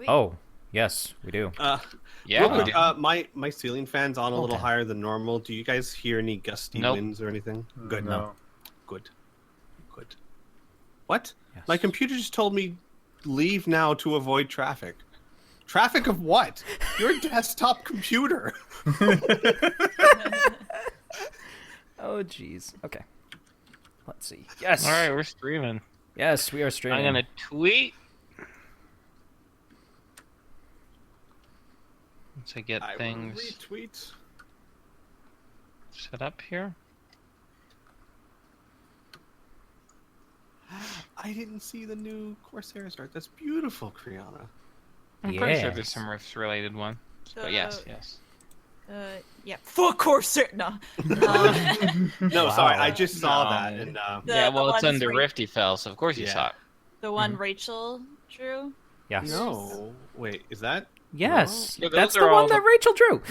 Oh, yes, we do. Yeah. Real quick, my ceiling fan's on a little Okay. higher than normal. Do you guys hear any gusty winds or anything? Good. No. Good. What? Yes. My computer just told me leave now to avoid traffic. Traffic of what? Your desktop computer. Oh, jeez. Okay. Let's see. Yes. All right, we're streaming. Yes, we are streaming. I'm gonna tweet. Once I get things retweet. set up here. I didn't see the new Corsairs art. That's beautiful, Criana. I'm pretty sure Yes. there's some Rifts related one. But yes. Yeah. Full Corsair. No. No, sorry, I just saw No. that. And Yeah, well, the it's ones under where- Rifty Fell, so of course you Yeah. saw it. The one Rachel drew. Yes. no, wait, is that? Yes. Yeah, those That's are the all one that Rachel drew.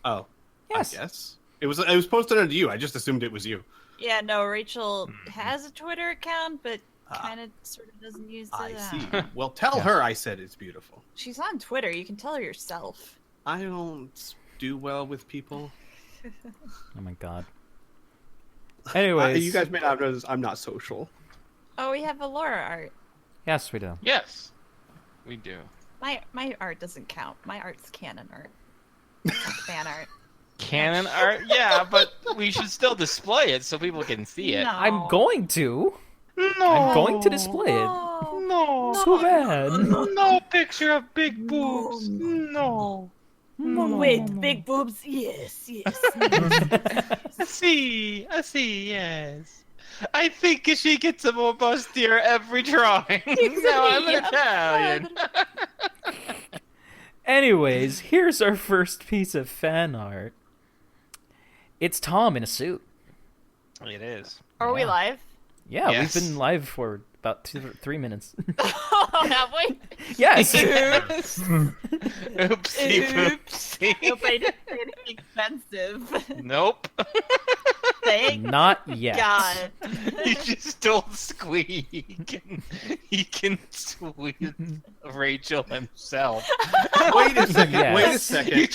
Oh, Yes. I guess it was posted under you. I just assumed it was you. Yeah, no, Rachel has a Twitter account, but kind of sort of doesn't use it. I see. Well, tell her I said it's beautiful. She's on Twitter. You can tell her yourself. I don't do well with people. Oh my god. Anyways. You guys may not know this. I'm not social. Oh, we have a Laura art. Yes, we do. Yes, we do. My art doesn't count. My art's canon art. It's not fan art. Canon art? Yeah, but we should still display it so people can see it. No. I'm going to. No. I'm going to display it. Oh, No. Too bad. No picture of big boobs. No. Wait, big boobs? Yes, yes. I see, yes. I think she gets a more bustier every drawing. Now I'm an Italian. Anyways, here's our first piece of fan art. It's Tom in a suit. It is. Are we Yeah. live? Yeah, Yes. we've been live for about 3 minutes. Oh, have we? Yes. Oopsie Oops. Hope I poopsie. didn't say anything offensive. Nope. Thank Not yet. God. He just told Squee he can tweet Rachel himself. Wait a second. Yes. Wait a second. You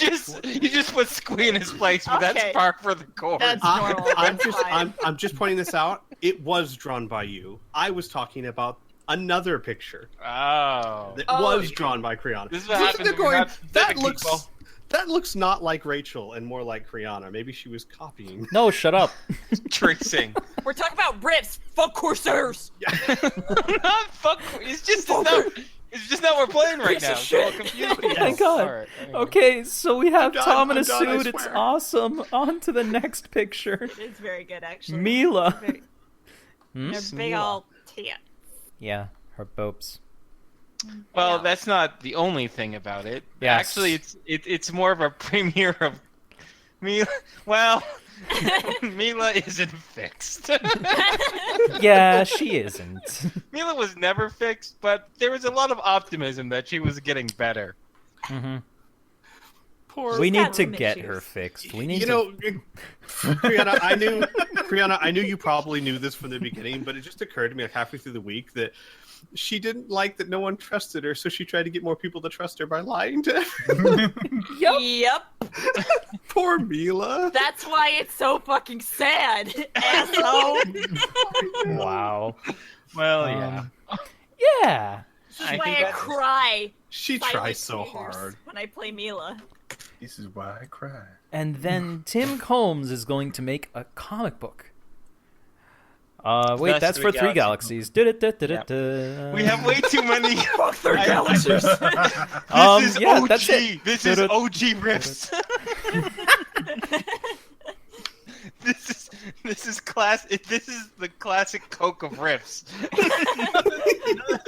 just put Squee in his place, but Okay. that's par for the course. That's normal. I'm That's just fine. I'm just pointing this out. It was drawn by you. I was talking about another picture Oh. that Oh. was drawn by Criana. This is what Listen happens to when you're going, not that specific, people. looks not like Rachel and more like Criana. Maybe she was copying. No, shut up. Tracing. We're talking about riffs. Fuck Corsairs. Not fuck. It's just not what we're playing right Piece now. of It's all shit. confusing. Oh my god. Alright, anyway. Okay, so we have done, Tom in a I'm done, I suit. It's swear. awesome. On to the next picture. It's very good, actually. Mila. Very- Hmm? They're big Mila. old tits. Yeah, her boobs. Well, Yeah. that's not the only thing about it. Yes. Actually, it's more of a premiere of Mila. Well, Mila isn't fixed. Yeah, she isn't. Mila was never fixed, but there was a lot of optimism that she was getting better. hmm Poor. We She's need got to some get issues. her fixed. We need You to. know, Criana, I knew you probably knew this from the beginning, but it just occurred to me like halfway through the week that she didn't like that no one trusted her, so she tried to get more people to trust her by lying to everyone. Yep. Poor Mila. That's why it's so fucking sad, asshole. Wow. Well, Yeah. That's I why think I that's- cry. She silent tries so tears hard. when I play Mila. This is why I cry. And then Tim Combs is going to make a comic book. Wait, Best that's of for the 3 Galaxy. galaxies. Du-du-du-du-du-du. we have way too many. Fuck their galaxies. This is yeah, OG. that's it. This is OG riffs. This is the classic Coke of riffs.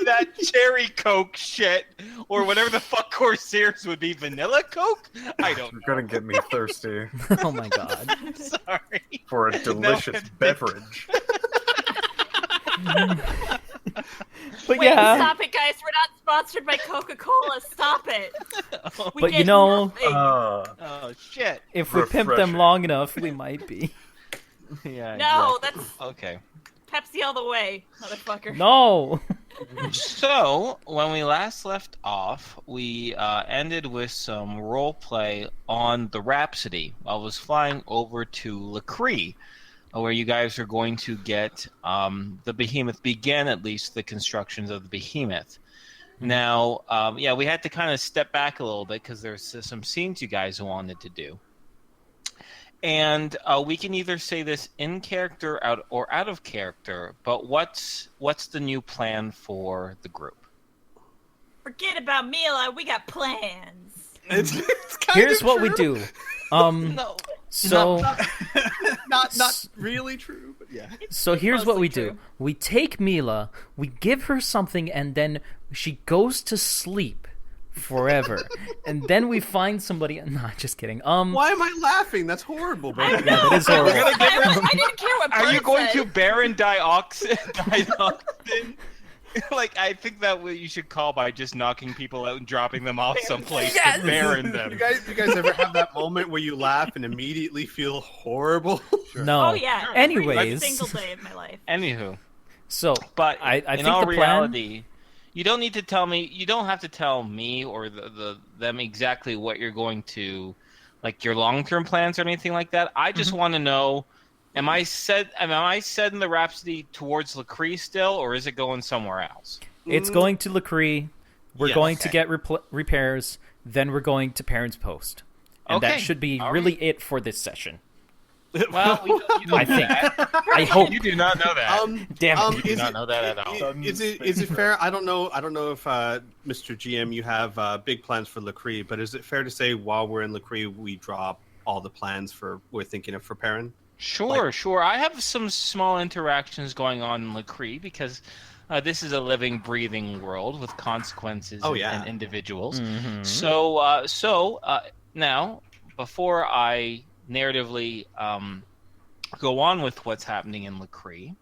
That cherry Coke shit, or whatever the fuck Corsairs would be, vanilla Coke. I don't You're gonna get me thirsty Oh my god. know. Sorry. for a delicious it's big. beverage. But Wait, yeah. stop it, guys. We're not sponsored by Coca-Cola. Stop it. We But you get know- nothing. Oh shit. If we pimp them Refreshing. long enough, we might be. Yeah. No, exactly. that's Okay. Pepsi all the way, motherfucker. No. So, when we last left off, we ended with some role play on the Rapsidity. I was flying over to Lree, where you guys are going to get the behemoth, begin at least the constructions of the behemoth. Now, we had to kind of step back a little bit because there's some scenes you guys wanted to do. And we can either say this in character or out of character, but what's the new plan for the group? Forget about Mila. We got plans. It's Here's what we do. No. So not really true, but yeah. So here's what we Mostly do. true. We take Mila, we give her something, and then she goes to sleep forever. And then we find somebody. No, just kidding. Why am I laughing? That's horrible, bro. Yeah, that is horrible. I didn't care what Are you Bert going said. to Baron dioxin? Like, I think that what you should call by just knocking people out and dropping them off someplace Yes! to Baron them. You guys ever have that moment where you laugh and immediately feel horrible? No. Oh yeah. Anyways. Every single day of my life. Anywho, So, but I in think all the plan. reality, you don't need to tell me. You don't have to tell me or them exactly what you're going to, like your long-term plans or anything like that. I just want to know. Am I set in the Rhapsody towards Lree still, or is it going somewhere else? It's going to Lree. We're Yes. going to get repairs. Then we're going to Parents Post. And that Okay. should be All really it for this session. Well, you don't I know think. that. I hope. You do not know that. Damn it. You do not know that at all. Is it fair? I don't know if Mr. GM you have big plans for Lree, but is it fair to say while we're in Lree we drop all the plans we're thinking of for Perrin? Sure. I have some small interactions going on in Lree because this is a living, breathing world with consequences and individuals. Mhm. So now, before I narratively go on with what's happening in Lree,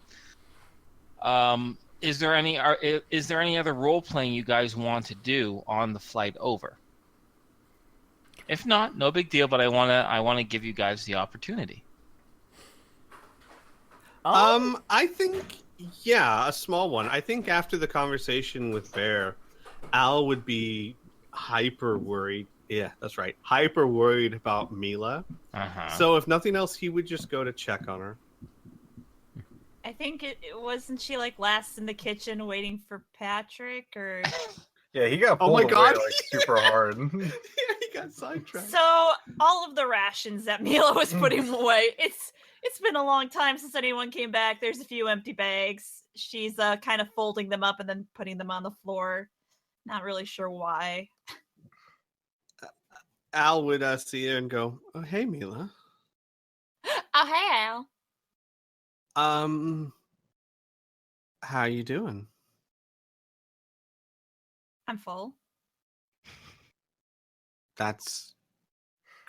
is there any other role playing you guys want to do on the flight over? If not, no big deal. But I wanna give you guys the opportunity. I think a small one. I think after the conversation with Bear, Al would be hyper worried. Yeah, that's right. Hyper worried about Mila. Uh-huh. So if nothing else, he would just go to check on her. I think it wasn't she like last in the kitchen waiting for Patrick or Yeah, he got Oh pulled my away God. like super hard. Yeah, he got sidetracked. so all of the rations that Mila was putting away. It's been a long time since anyone came back. There's a few empty bags. She's kind of folding them up and then putting them on the floor. Not really sure why. Al would see her and go, "Oh, hey, Mila. Oh hey Al. How you doing?" I'm full. That's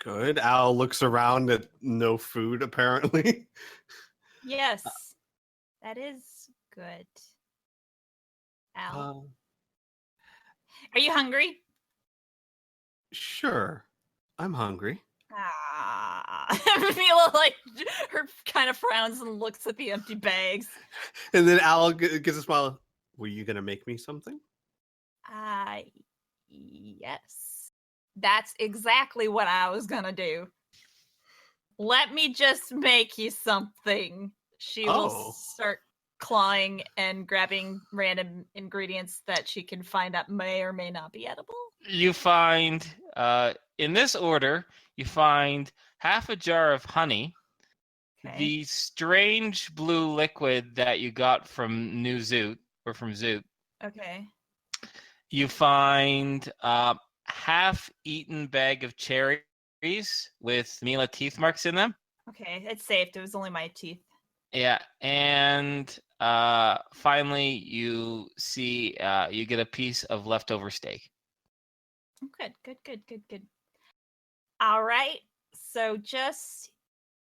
good. Al looks around at no food, apparently. Yes. That is good. Al. Are you hungry? Sure. I'm hungry. Mila like her kind of frowns and looks at the empty bags. And then Al gives a smile. Were you going to make me something? Yes. That's exactly what I was gonna do. Let me just make you something. She will Oh. start clawing and grabbing random ingredients that she can find that may or may not be edible. You find, in this order, you find half a jar of honey, Okay. the strange blue liquid that you got from New Zoot, or from Zoot. Okay. You find half-eaten bag of cherries with Mila teeth marks in them. Okay, it's safe. It was only my teeth. Yeah, and finally you see you get a piece of leftover steak. Oh, good. All right. So just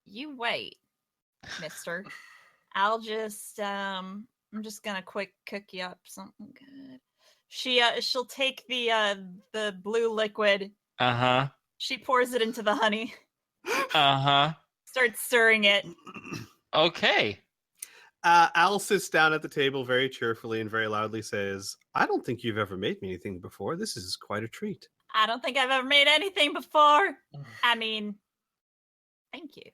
you wait, mister. I'll just I'm just gonna quick cook you up something good. She'll take the blue liquid. Uh-huh. She pours it into the honey. Uh-huh. Starts stirring it. Okay. Al sits down at the table very cheerfully and very loudly says, "I don't think you've ever made me anything before. This is quite a treat." I don't think I've ever made anything before. I mean, thank you.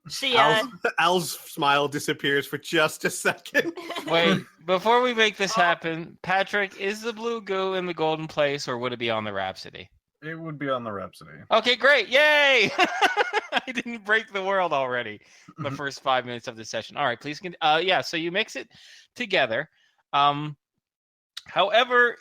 She Al's smile disappears for just a second. Wait, before we make this happen, Patrick, is the blue goo in the golden place, or would it be on the Rhapsody? It would be on the Rhapsody. Okay, great. Yay! I didn't break the world already in the first 5 minutes of the session. All right, please. Yeah, so you mix it together. However,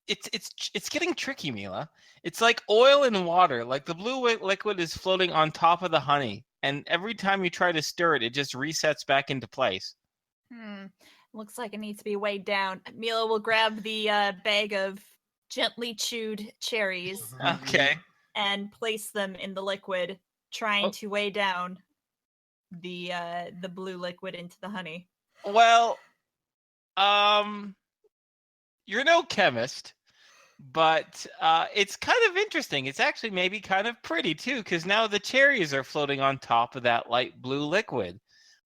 it's getting tricky, Mila. It's like oil and water. Like the blue liquid is floating on top of the honey, and every time you try to stir it, it just resets back into place. Looks like it needs to be weighed down. Mila will grab the bag of gently chewed cherries. Okay. And place them in the liquid, trying to weigh down the blue liquid into the honey. Well, you're no chemist, but it's kind of interesting. It's actually maybe kind of pretty too, because now the cherries are floating on top of that light blue liquid,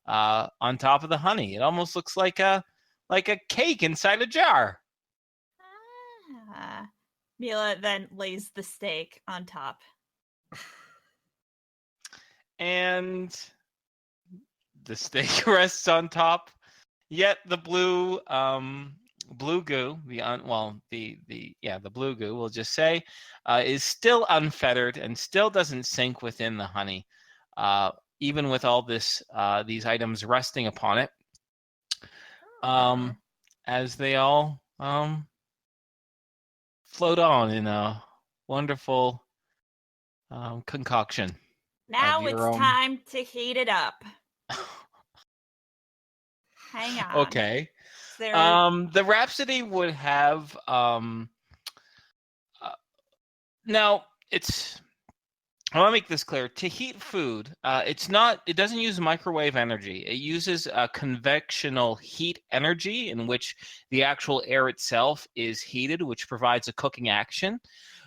on top of the honey. It almost looks like a cake inside a jar. Mila then lays the steak on top. And the steak rests on top. Yet the blue goo, the blue goo, we'll just say, is still unfettered and still doesn't sink within the honey, even with all these items resting upon it, as they all float on in a wonderful concoction. Now it's time to heat it up. Hang on. Okay. The Rhapsody would have now it's I want to make this clear. To heat food, it doesn't use microwave energy. It uses convectional heat energy in which the actual air itself is heated, which provides a cooking action.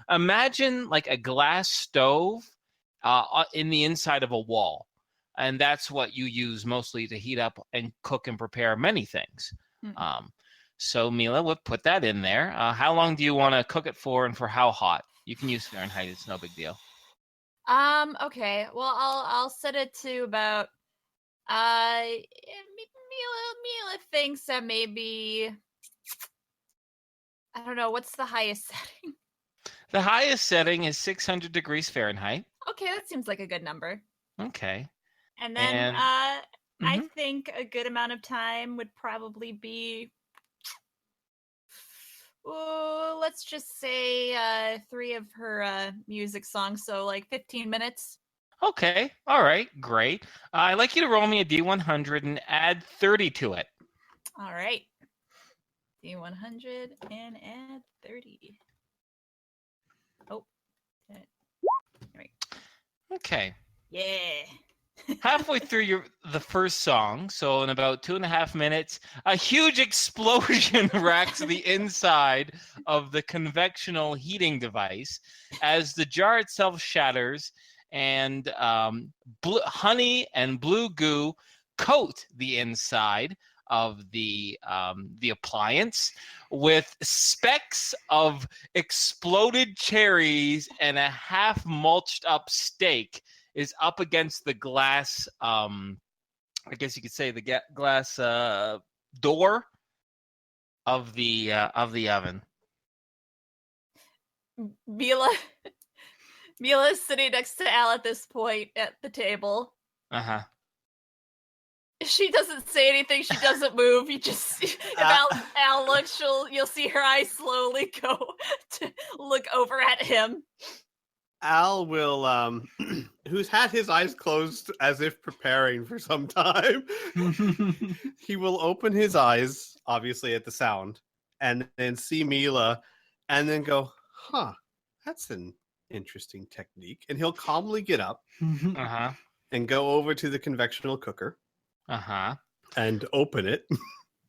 Imagine like a glass stove in the inside of a wall. And that's what you use mostly to heat up and cook and prepare many things. So Mila, we'll put that in there. How long do you want to cook it for, and for how hot? You can use Fahrenheit. It's no big deal. Okay. Well, I'll set it to about. Mila thinks that maybe. I don't know. What's the highest setting? The highest setting is 600 degrees Fahrenheit. Okay, that seems like a good number. Okay. And then I think a good amount of time would probably be, let's just say 3 of her music songs, so like 15 minutes. Okay, all right, great. I'd like you to roll me a D100 and add 30 to it. All right. D100 and add 30. Oh. Okay. Yeah. Halfway through the first song, so in about 2.5 minutes, a huge explosion racks the inside of the convectional heating device as the jar itself shatters, and honey and blue goo coat the inside of the appliance with specks of exploded cherries, and a half mulched up steak is up against the glass, I guess you could say the glass door of the oven. Mila is sitting next to Al at this point at the table. Uh-huh. She doesn't say anything. She doesn't move. You just, if Al looks, you'll see her eyes slowly go to look over at him. Al will, who's had his eyes closed as if preparing for some time, he will open his eyes, obviously at the sound, and then see Mila, and then go, that's an interesting technique. And he'll calmly get up and go over to the convectional cooker and open it.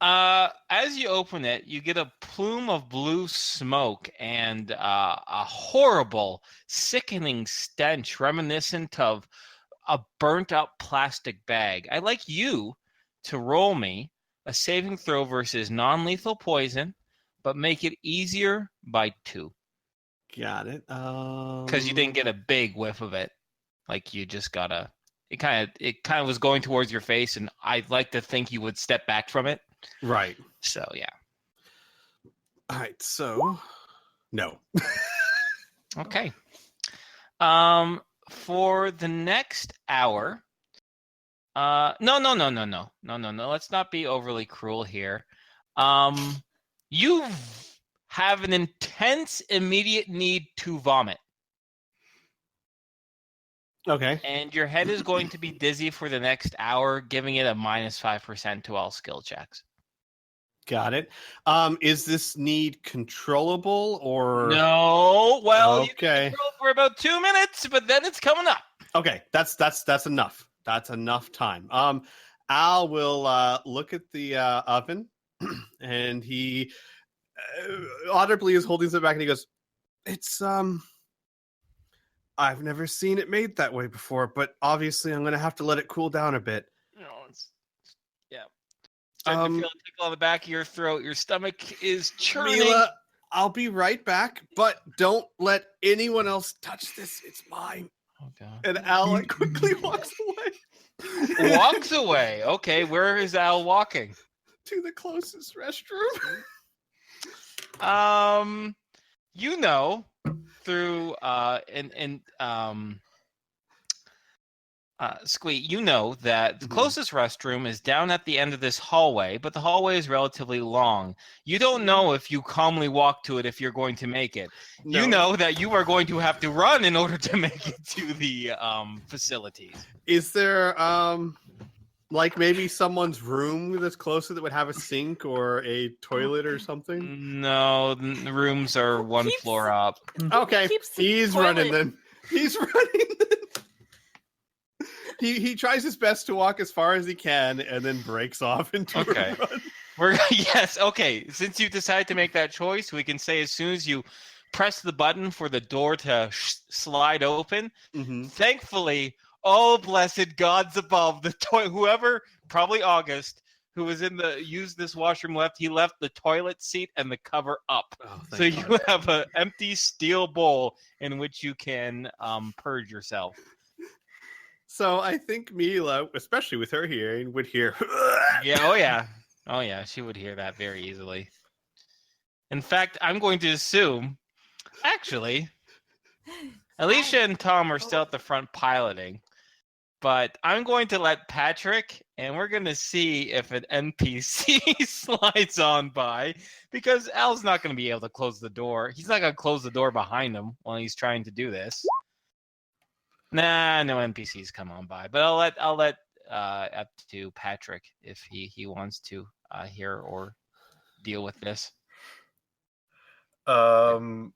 As you open it, you get a plume of blue smoke and a horrible, sickening stench reminiscent of a burnt-up plastic bag. I'd like you to roll me a saving throw versus non-lethal poison, but make it easier by 2. Got it. Because you didn't get a big whiff of it. Like you just got a... It kind of was going towards your face, and I'd like to think you would step back from it. Right. So, yeah. All right, so... No. Okay. For the next hour... No. Let's not be overly cruel here. You have an intense, immediate need to vomit. Okay. And your head is going to be dizzy for the next hour, giving it a -5% to all skill checks. Got it. Is this need controllable or... No. Well, you Okay. can control for about 2 minutes, but then it's coming up. Okay, that's enough. That's enough time. Al will look at the oven, and he audibly is holding it back, and he goes, "It's I've never seen it made that way before, but obviously I'm gonna have to let it cool down a bit." Yeah. Starting to feel a tickle on the back of your throat. Your stomach is churning. Mila, I'll be right back, but don't let anyone else touch this. It's mine. Oh God. And Al quickly walks away. Walks away. Okay, where is Al walking? To the closest restroom. You know, through Squee, you know that the closest restroom is down at the end of this hallway, but the hallway is relatively long. You don't know if you calmly walk to it if you're going to make it. No. You know that you are going to have to run in order to make it to the facilities. Is there like maybe someone's room that's closer that would have a sink or a toilet or something? No, the rooms are one floor up. Okay, keeps the he's toilet- running then. He's running then. He tries his best to walk as far as he can and then breaks off into Okay. a run. Yes, okay. Since you decided to make that choice, we can say as soon as you press the button for the door to slide open, thankfully, oh blessed gods above, whoever, probably August, who was used this washroom he left the toilet seat and the cover up. Oh, So you have an empty steel bowl in which you can purge yourself. So I think Mila, especially with her hearing, would hear. Yeah, oh yeah, she would hear that very easily. In fact, I'm going to assume, actually, Alicia and Tom are still at the front piloting, but I'm going to let Patrick, and we're going to see if an NPC slides on by, because Al's not going to be able to close the door. He's not going to close the door behind him while he's trying to do this. Nah, no NPCs come on by, but I'll let up to Patrick if he wants to hear or deal with this. Um,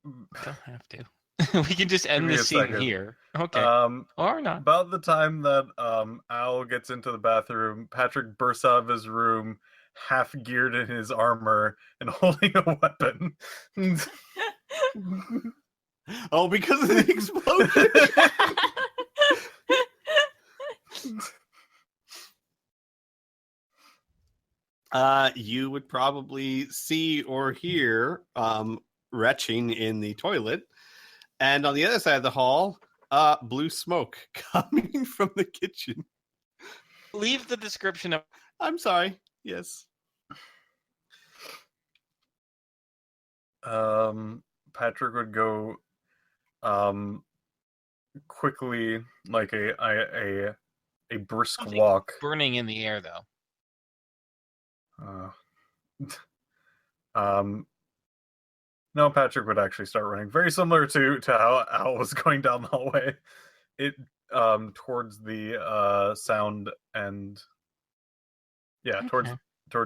Don't have to. We can just end me the a scene second. here. Okay. Or not. About the time that Al gets into the bathroom, Patrick bursts out of his room, half geared in his armor and holding a weapon. Oh, because of the explosion. You would probably see or hear retching in the toilet. And on the other side of the hall, blue smoke coming from the kitchen. Leave the description of... I'm sorry. Yes. Patrick would go quickly, like a brisk Something walk. burning in the air, though. No, Patrick would actually start running, very similar to how Al was going down the hallway. It towards the sound and towards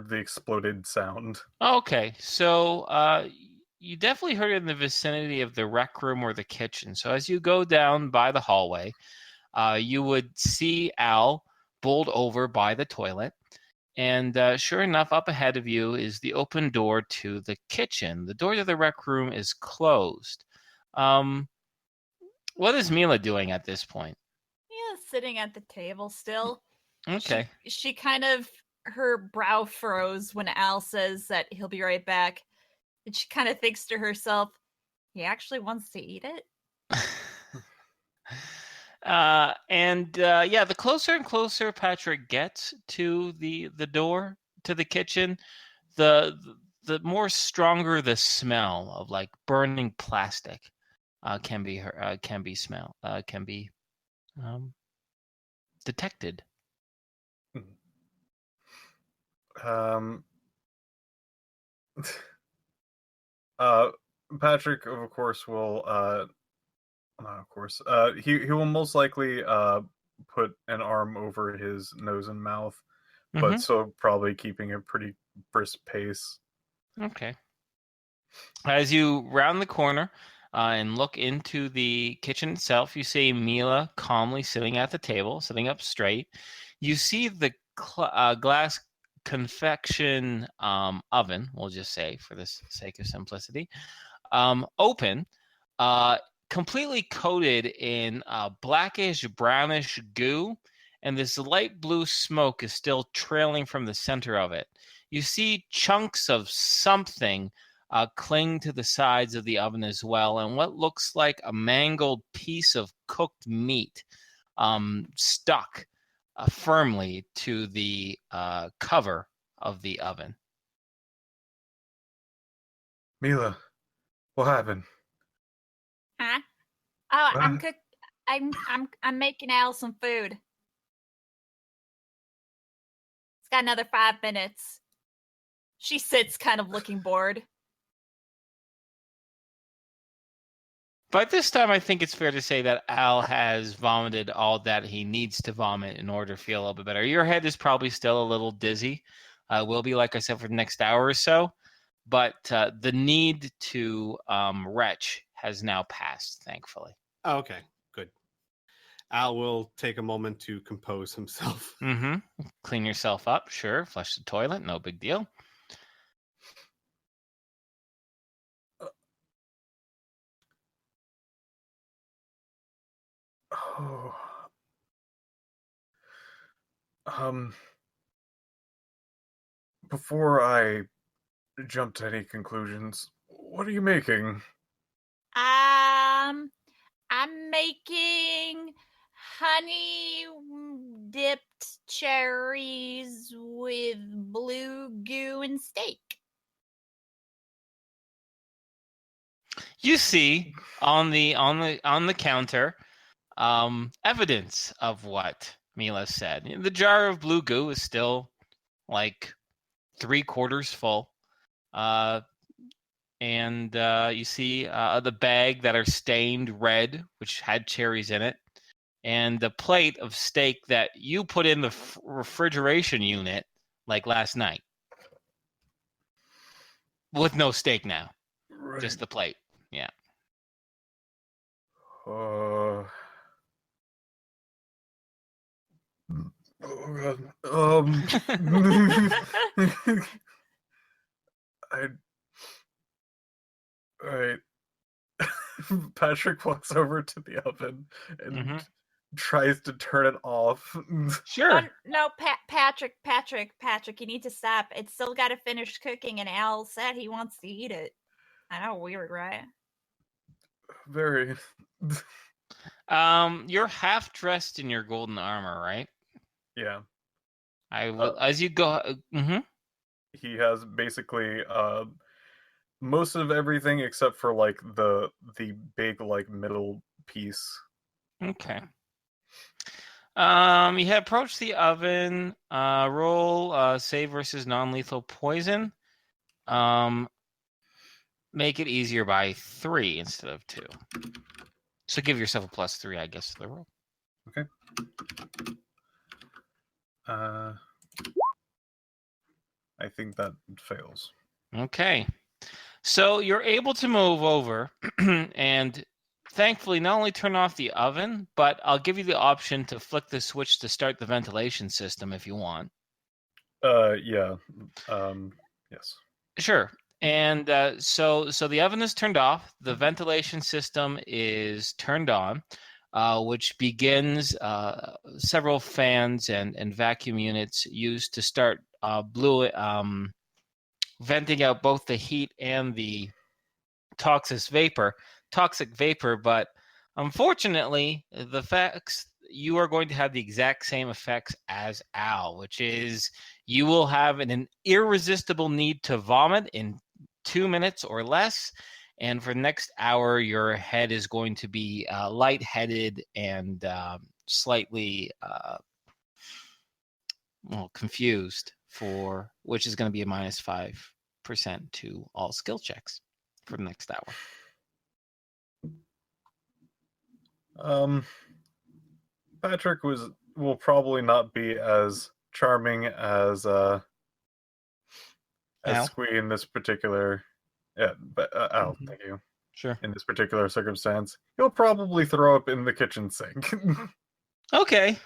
the exploded sound. Okay, so you definitely heard it in the vicinity of the rec room or the kitchen. So as you go down by the hallway, you would see Al bowled over by the toilet. And sure enough, up ahead of you is the open door to the kitchen. The door to the rec room is closed. What is Mila doing at this point? Yeah, sitting at the table still. Okay. She kind of, her brow furrows when Al says that he'll be right back. And she kind of thinks to herself, he actually wants to eat it? The closer and closer Patrick gets to the door to the kitchen, the more stronger the smell of like burning plastic can be detected. Patrick, of course, will he will most likely put an arm over his nose and mouth, but so probably keeping a pretty brisk pace. Okay. As you round the corner and look into the kitchen itself, you see Mila calmly sitting at the table, sitting up straight. You see the glass confection oven, we'll just say for the sake of simplicity, open, completely coated in blackish, brownish goo, and this light blue smoke is still trailing from the center of it. You see chunks of something cling to the sides of the oven as well, and what looks like a mangled piece of cooked meat stuck firmly to the cover of the oven. Mila, what happened? Huh? Oh, What? I'm making Al some food. It's got another 5 minutes. She sits kind of looking bored. By this time, I think it's fair to say that Al has vomited all that he needs to vomit in order to feel a little bit better. Your head is probably still a little dizzy. Will be, like I said, for the next hour or so. But the need to retch has now passed, thankfully. Oh, okay, good. Al will take a moment to compose himself. Clean yourself up, sure. Flush the toilet, no big deal. Oh. Before I jump to any conclusions, what are you making? I'm making honey dipped cherries with blue goo and steak. You see on the counter evidence of what Mila said. The jar of blue goo is still like 3/4 full. And you see the bag that are stained red, which had cherries in it, and the plate of steak that you put in the refrigeration unit like last night. With no steak now. Right. Just the plate. Yeah. Oh God. Alright. Patrick walks over to the oven and tries to turn it off. Sure. No, Patrick, you need to stop. It's still got to finish cooking, and Al said he wants to eat it. I know, weird, right? Very. You're half dressed in your golden armor, right? Yeah. As you go. He has basically most of everything except for like the big like middle piece. Okay. You had approached the oven. Roll save versus non-lethal poison. Make it easier by 3 instead of 2. So give yourself a +3, I guess, to the roll. Okay. I think that fails. Okay. So you're able to move over and thankfully not only turn off the oven, but I'll give you the option to flick the switch to start the ventilation system if you want. Yeah. Yes. Sure. And so the oven is turned off. The ventilation system is turned on. which begins several fans and vacuum units used to start venting out both the heat and the toxic vapor. But unfortunately, the effects you are going to have the exact same effects as Al, which is you will have an irresistible need to vomit in 2 minutes or less. And for the next hour, your head is going to be lightheaded and slightly confused, which is going to be a -5% to all skill checks for the next hour. Patrick will probably not be as charming as Squee in this particular. Yeah, but thank you. Sure. In this particular circumstance, he'll probably throw up in the kitchen sink. Okay.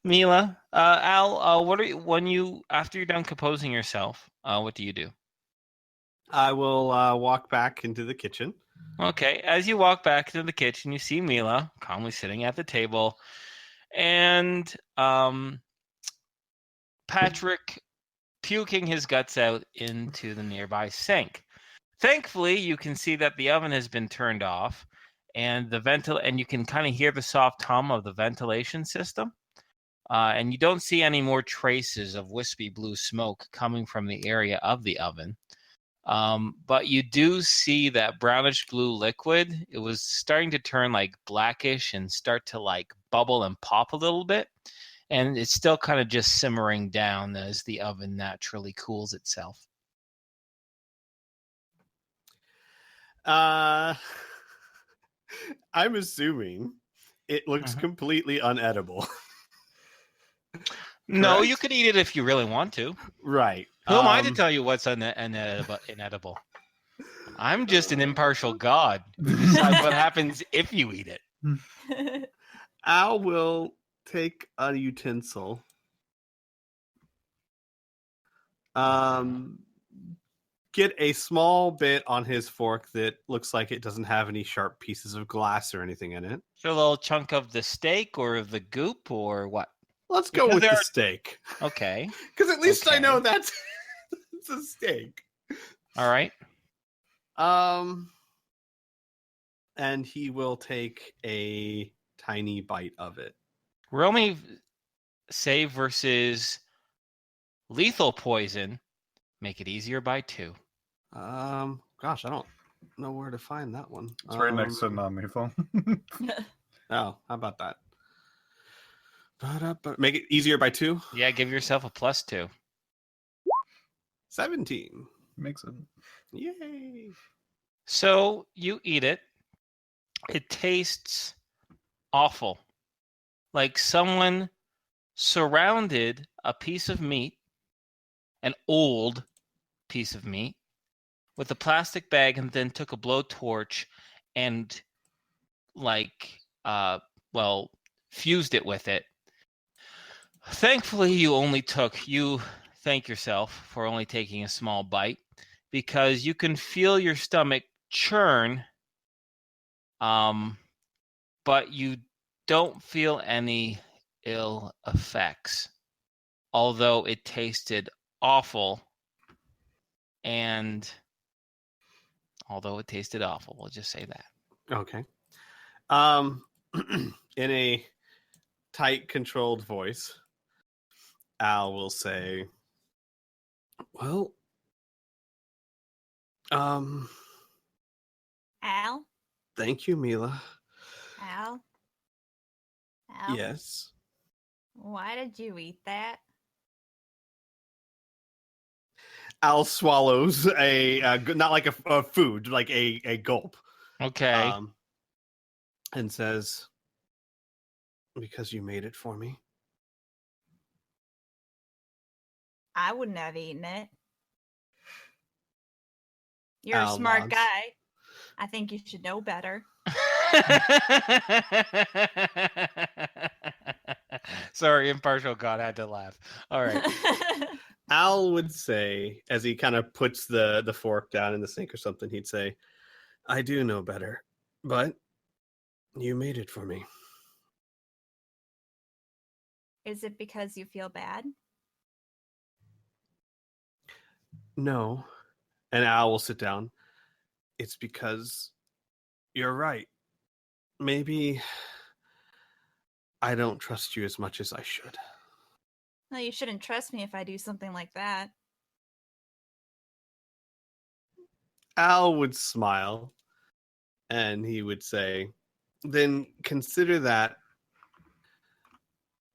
Mila, Al, what are you after you're done composing yourself? What do you do? I will walk back into the kitchen. Okay, as you walk back into the kitchen, you see Mila calmly sitting at the table, and Patrick puking his guts out into the nearby sink. Thankfully, you can see that the oven has been turned off, and and you can kind of hear the soft hum of the ventilation system. And you don't see any more traces of wispy blue smoke coming from the area of the oven. But you do see that brownish blue liquid. It was starting to turn like blackish and start to like bubble and pop a little bit. And it's still kind of just simmering down as the oven naturally cools itself. I'm assuming it looks completely unedible. No, you could eat it if you really want to. Right. Who am I to tell you what's inedible? I'm just an impartial god who decides what happens if you eat it. Al will take a utensil. Get a small bit on his fork that looks like it doesn't have any sharp pieces of glass or anything in it. So a little chunk of the steak or the goop or what? Let's go with the steak. Okay. Because at least I know that's it's a steak. All right. And he will take a tiny bite of it. Roll me save versus lethal poison. Make it easier by 2. Gosh, I don't know where to find that one. It's right next to non-lethal. Oh, how about that? Make it easier by 2? Yeah, give yourself a +2. 17. Makes it. Yay. So you eat it. It tastes awful. Like someone surrounded a piece of meat, an old piece of meat, with a plastic bag and then took a blowtorch and fused it with it. Thankfully, you thank yourself for only taking a small bite because you can feel your stomach churn, but you don't feel any ill effects, although it tasted awful. And although it tasted awful, we'll just say that. Okay. In a tight, controlled voice, Al will say, well, Al? Thank you, Mila. Al? Yes. Why did you eat that? Al swallows a not like a food, like a gulp. Okay. And says, because you made it for me. I wouldn't have eaten it. You're Al a smart nods. guy. I think you should know better. Sorry, impartial god, I had to laugh. All right. Al would say, as he kind of puts the fork down in the sink or something, he'd say, I do know better, but You made it for me. Is it because you feel bad? No. And Al will sit down. It's because you're right. Maybe I don't trust you as much as I should. Well, you shouldn't trust me if I do something like that. Al would smile and he would say, then consider that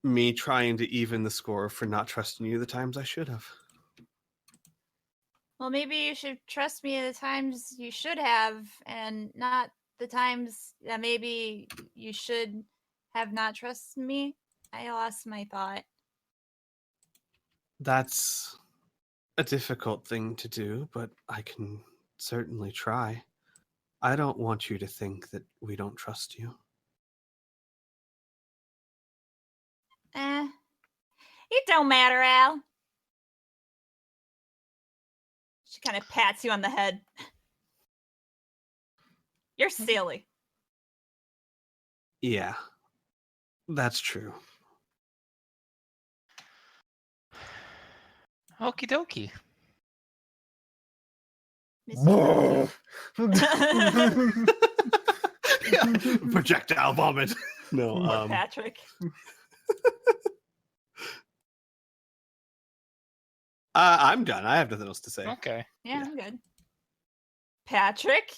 me trying to even the score for not trusting you the times I should have. Well, maybe you should trust me at the times you should have, and not the times that maybe you should have not trusted me. I lost my thought. That's a difficult thing to do, but I can certainly try. I don't want you to think that we don't trust you. It don't matter, Al. She kind of pats you on the head. You're silly. Yeah, that's true. Okie dokie. Projectile vomit. No, Patrick. I'm done. I have nothing else to say. Okay. Yeah, I'm good. Patrick?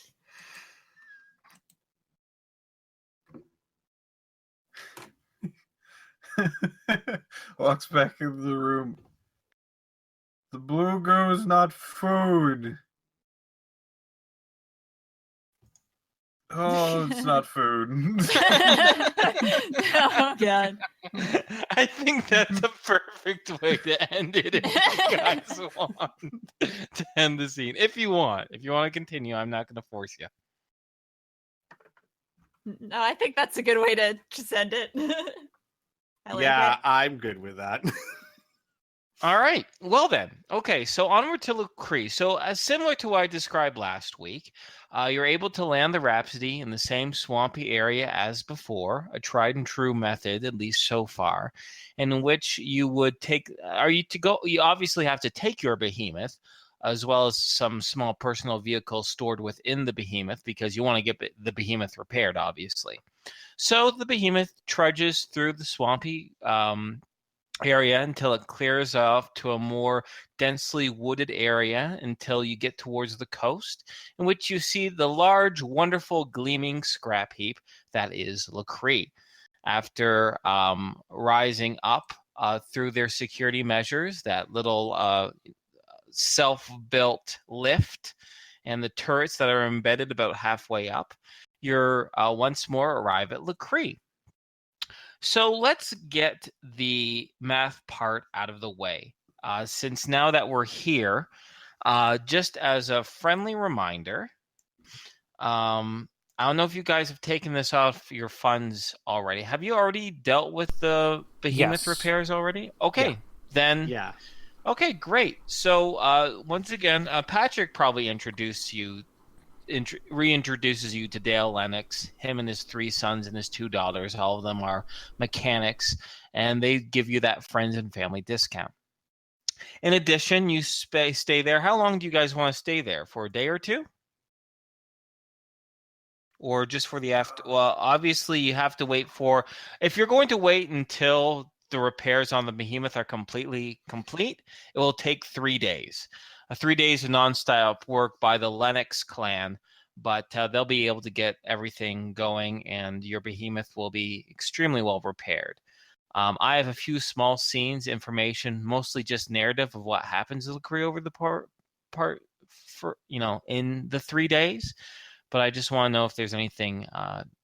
Walks back into the room. The blue goo is not food. Oh, it's not food. Oh, God. I think that's a perfect way to end it if you guys want to end the scene. If you want to continue, I'm not going to force you. No, I think that's a good way to just end it. I like Yeah, it. I'm good with that. All right. Well then. Okay. So onward to Lree. So similar to what I described last week, you're able to land the Rapsidity in the same swampy area as before, a tried and true method, at least so far, in which you would take. You obviously have to take your behemoth, as well as some small personal vehicles stored within the behemoth, because you want to get the behemoth repaired, obviously. So the behemoth trudges through the swampy area until it clears off to a more densely wooded area until you get towards the coast, in which you see the large, wonderful, gleaming scrap heap that is Lree. After rising up through their security measures, that little self-built lift and the turrets that are embedded about halfway up, you're once more arrive at Lree. So let's get the math part out of the way. Since now that we're here, just as a friendly reminder, I don't know if you guys have taken this off your funds already. Have you already dealt with the behemoth Yes. repairs already? Okay, Yeah. then. Yeah. Okay, great. So once again, Patrick probably reintroduces you to Dale Lennox, him and his 3 sons and his 2 daughters. All of them are mechanics, and they give you that friends and family discount. In addition, you stay there. How long do you guys want to stay there? For a day or 2? Or just for the after? Well, obviously you have to wait for, if you're going to wait until the repairs on the behemoth are completely complete, it will take 3 days. 3 days of non-stop work by the Lennox clan, but they'll be able to get everything going, and your behemoth will be extremely well repaired. I have a few small scenes, information, mostly just narrative of what happens to Lree over the part for in the 3 days. But I just want to know if there's anything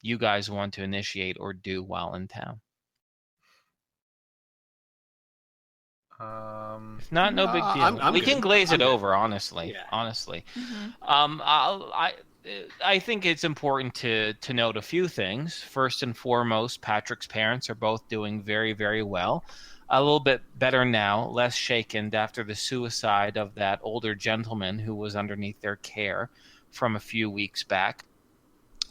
you guys want to initiate or do while in town. If not, no big deal. We can good. glaze I'm it good. over, honestly. Yeah. Honestly, Mhm. I think it's important to note a few things. First and foremost, Patrick's parents are both doing very, very well. A little bit better now, less shaken after the suicide of that older gentleman who was underneath their care from a few weeks back.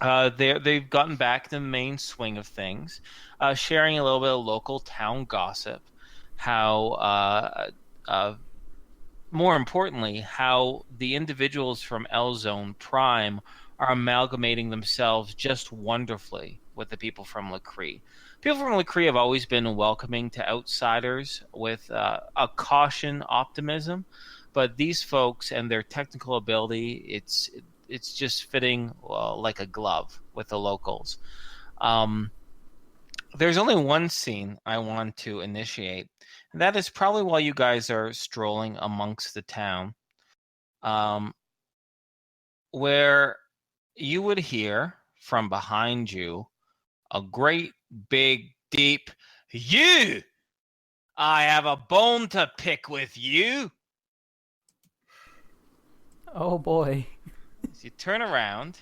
They've gotten back to the main swing of things, sharing a little bit of local town gossip, how more importantly, how the individuals from L Zone Prime are amalgamating themselves just wonderfully with the people from Lree. People from Lree have always been welcoming to outsiders with a caution optimism, but these folks and their technical ability, it's just fitting like a glove with the locals. There's only one scene I want to initiate, and that is probably while you guys are strolling amongst the town, where you would hear from behind you a great, big, deep, "You! I have a bone to pick with you!" Oh boy. So you turn around,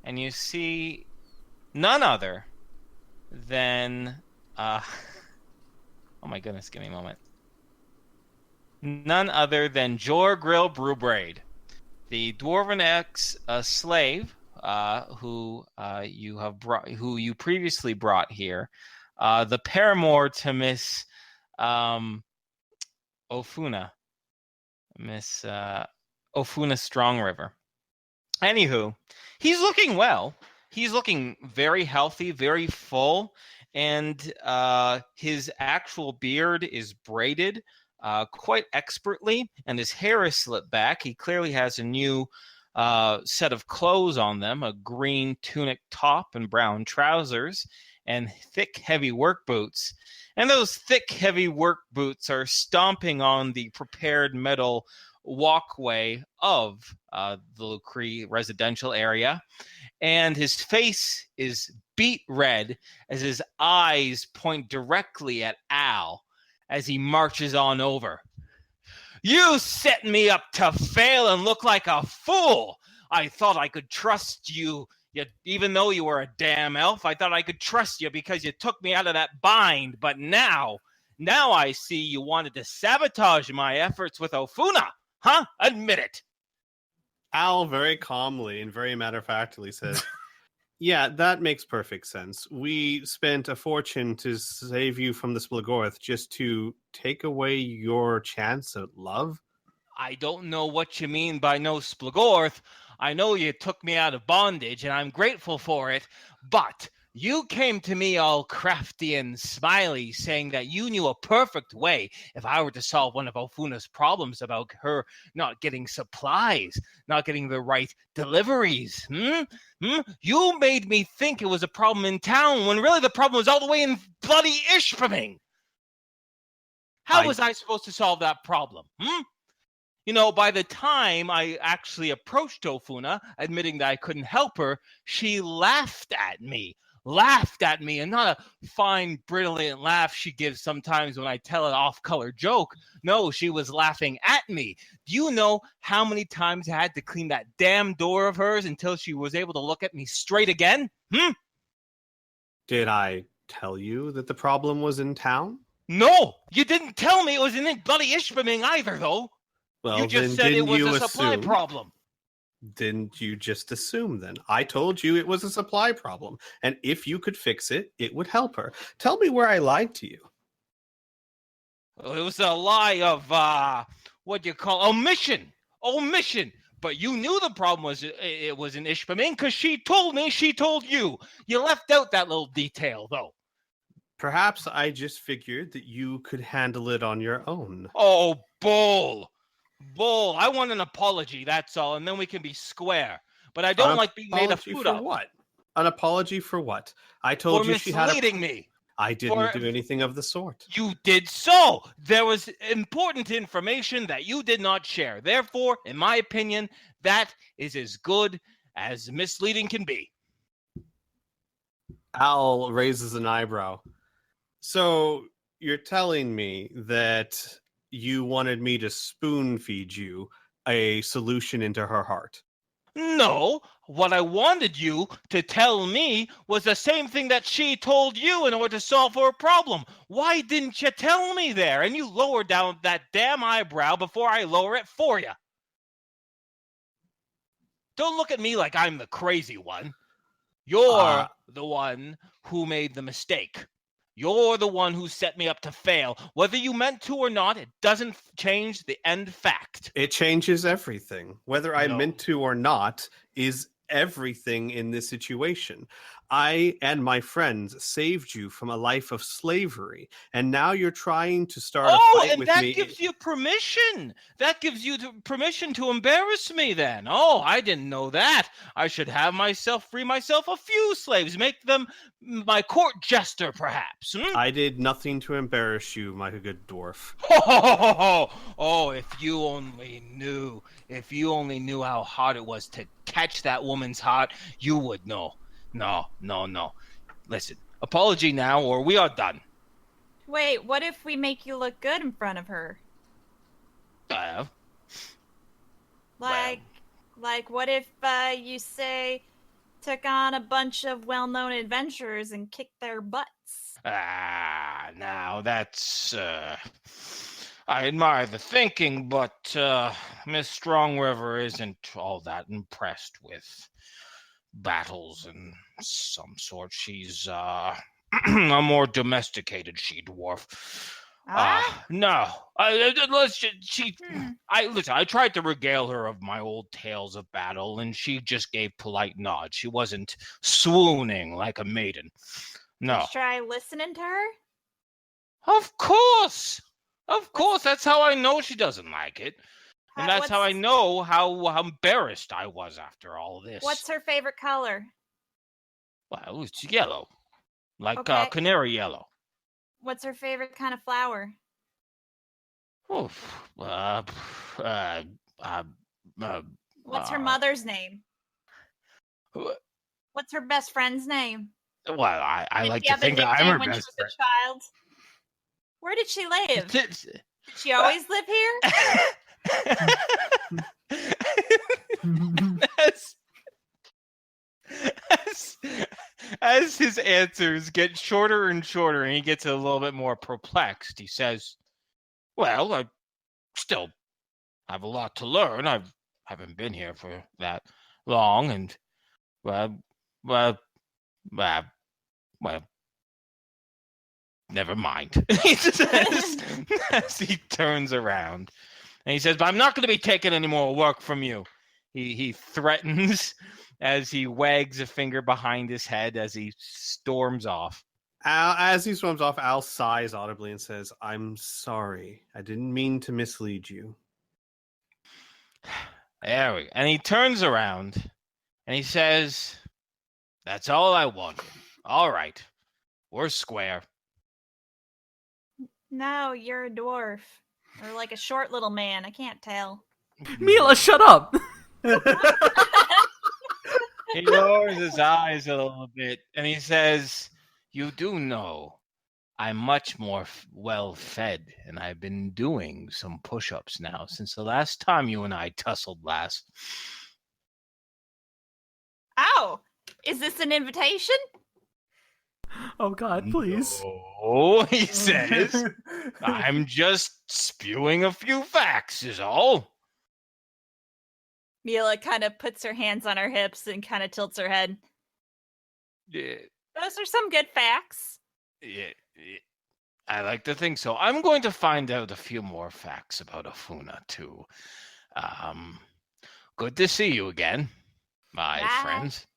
and you see none other than... oh my goodness, give me a moment. None other than Jore Grill Brewbraid, the Dwarven ex-slave who you previously brought here, the paramour to Miss Ofuna, Miss Ofuna Strongriver. Anywho, he's looking well. He's looking very healthy, very full, and his actual beard is braided quite expertly, and his hair is slicked back. He clearly has a new set of clothes on them, a green tunic top and brown trousers, and thick, heavy work boots. And those thick, heavy work boots are stomping on the prepared metal walkway of the Lree residential area. And his face is beet red as his eyes point directly at Al as he marches on over. "You set me up to fail and look like a fool. I thought I could trust you. Even though you were a damn elf, I thought I could trust you because you took me out of that bind. But now I see you wanted to sabotage my efforts with Ofuna. Huh? Admit it." Al very calmly and very matter-of-factly says, "Yeah, that makes perfect sense. We spent a fortune to save you from the Splagorth just to take away your chance at love." "I don't know what you mean by no Splagorth. I know you took me out of bondage, and I'm grateful for it. But you came to me all crafty and smiley, saying that you knew a perfect way if I were to solve one of Ofuna's problems about her not getting supplies, not getting the right deliveries. You made me think it was a problem in town when really the problem was all the way in bloody Ishpeming. How was I supposed to solve that problem? You know, by the time I actually approached Ofuna, admitting that I couldn't help her, she laughed at me, and not a fine, brilliant laugh she gives sometimes when I tell an off-color joke. No, she was laughing at me. Do you know how many times I had to clean that damn door of hers until she was able to look at me straight again? Did I tell you that the problem was in town? No, you didn't tell me it was in bloody Ishpeming either, though. Well, you just said it was a supply problem. Didn't you just assume then? I told you it was a supply problem, and if you could fix it, it would help her. Tell me where I lied to you. It was a lie of, what do you call, omission. But you knew the problem was it was in Ishpeming because she told me she told you. You left out that little detail, though. Perhaps I just figured that you could handle it on your own. Oh, bull. I want an apology, that's all, and then we can be square. But I don't like being made a fool of. What? An apology for what? I told you she had misleading me. I didn't do anything of the sort. You did so. There was important information that you did not share. Therefore, in my opinion, that is as good as misleading can be. Al raises an eyebrow. So you're telling me that you wanted me to spoon feed you a solution into her heart? No, what I wanted you to tell me was the same thing that she told you in order to solve her problem. Why didn't you tell me there? And you lower down that damn eyebrow before I lower it for you. Don't look at me like I'm the crazy one. You're the one who made the mistake. You're the one who set me up to fail. Whether you meant to or not, it doesn't change the end fact. It changes everything. Whether I No. meant to or not is everything in this situation. I and my friends saved you from a life of slavery, and now you're trying to start a fight and with that me. gives you permission. That gives you permission to embarrass me then. Oh, I didn't know that. I should have free myself a few slaves, make them my court jester, perhaps. I did nothing to embarrass you, my good dwarf. Oh, if you only knew. If you only knew how hard it was to catch that woman's heart, you would know. No. Listen, apology now or we are done. Wait, what if we make you look good in front of her? Like, what if you say took on a bunch of well-known adventurers and kicked their butts? Now that's I admire the thinking, but Miss Strongriver isn't all that impressed with battles and some sort. She's a more domesticated she-dwarf. No. I tried to regale her of my old tales of battle, and she just gave polite nods. She wasn't swooning like a maiden. No. Let's try listening to her? Of course. That's how I know she doesn't like it. And that's how I know how embarrassed I was after all this. What's her favorite color? Well, it's yellow. Like Okay. Canary yellow. What's her favorite kind of flower? What's her mother's name? What's her best friend's name? Well, I like to have a think that I'm nickname her when best she was a child? Where did she live? Did friend. she always live here? As his answers get shorter and shorter and he gets a little bit more perplexed, he says, well, I still have a lot to learn. I haven't been here for that long, and well, never mind. He says as he turns around. And he says, but I'm not going to be taking any more work from you. He threatens as he wags a finger behind his head as he storms off. As he storms off, Al sighs audibly and says, I'm sorry. I didn't mean to mislead you. There we go. And he turns around and he says, that's all I wanted. All right. We're square. No, you're a dwarf. Or like a short little man. I can't tell. Mila, shut up! He lowers his eyes a little bit and he says, you do know I'm much more well-fed, and I've been doing some push-ups now since the last time you and I tussled last. Ow! Is this an invitation? Oh God, please. Oh, he says, I'm just spewing a few facts is all. Mila kind of puts her hands on her hips and kind of tilts her head. Yeah. Those are some good facts. Yeah, I like to think so. I'm going to find out a few more facts about Afuna, too. Good to see you again, my friends.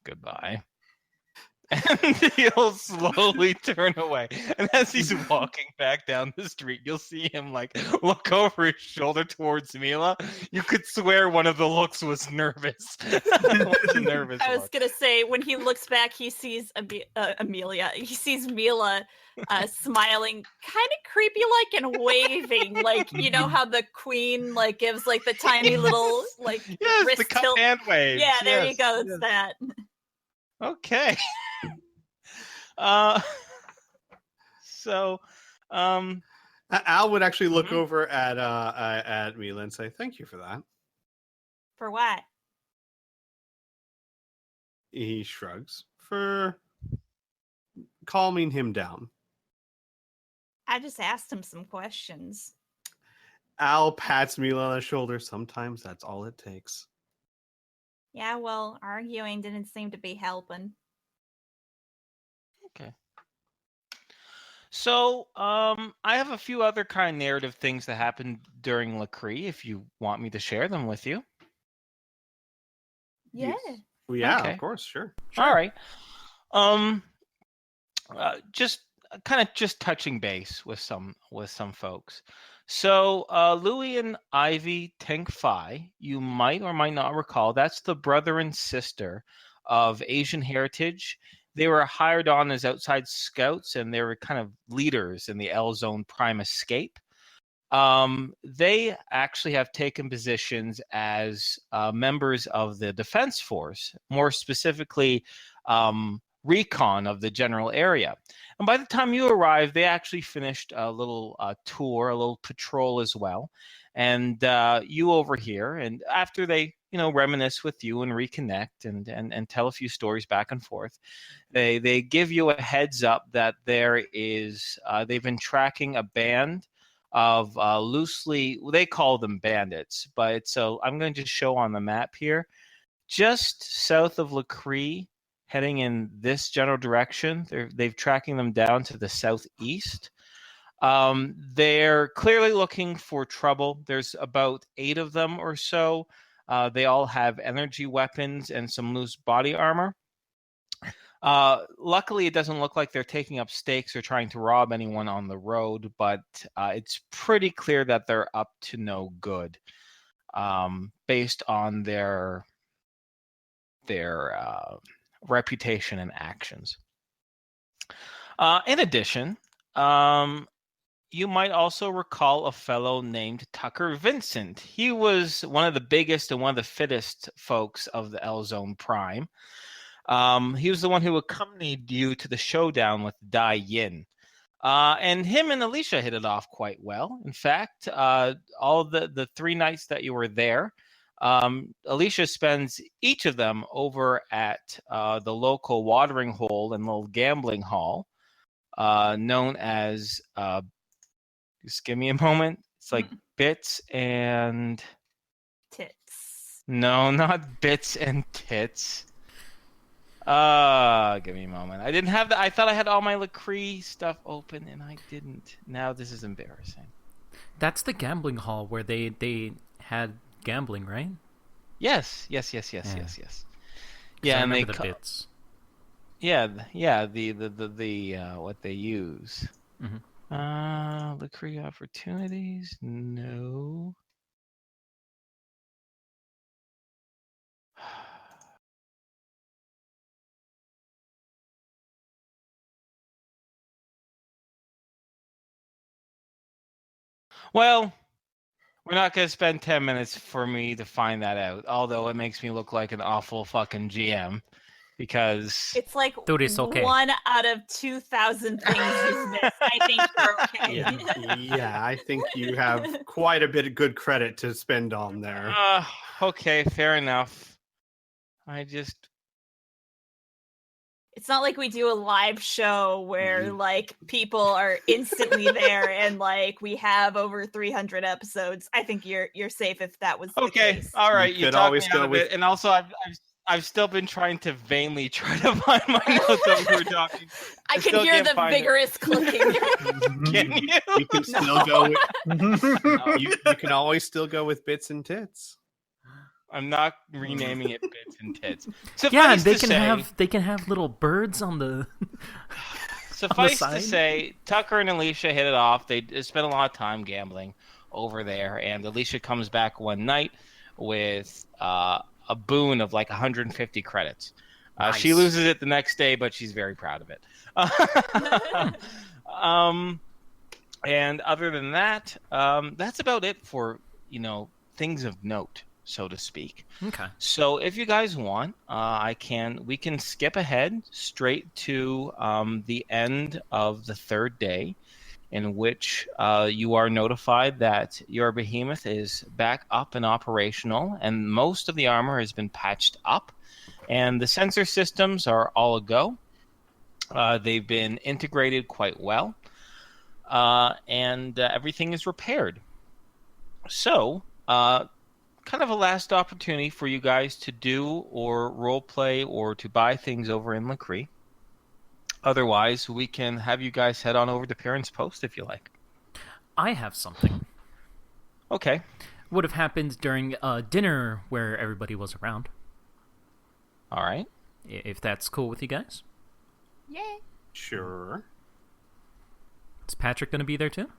Goodbye. And he'll slowly turn away. And as he's walking back down the street, you'll see him like look over his shoulder towards Mila. You could swear one of the looks was nervous. I was gonna say when he looks back, he sees Amelia. He sees Mila smiling, kind of creepy like and waving, like you know how the queen like gives like the tiny little like wrist the cup tilt. hand waves. Yeah, there you go. It's that. Okay. So, Al would actually look over at Mila and say, "Thank you for that." For what? He shrugs for calming him down. I just asked him some questions. Al pats Mila on the shoulder. Sometimes that's all it takes. Yeah, well, arguing didn't seem to be helping. Okay. So, I have a few other kind of narrative things that happened during Lree, if you want me to share them with you. Yeah. Well, yeah, Okay. of course, sure. All right. Just kind of just touching base with some folks. So, Louis and Ivy Tank Phi, you might or might not recall, that's the brother and sister of Asian heritage. They were hired on as outside scouts, and they were kind of leaders in the L Zone Prime Escape. They actually have taken positions as members of the Defense Force, more specifically, recon of the general area. And by the time you arrived, they actually finished a little tour, a little patrol as well. And you over here, and after they, reminisce with you and reconnect and tell a few stories back and forth, they give you a heads up that there is they've been tracking a band of they call them bandits, but so I'm going to show on the map here, just south of Lree, heading in this general direction. They've tracking them down to the southeast. They're clearly looking for trouble. There's about 8 of them or so. They all have energy weapons and some loose body armor. Luckily, it doesn't look like they're taking up stakes or trying to rob anyone on the road, but it's pretty clear that they're up to no good, based on their reputation and actions. In addition, you might also recall a fellow named Tucker Vincent. He was one of the biggest and one of the fittest folks of the L Zone Prime. He was the one who accompanied you to the showdown with Dai Yin. And him and Alicia hit it off quite well. In fact, all the 3 nights that you were there, Alicia spends each of them over at the local watering hole and little gambling hall, known as, just give me a moment. It's like Bits and... Tits. No, not Bits and Tits. Give me a moment. I didn't have I thought I had all my Lree stuff open, and I didn't. Now this is embarrassing. That's the gambling hall where they had gambling, right? Yes. Yeah, And I they remember the bits. Yeah. The what they use. Lree opportunities. No. Well, we're not going to spend 10 minutes for me to find that out, although it makes me look like an awful fucking GM, because... It's like Dude, it's okay. 1 out of 2,000 things you've missed. I think you're okay. Yeah, I think you have quite a bit of good credit to spend on there. Okay, fair enough. It's not like we do a live show where like people are instantly there and like we have over 300 episodes. I think you're safe if that was the case. All right, you could talked always me out go of with- it, and also I've still been trying to vainly try to find my notes while we were talking. I can hear the vigorous clicking. Can you? You can still go with, you can always still go with Bits and Tits. I'm not renaming it Bits and Tits. Yeah, and Suffice they can have little birds on the. Suffice to side? say, Tucker and Alicia hit it off. They spent a lot of time gambling over there, and Alicia comes back one night with a boon of like 150 credits. She Nice. loses it the next day, but she's very proud of it. And other than that, that's about it for things of note, so to speak. Okay. So if you guys want, we can skip ahead straight to the end of the 3rd day, in which you are notified that your behemoth is back up and operational, and most of the armor has been patched up, and the sensor systems are all a go. They've been integrated quite well, and everything is repaired. So, kind of a last opportunity for you guys to do or role play or to buy things over in Lree. Otherwise, we can have you guys head on over to Parents Post if you like. I have something. Okay. Would have happened during dinner where everybody was around. All right. If that's cool with you guys. Yay. Sure. Is Patrick going to be there too?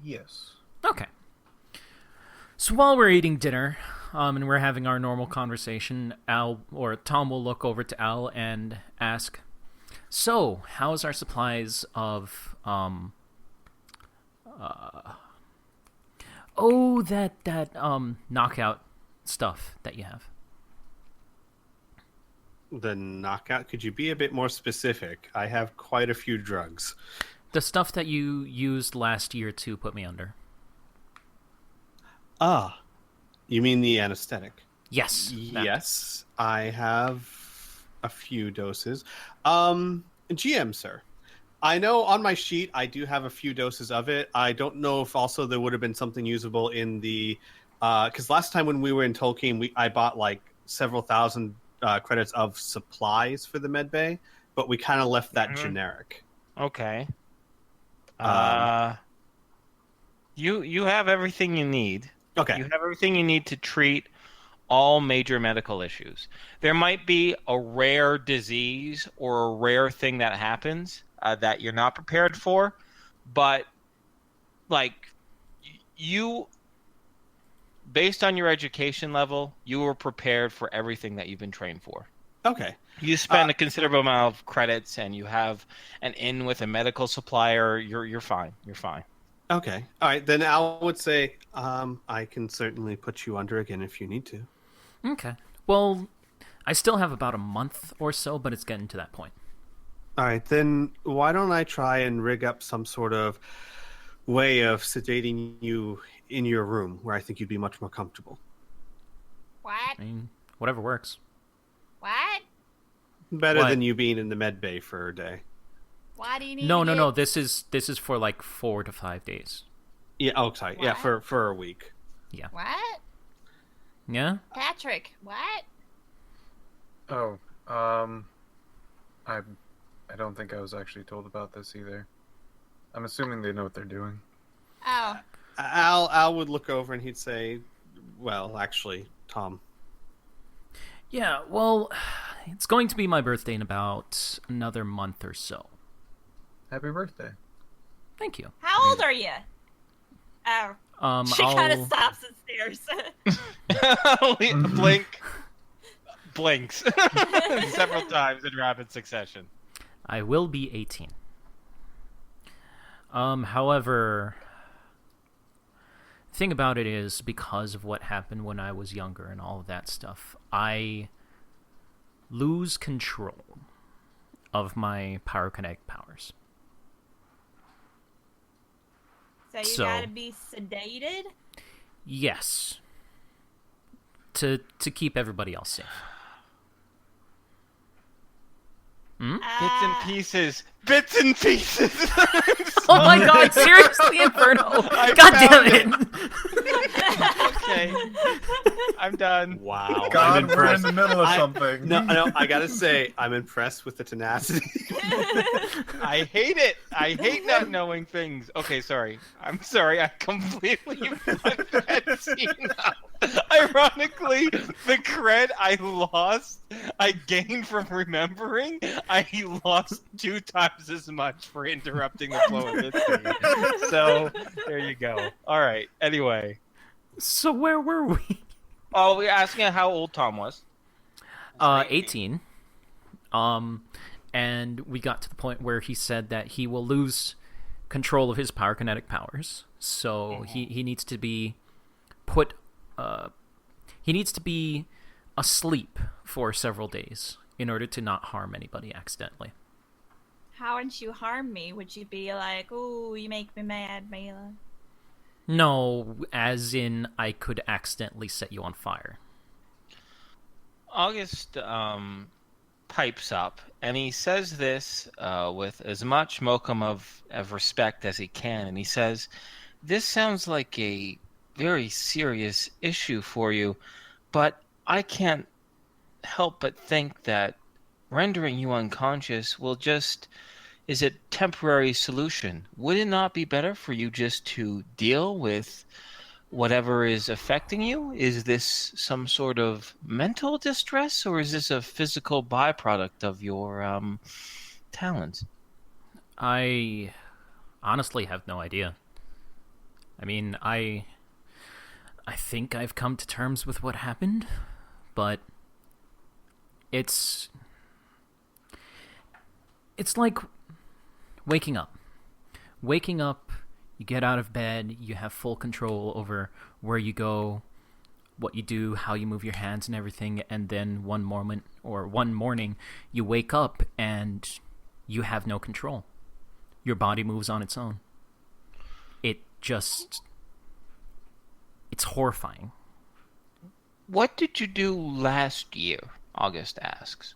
Yes. Okay. So while we're eating dinner, and we're having our normal conversation, Al or Tom will look over to Al and ask, "So, how's our supplies of that knockout stuff that you have?" The knockout? Could you be a bit more specific? I have quite a few drugs. The stuff that you used last year to put me under. Ah, you mean the anesthetic? Yes. that. Yes, I have a few doses. GM, sir, I know on my sheet I do have a few doses of it. I don't know if also there would have been something usable in the... Because last time when we were in Tolkien, I bought like several thousand credits of supplies for the med bay, but we kind of left that generic. Okay. You have everything you need. Okay. You have everything you need to treat all major medical issues. There might be a rare disease or a rare thing that happens that you're not prepared for, but like you, based on your education level, you were prepared for everything that you've been trained for. Okay. You spend a considerable amount of credits, and you have an in with a medical supplier. You're fine. You're fine. Okay. All right. Then Al would say, I can certainly put you under again if you need to. Okay. Well, I still have about a month or so, but it's getting to that point. All right. Then why don't I try and rig up some sort of way of sedating you in your room where I think you'd be much more comfortable? What? I mean, whatever works. What? Better What? than you being in the med bay for a day. Why do you need No. to get... This is for like 4 to 5 days. Yeah. Oh, sorry. Yeah. What? For a week. What? Yeah. Patrick, what? Oh, I don't think I was actually told about this either. I'm assuming they know what they're doing. Oh. Al would look over and he'd say, well, actually, Tom. Yeah. Well, it's going to be my birthday in about another month or so. Happy birthday. Thank you. How old are you? Oh. She kind of I'll- stops and stares. Blinks several times in rapid succession. I will be 18. However, the thing about it is, because of what happened when I was younger and all of that stuff, I lose control of my pyrokinetic powers. So you gotta be sedated? Yes. To keep everybody else safe. Bits and pieces. Bits and pieces. Oh my god, seriously, Inferno! I God found damn it! Okay. I'm done. Wow. God, we're in the middle of I- something. No, I gotta say, I'm impressed with the tenacity. I hate it. I hate not knowing things. Okay, sorry. I'm sorry. I completely fucked that scene up. Ironically, the cred I lost, I gained from remembering, I lost 2 times as much for interrupting the flow of this scene. So, there you go. All right. Anyway. So where were we? Oh, we're asking how old Tom was. 18. And we got to the point where he said that he will lose control of his pyrokinetic powers. So he needs to be put... he needs to be asleep for several days in order to not harm anybody accidentally. How wouldn't you harm me? Would you be like, ooh, you make me mad, Mila? No, as in I could accidentally set you on fire. August pipes up, and he says this with as much modicum of respect as he can, and he says, "This sounds like a very serious issue for you, but I can't help but think that rendering you unconscious will just is a temporary solution. Would it not be better for you just to deal with whatever is affecting you? Is this some sort of mental distress, or is this a physical byproduct of your talents? I honestly have no idea. I mean, I think I've come to terms with what happened, but it's like waking up. Waking up, you get out of bed, you have full control over where you go, what you do, how you move your hands and everything, and then one morning you wake up and you have no control. Your body moves on its own. It's horrifying. What did you do last year? August asks.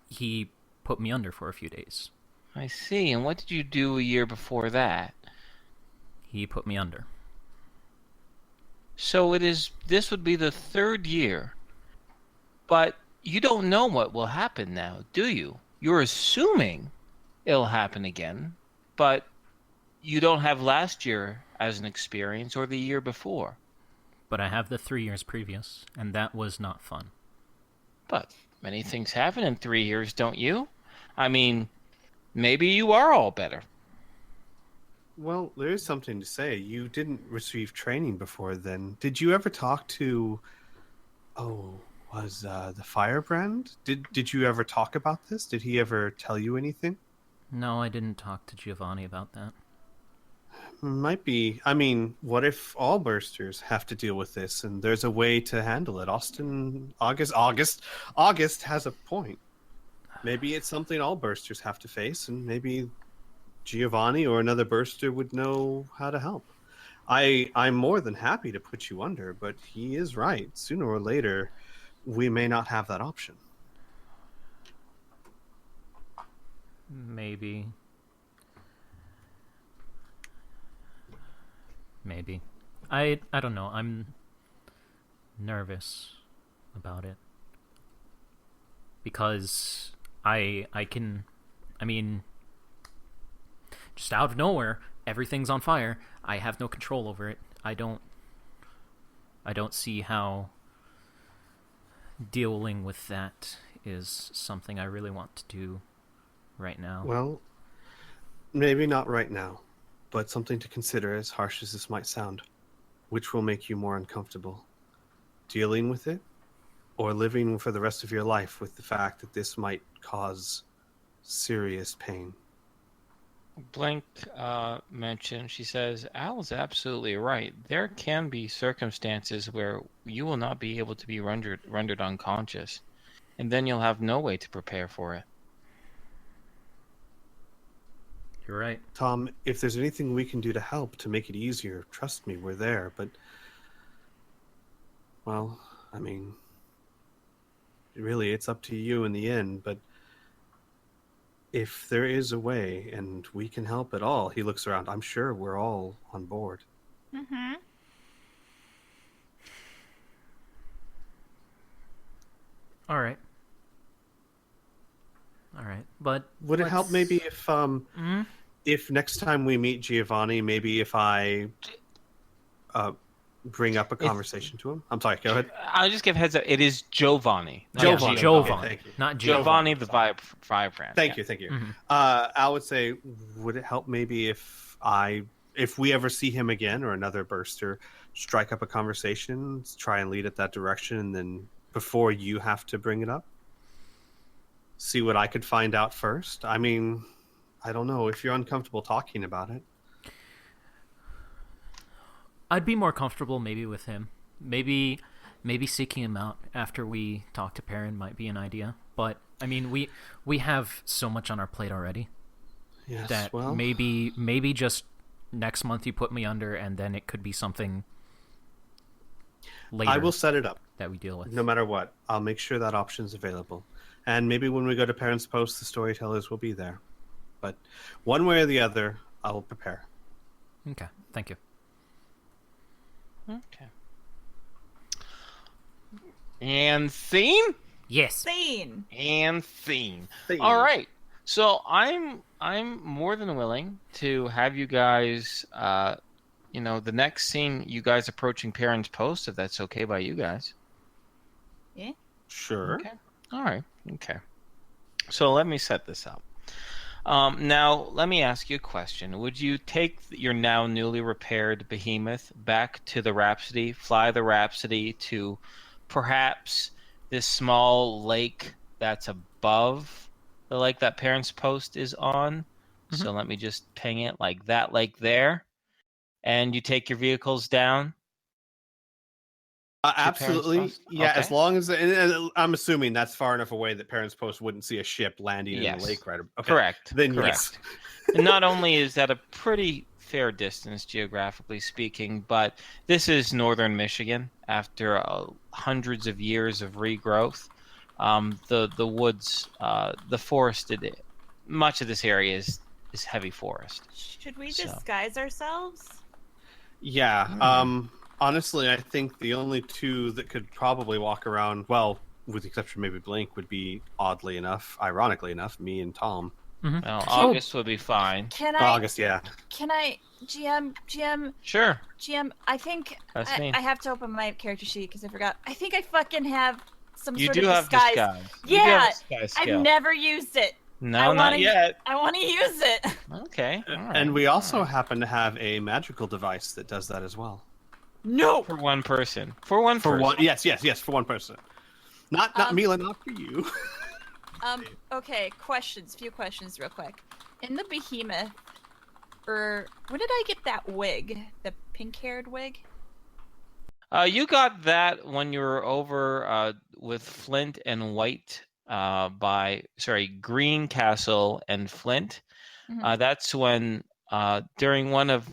He put me under for a few days. I see. And what did you do a year before that? He put me under. So this would be the third year. But you don't know what will happen now, do you? You're assuming it'll happen again, but you don't have last year as an experience or the year before. But I have the 3 years previous, and that was not fun. But many things happen in 3 years, don't you? I mean, maybe you are all better. Well, there is something to say. You didn't receive training before then. Did you ever talk to... the Firebrand? Did you ever talk about this? Did he ever tell you anything? No, I didn't talk to Giovanni about that. Might be. I mean, what if all bursters have to deal with this and there's a way to handle it? August has a point. Maybe it's something all bursters have to face, and maybe Giovanni or another burster would know how to help. I'm more than happy to put you under, but he is right. Sooner or later, we may not have that option. Maybe. I don't know. I'm nervous about it. Because I mean, just out of nowhere, everything's on fire. I have no control over it. I don't see how dealing with that is something I really want to do right now. Well, maybe not right now, but something to consider, as harsh as this might sound. Which will make you more uncomfortable? Dealing with it, or living for the rest of your life with the fact that this might cause serious pain? Blink mentioned, she says, Al's absolutely right. There can be circumstances where you will not be able to be rendered unconscious, and then you'll have no way to prepare for it. You're right. Tom, if there's anything we can do to help to make it easier, trust me, we're there. But, well, I mean, really, it's up to you in the end. But if there is a way and we can help at all, he looks around. I'm sure we're all on board. Mm-hmm. All right. But would it help maybe if next time we meet Giovanni, maybe if I bring up a conversation to him? I'm sorry, go ahead. I'll just give heads up. It is Giovanni. Giovanni. Okay, thank you. Not Giovanni the Firebrand. Thank you. Mm-hmm. I would say, would it help maybe if we ever see him again or another burster, strike up a conversation, try and lead it that direction, and then before you have to bring it up, see what I could find out first? I mean, I don't know if you're uncomfortable talking about it. I'd be more comfortable maybe with him. Maybe seeking him out after we talk to Perrin might be an idea. But I mean, we have so much on our plate already. Yes, that well, maybe just next month you put me under, and then it could be something later. I will set it up that we deal with. No matter what, I'll make sure that option's available. And maybe when we go to Parents Post, the storytellers will be there. But one way or the other, I will prepare. Okay, thank you. Okay. And scene? Yes. Scene. And scene. Scene. All right. So I'm more than willing to have you guys the next scene you guys approaching Perrin's Post, if that's okay by you guys. Yeah. Sure. Okay. All right. Okay. So let me set this up. Now, let me ask you a question. Would you take your now newly repaired behemoth back to the Rhapsody, fly the Rhapsody to perhaps this small lake that's above the lake that Parents Post is on? Mhm. So let me just ping it like that lake there. And you take your vehicles down? Absolutely. Parents' Post? Yeah, Okay. as long as and I'm assuming that's far enough away that Parents Post wouldn't see a ship landing in Yes. the lake, right? Okay. Correct. Then Correct. yes. And not only is that a pretty fair distance geographically speaking, but this is northern Michigan after hundreds of years of regrowth. The woods, the forest, much of this area is heavy forest. Should we So. disguise ourselves? Yeah. Honestly, I think the only two that could probably walk around, well, with the exception of maybe Blink, would be ironically enough, me and Tom. Mm-hmm. Well, August would be fine. Can I? August, yeah. Can I? GM. Sure. GM. I think That's me. I have to open my character sheet because I forgot. I think I fucking have some You sort do of have disguise. disguise. You do Yeah, have disguise skill. I've never used it. No, not yet. I want to use it. Okay. All right. And we also happen to have a magical device that does that as well. No. For one person. For one person. Yes, for one person. Not Mila, not for you. Okay, few questions real quick. In the behemoth, where did I get that wig? The pink-haired wig? You got that when you were over with Flint and White Green Castle and Flint. Mhm. That's when during one of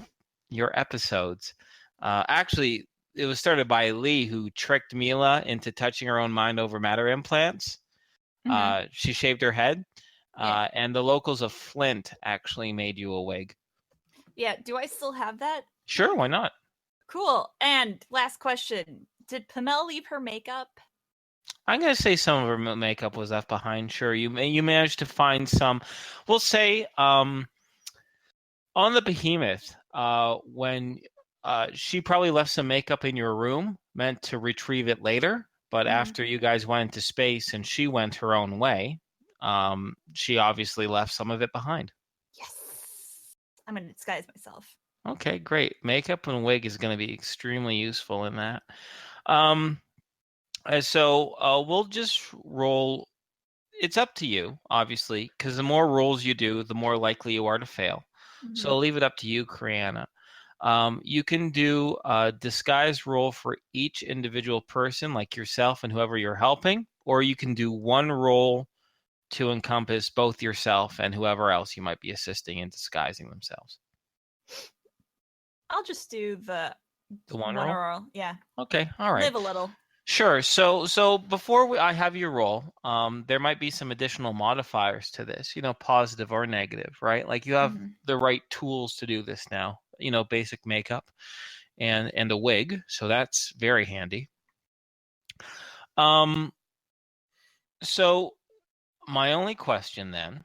your episodes, actually it was started by Lee, who tricked Mila into touching her own mind over matter implants. Mhm. She shaved her head, Yeah. and the locals of Flint actually made you a wig. Yeah, do I still have that? Sure, why not? Cool. And last question. Did Pamela leave her makeup? I'm going to say some of her makeup was left behind. Sure, you managed to find some. We'll say on the behemoth, when she probably left some makeup in your room, meant to retrieve it later. But after you guys went into space and she went her own way, she obviously left some of it behind. Yes. I'm going to disguise myself. Okay, great. Makeup and wig is going to be extremely useful in that. So we'll just roll. It's up to you, obviously, because the more rolls you do, the more likely you are to fail. Mhm. So I'll leave it up to you, Criana. You can do a disguise roll for each individual person, like yourself and whoever you're helping, or you can do one roll to encompass both yourself and whoever else you might be assisting in disguising themselves. I'll just do the one roll. roll? Yeah. Okay, all right. Live a little. Sure. So before I have you roll, there might be some additional modifiers to this, positive or negative, right? Like you have the right tools to do this now, basic makeup and a wig. So that's very handy. So my only question then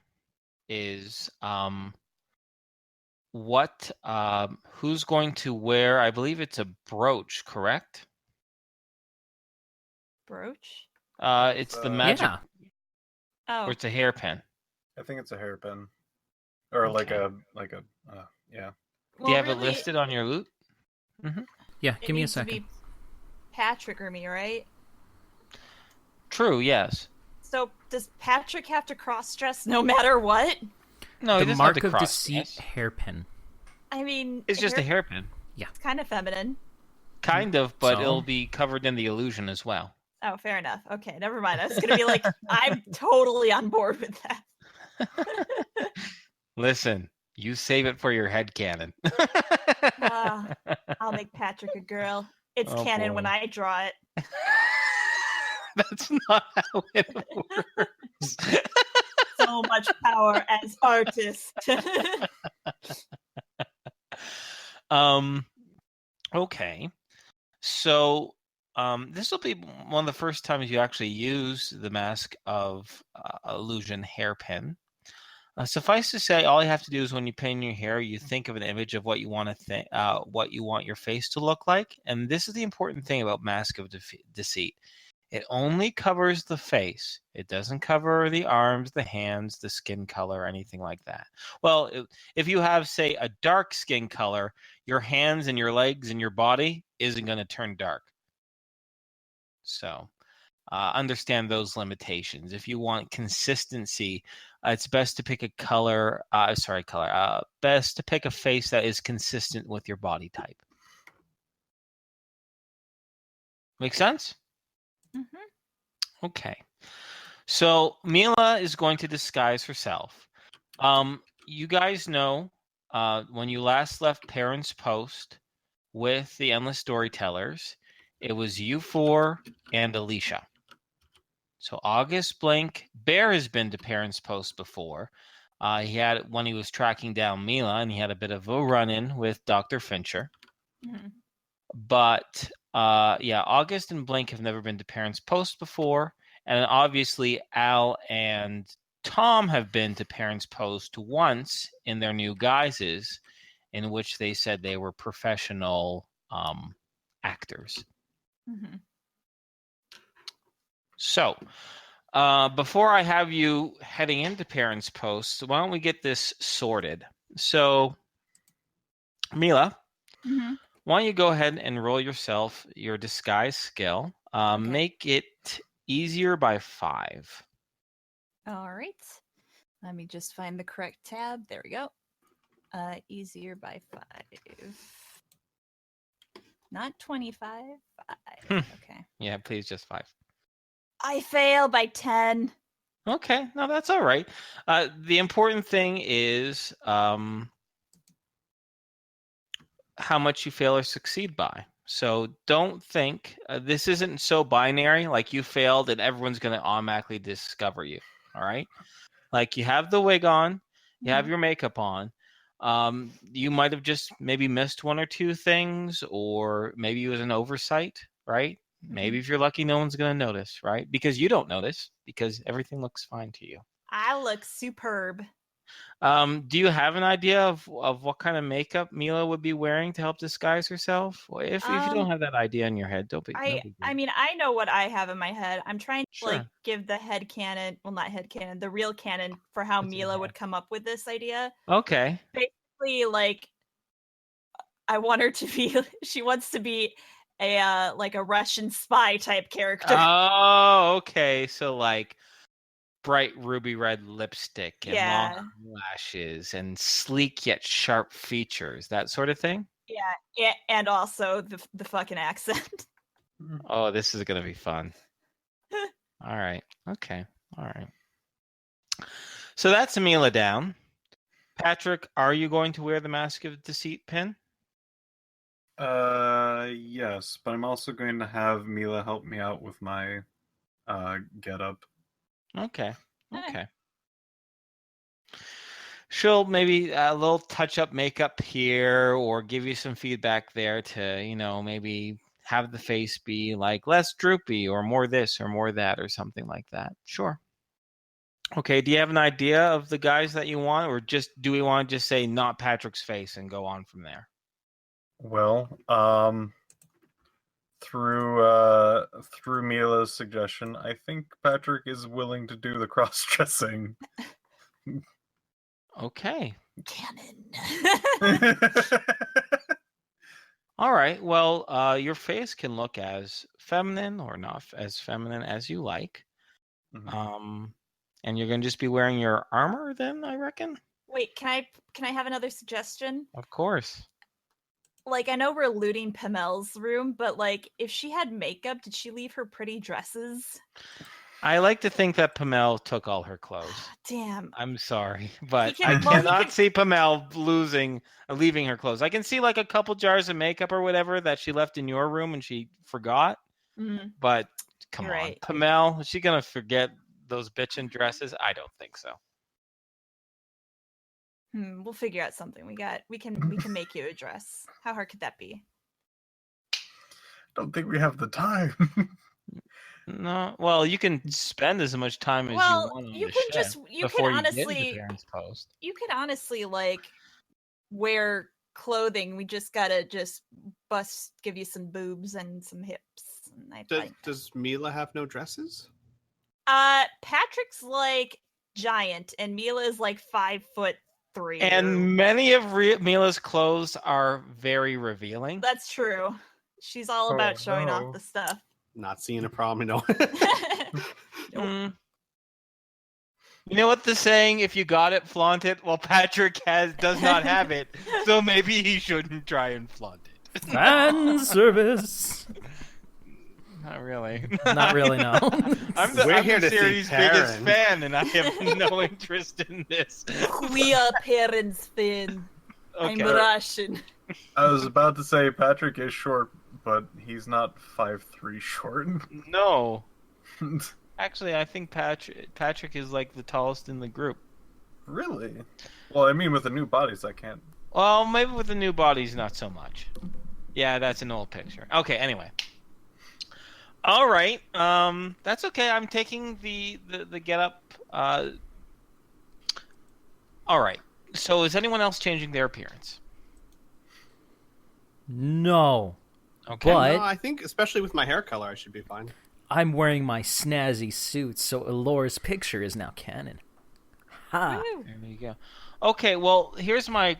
is, who's going to wear, I believe it's a brooch, correct? Brooch? It's the magic, Yeah. Oh. or it's a hairpin. I think it's a hairpin, or Okay. yeah. Do you have it listed on your loot? Yeah, It give me a needs to second. be Patrick or me, right? True, yes. So does Patrick have to cross-dress no matter what? No, he The doesn't Mark have to of cross Deceit dress. hairpin. I mean, It's just a hairpin. It's kind of feminine. Kind of, but So? it'll be covered in the illusion as well. Oh, fair enough. Okay, never mind. I was gonna be like, I'm totally on board with that. Listen, you save it for your headcanon. I'll make Patrick a girl. It's Oh, canon boy. when I draw it. That's not how it works. So much power as artist. Okay. So this will be one of the first times you actually use the Mask of Illusion hairpin. Suffice to say, all you have to do is when you pin your hair, you think of an image of what you want to what you want your face to look like. And this is the important thing about Mask of Deceit. It only covers the face. It doesn't cover the arms, the hands, the skin color, anything like that. Well, if you have, say, a dark skin color, your hands and your legs and your body isn't going to turn dark. So understand those limitations. If you want consistency, it's best to pick a color. Best to pick a face that is consistent with your body type. Make sense? Mm-hmm. Okay. So Mila is going to disguise herself. You guys know when you last left Parents Post with the Endless Storytellers, it was you four and Alicia. So August Blank Bear has been to Parents Post before. He had when he was tracking down Mila, and he had a bit of a run-in with Dr. Fincher. Mm-hmm. But August and Blank have never been to Parents Post before, and obviously Al and Tom have been to Parents Post once in their new guises, in which they said they were professional actors. Mm-hmm. So, before I have you heading into Parents Post, why don't we get this sorted? So, Mila, Mm-hmm. why don't you go ahead and roll yourself your disguise skill? Okay. Make it easier by 5. All right. Let me just find the correct tab. There we go. Easier by 5. Not 25. 5. Okay. Yeah, please, just 5. I fail by 10. Okay, no, that's all right. The important thing is how much you fail or succeed by. So don't think this isn't so binary, like you failed and everyone's going to automatically discover you. All right. Like you have the wig on, you have your makeup on. You might have just maybe missed 1 or 2 things, or maybe it was an oversight, right? Maybe if you're lucky, no one's going to notice, right? Because you don't notice, because everything looks fine to you. I look superb. Do you have an idea of what kind of makeup Mila would be wearing to help disguise herself? Well, if you don't have that idea in your head, don't be. No big deal. I mean, I know what I have in my head. I'm trying to Sure. give the head canon, well, not head canon, the real canon for how It's in Mila your would head. come up with this idea. Okay. Basically, I want her to be. She wants to be a a Russian spy type character. Oh, okay. So like bright ruby red lipstick and long lashes and sleek yet sharp features, that sort of thing. Yeah, and also the fucking accent. Oh, this is gonna be fun. All right. Okay. All right. So that's Mila down. Patrick, are you going to wear the Mask of Deceit pin? Yes, but I'm also going to have Mila help me out with my getup. Okay. Okay. She'll maybe a little touch-up makeup here, or give you some feedback there to, maybe have the face be like less droopy or more this or more that or something like that. Sure. Okay. Do you have an idea of the guys that you want, or do we want to just say not Patrick's face and go on from there? Well, through Mila's suggestion, I think Patrick is willing to do the cross-dressing. Okay. Canon. All right. Well, your face can look as feminine or not as feminine as you like. Mm-hmm. And you're going to just be wearing your armor then, I reckon? Wait, can I have another suggestion? Of course. I know we're looting Pamel's room, but if she had makeup, did she leave her pretty dresses? I like to think that Pamel took all her clothes. Damn. I'm sorry, but He can- I well, he cannot can- see Pamel leaving her clothes. I can see a couple jars of makeup or whatever that she left in your room and she forgot. Mhm. But come You're on, right. Pamel, is she gonna forget those bitchin' dresses? I don't think so. We'll figure out something. We can make you a dress. How hard could that be? don't think we have the time. No, well, you can spend as much time as you Well, want on you the can ship just before you get into Baron's Post. you can honestly like wear clothing. We just gotta give you some boobs and some hips. And I think Does Mila have no dresses? Patrick's like giant, and Mila is like 5'3". And many of Mila's clothes are very revealing. That's true. She's all about showing off no. the stuff. Not seeing a problem, no. Mm. You know what the saying? If you got it, flaunt it. Well, Patrick does not have it, so maybe he shouldn't try and flaunt it. Fan service. Not really. Not really, no. I'm We're here the to see series' biggest Karen. fan, and I have no interest in this. We are parents, Finn. Okay. I'm Russian. I was about to say Patrick is short, but he's not 5'3" short. No. Actually, I think Patrick is like the tallest in the group. Really? Well, I mean, with the new bodies, I can't. Well, maybe with the new bodies, not so much. Yeah, that's an old picture. Okay, anyway. All right. That's okay. I'm taking the get up. All right. So is anyone else changing their appearance? No. Okay. But No, I think, especially with my hair color, I should be fine. I'm wearing my snazzy suit, so Elora's picture is now canon. Ha! There you go. Okay, well, here's my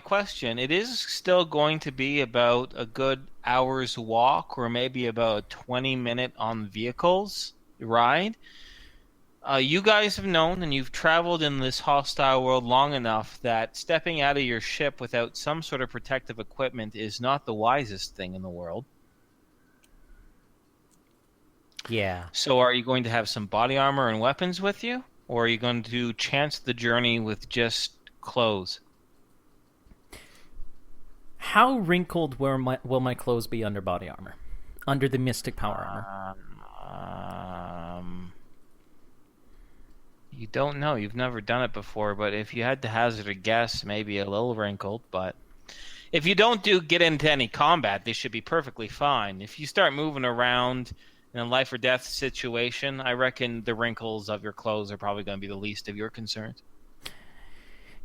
question. It is still going to be about a good hour's walk, or maybe about a 20-minute on vehicles ride. You guys have known, and you've traveled in this hostile world long enough that stepping out of your ship without some sort of protective equipment is not the wisest thing in the world. Yeah. So are you going to have some body armor and weapons with you? Or are you going to chance the journey with just clothes? How wrinkled will my clothes be under body armor? Under the mystic power armor? You don't know. You've never done it before, but if you had to hazard a guess, maybe a little wrinkled, but if you don't get into any combat, they should be perfectly fine. If you start moving around in a life or death situation, I reckon the wrinkles of your clothes are probably going to be the least of your concerns.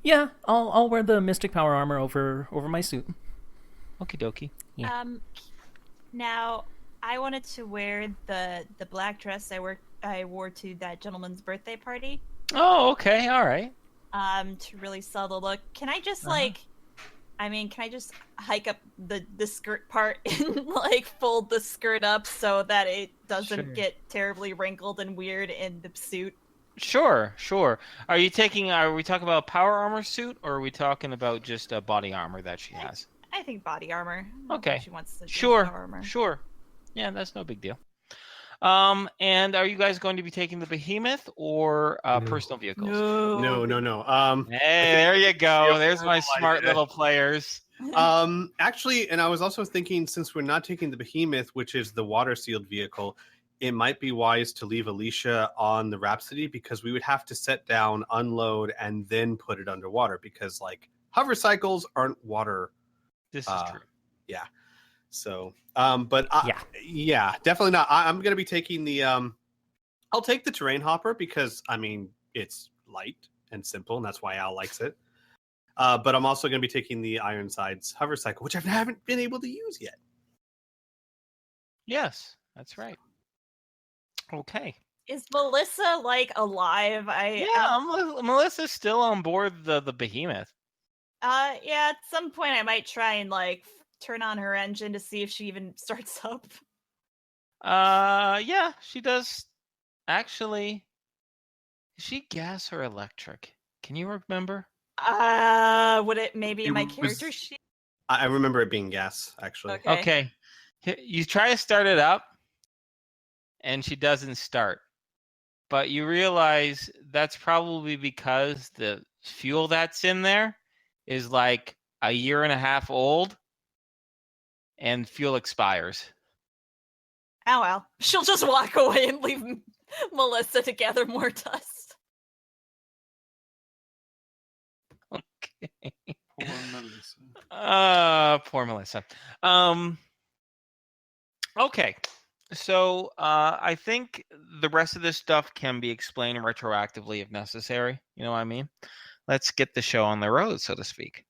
Yeah, I'll wear the mystic power armor over my suit. Okie dokie. Yeah. Now I wanted to wear the black dress I wore to that gentleman's birthday party. Oh, okay, all right. To really sell the look. Can I just can I just hike up the skirt part and like fold the skirt up so that it doesn't get terribly wrinkled and weird in the suit? Sure. Are we talking about a power armor suit, or are we talking about just a body armor that she has? I think body armor. I don't Okay. think she wants to do power armor. Sure. Yeah, that's no big deal. And are you guys going to be taking the behemoth or personal vehicles? No. Hey, there you go. There's my smart little players. Actually, and I was also thinking, since we're not taking the behemoth, which is the water sealed vehicle, it might be wise to leave Alicia on the Rapsidity, because we would have to set down, unload, and then put it underwater, because like hover cycles aren't water. This is true. Yeah. So, yeah, definitely not. I'm going to be taking the, I'll take the terrain hopper because, I mean, it's light and simple, and that's why Al likes it. But I'm also going to be taking the Ironsides hover cycle, which I haven't been able to use yet. Yes, that's right. Okay. Is Melissa like alive? Melissa's still on board the behemoth. Yeah, at some point I might try and like turn on her engine to see if she even starts up. Yeah, she does. Actually, is she gas or electric? Can you remember? Would it maybe my character sheet? I remember it being gas, actually. Okay. You try to start it up, and she doesn't start. But you realize that's probably because the fuel that's in there is like a year and a half old, and fuel expires. Oh well. She'll just walk away and leave Melissa to gather more dust. Okay. Poor Melissa. Poor Melissa. Okay. So I think the rest of this stuff can be explained retroactively if necessary. You know what I mean? Let's get the show on the road, so to speak.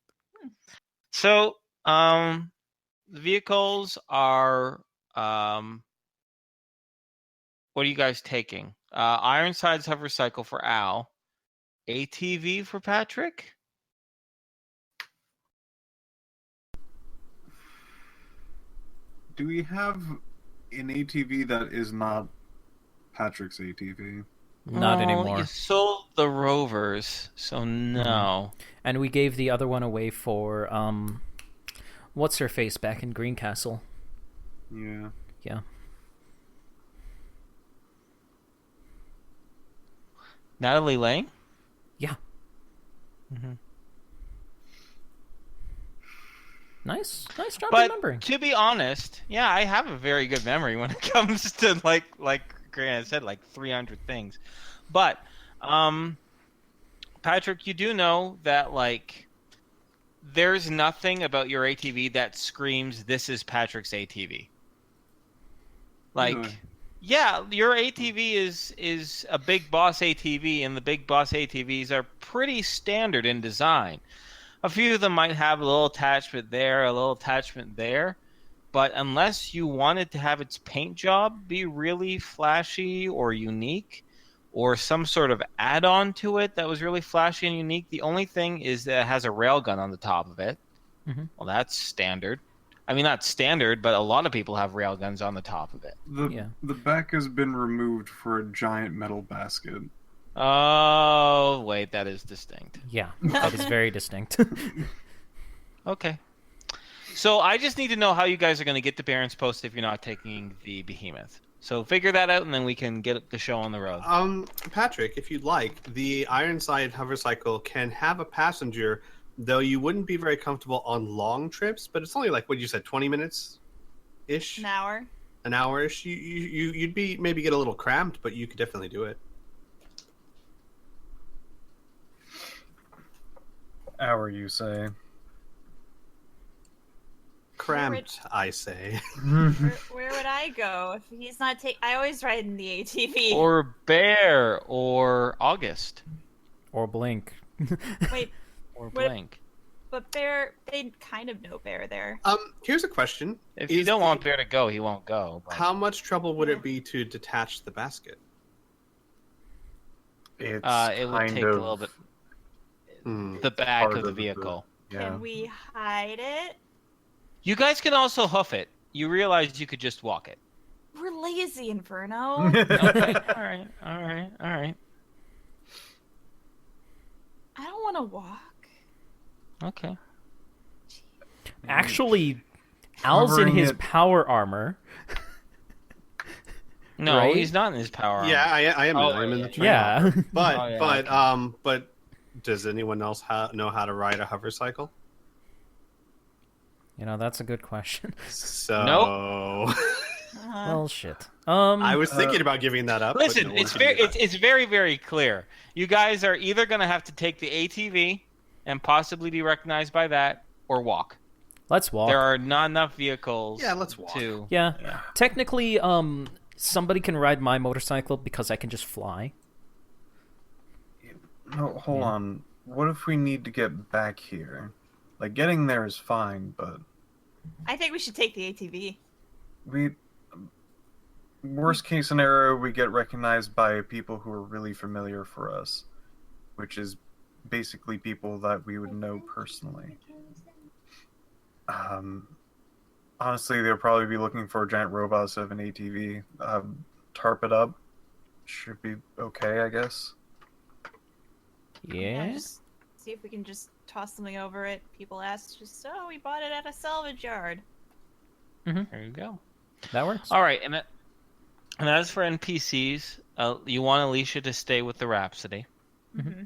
So the vehicles are what are you guys taking? Ironside's hover cycle for Al. ATV for Patrick? Do we have an ATV that is not Patrick's ATV? Not Oh, anymore. You sold the Rovers, so no. And we gave the other one away for what's her face back in Greencastle. Yeah. Yeah. Natalie Lang? Yeah. Mm-hmm. Nice job But remembering. to be honest, yeah, I have a very good memory when it comes to like Criana said, like 300 things. But Patrick, you do know that like there's nothing about your ATV that screams this is Patrick's ATV. Like Really? yeah, your ATV is a big boss ATV, and the big boss ATVs are pretty standard in design. A few of them might have a little attachment there, a little attachment there, but unless you wanted to have its paint job be really flashy or unique, or some sort of add-on to it that was really flashy and unique, the only thing is that it has a railgun on the top of it. Mm-hmm. Well, that's standard. I mean, not standard, but a lot of people have railguns on the top of it. The back has been removed for a giant metal basket. Oh, wait, that is distinct. Yeah, that is very distinct. Okay. So I just need to know how you guys are going to get to Baron's Post if you're not taking the Behemoth. So figure that out, and then we can get the show on the road. Patrick, if you'd like, the Ironside hover cycle can have a passenger, though you wouldn't be very comfortable on long trips. But it's only like what you said, 20 minutes ish, An hour. an hour ish. You'd be maybe get a little cramped, but you could definitely do it. Hour, you say? Cramped, I say. Where would I go if he's not take? I always ride in the ATV. Or Bear, or August, Or Blink. Wait, or What- Blink. but Bear, they kind of know Bear there. Here's a question: If you don't want Bear to go, he won't go. But... How much trouble would it be to detach the basket? It's it would take a little bit. The back part of the of the- vehicle. Yeah. Can we hide it? You guys can also hoof it. You realize you could just walk it. We're lazy, Inferno. Okay. All right. I don't want to walk. Okay. Actually, Al's in Covering his it- power armor. No, Right? he's not in his power. Yeah, I am. Oh, I'm in the yeah. train. Yeah. But Oh, yeah, but does anyone else know how to ride a hover cycle? You know, that's a good question. So Well, shit. I was thinking about giving that up. but Listen, no one it's can very, do that. it's very, very clear. You guys are either going to have to take the ATV and possibly be recognized by that, or walk. Let's walk. There are not enough vehicles. Yeah, let's walk. To... Yeah. Technically, somebody can ride my motorcycle because I can just fly. No, hold on. What if we need to get back here? Like, getting there is fine, but I think we should take the ATV. worst case scenario, we get recognized by people who are really familiar for us, which is basically people that we would know personally. Honestly, they'll probably be looking for a giant robot instead of an ATV. Tarp it up. Should be okay, I guess. Yeah. Just see if we can just toss something over it. People ask, just we bought it at a salvage yard. There you go. That works. All right, and as for NPCs, you want Alicia to stay with the Rhapsody. Mm-hmm.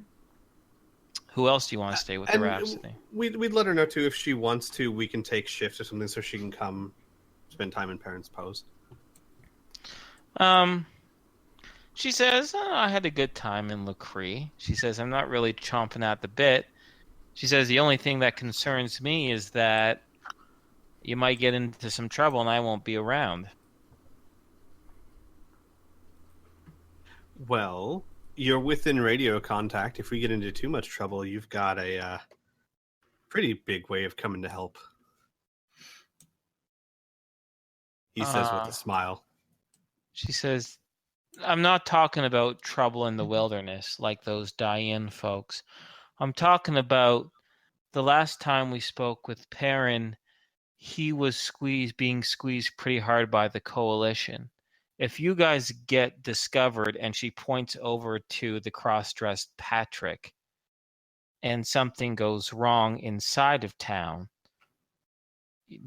Who else do you want to stay with the And Rhapsody? We'd let her know too if she wants to. We can take shifts or something so she can come spend time in Parents' Post. She says, I had a good time in Lree. She says, I'm not really chomping at the bit. She says, the only thing that concerns me is that you might get into some trouble and I won't be around. Well, you're within radio contact. If we get into too much trouble, you've got a pretty big way of coming to help. He says with a smile. She says, I'm not talking about trouble in the wilderness like those Diane folks. I'm talking about the last time we spoke with Perrin, he was being squeezed pretty hard by the coalition. If you guys get discovered, and she points over to the cross-dressed Patrick, and something goes wrong inside of town,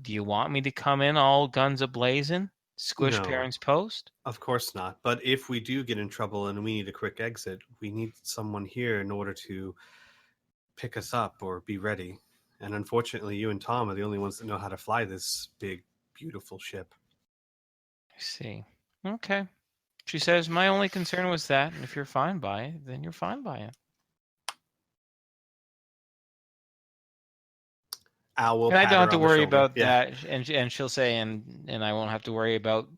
do you want me to come in all guns a-blazing? Squish No. Perrin's post? Of course not. But if we do get in trouble and we need a quick exit, we need someone here in order to pick us up or be ready. And unfortunately, you and Tom are the only ones that know how to fly this big, beautiful ship. I see. Okay. She says, my only concern was that, and if you're fine by it, then you're fine by it. Al will And I pat don't her have to on the worry shoulder. about Yeah. that. And she'll say, and I won't have to worry about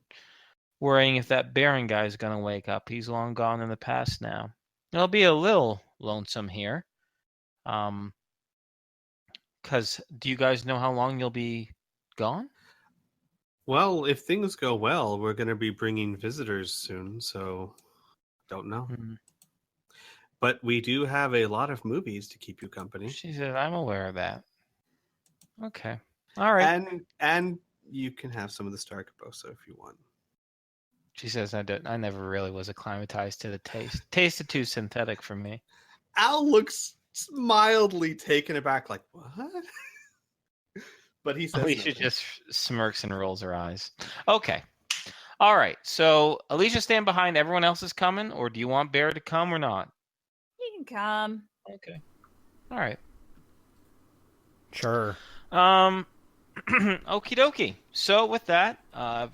worrying if that Baron guy is going to wake up. He's long gone in the past now. It'll be a little lonesome here. Because do you guys know how long you'll be gone? Well, if things go well, we're going to be bringing visitors soon, so don't know. But we do have a lot of movies to keep you company. She said, I'm aware of that. Okay. All right. And you can have some of the Star Cabosa if you want. She says, I never really was acclimatized to the taste. Tasted too synthetic for me. Al looks mildly taken aback, like, what? But he says Alicia nothing. just smirks and rolls her eyes. Okay. All right. So, Alicia, stand behind. Everyone else is coming, or do you want Bear to come or not? You can come. Okay. All right. Sure. Okie dokie. So with that,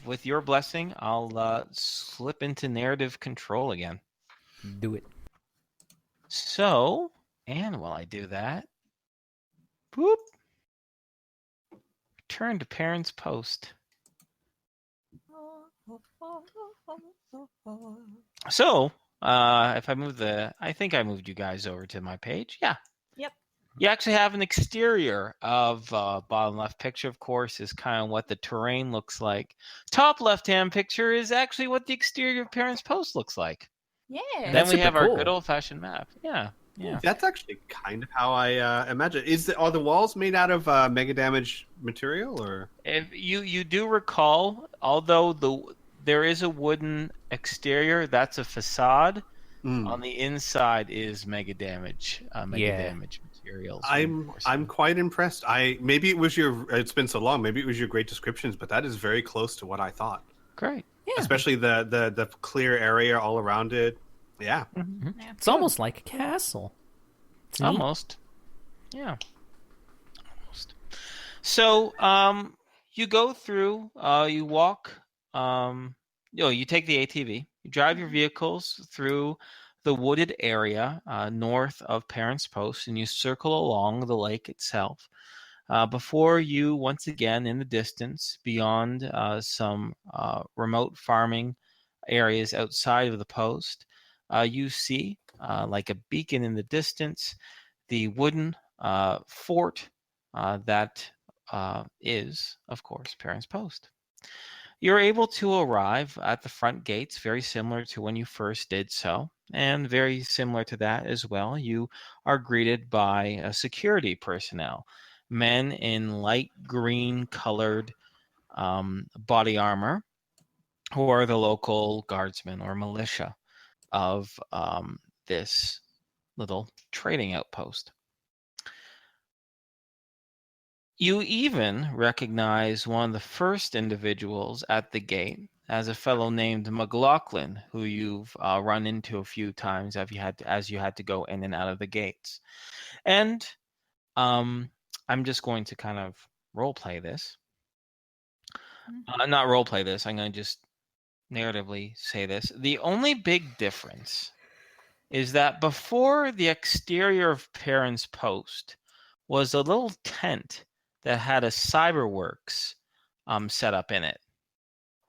with your blessing, I'll slip into narrative control again. Do it. So, and while I do that, boop, return to Perrin's post. So, if I move I think I moved you guys over to my page. Yeah. Yep. You actually have an exterior of bottom left picture, of course, is kind of what the terrain looks like. Top left-hand picture is actually what the exterior of Perrin's post looks like. Yeah. And That's then we have super our cool. good old-fashioned map. Yeah. Yeah. That's actually kind of how I imagine. Are the walls made out of mega damage material, or? If you do recall, although there is a wooden exterior, that's a facade. On the inside is mega damage materials. I'm quite impressed. Maybe it was it's been so long. Maybe it was your great descriptions, but that is very close to what I thought. Great. Yeah. Especially the clear area all around it. Yeah. Mm-hmm. It's almost like a castle. It's neat. Almost. Yeah. Almost. So, you go through, you walk, you take the ATV, you drive your vehicles through the wooded area north of Perrin's Post, and you circle along the lake itself. Before you, once again, in the distance, beyond some remote farming areas outside of the post, you see, like a beacon in the distance, the wooden fort that is, of course, Perrin's Post. You're able to arrive at the front gates, very similar to when you first did so, and very similar to that as well. You are greeted by security personnel, men in light green colored body armor, who are the local guardsmen or militia of this little trading outpost. You even recognize one of the first individuals at the gate as a fellow named McLaughlin, who you've run into a few times as you had to go in and out of the gates. And I'm just going to kind of role play this. Not role play this. I'm going to just narratively say this. The only big difference is that before the exterior of Perrin's Post was a little tent that had a cyberworks set up in it.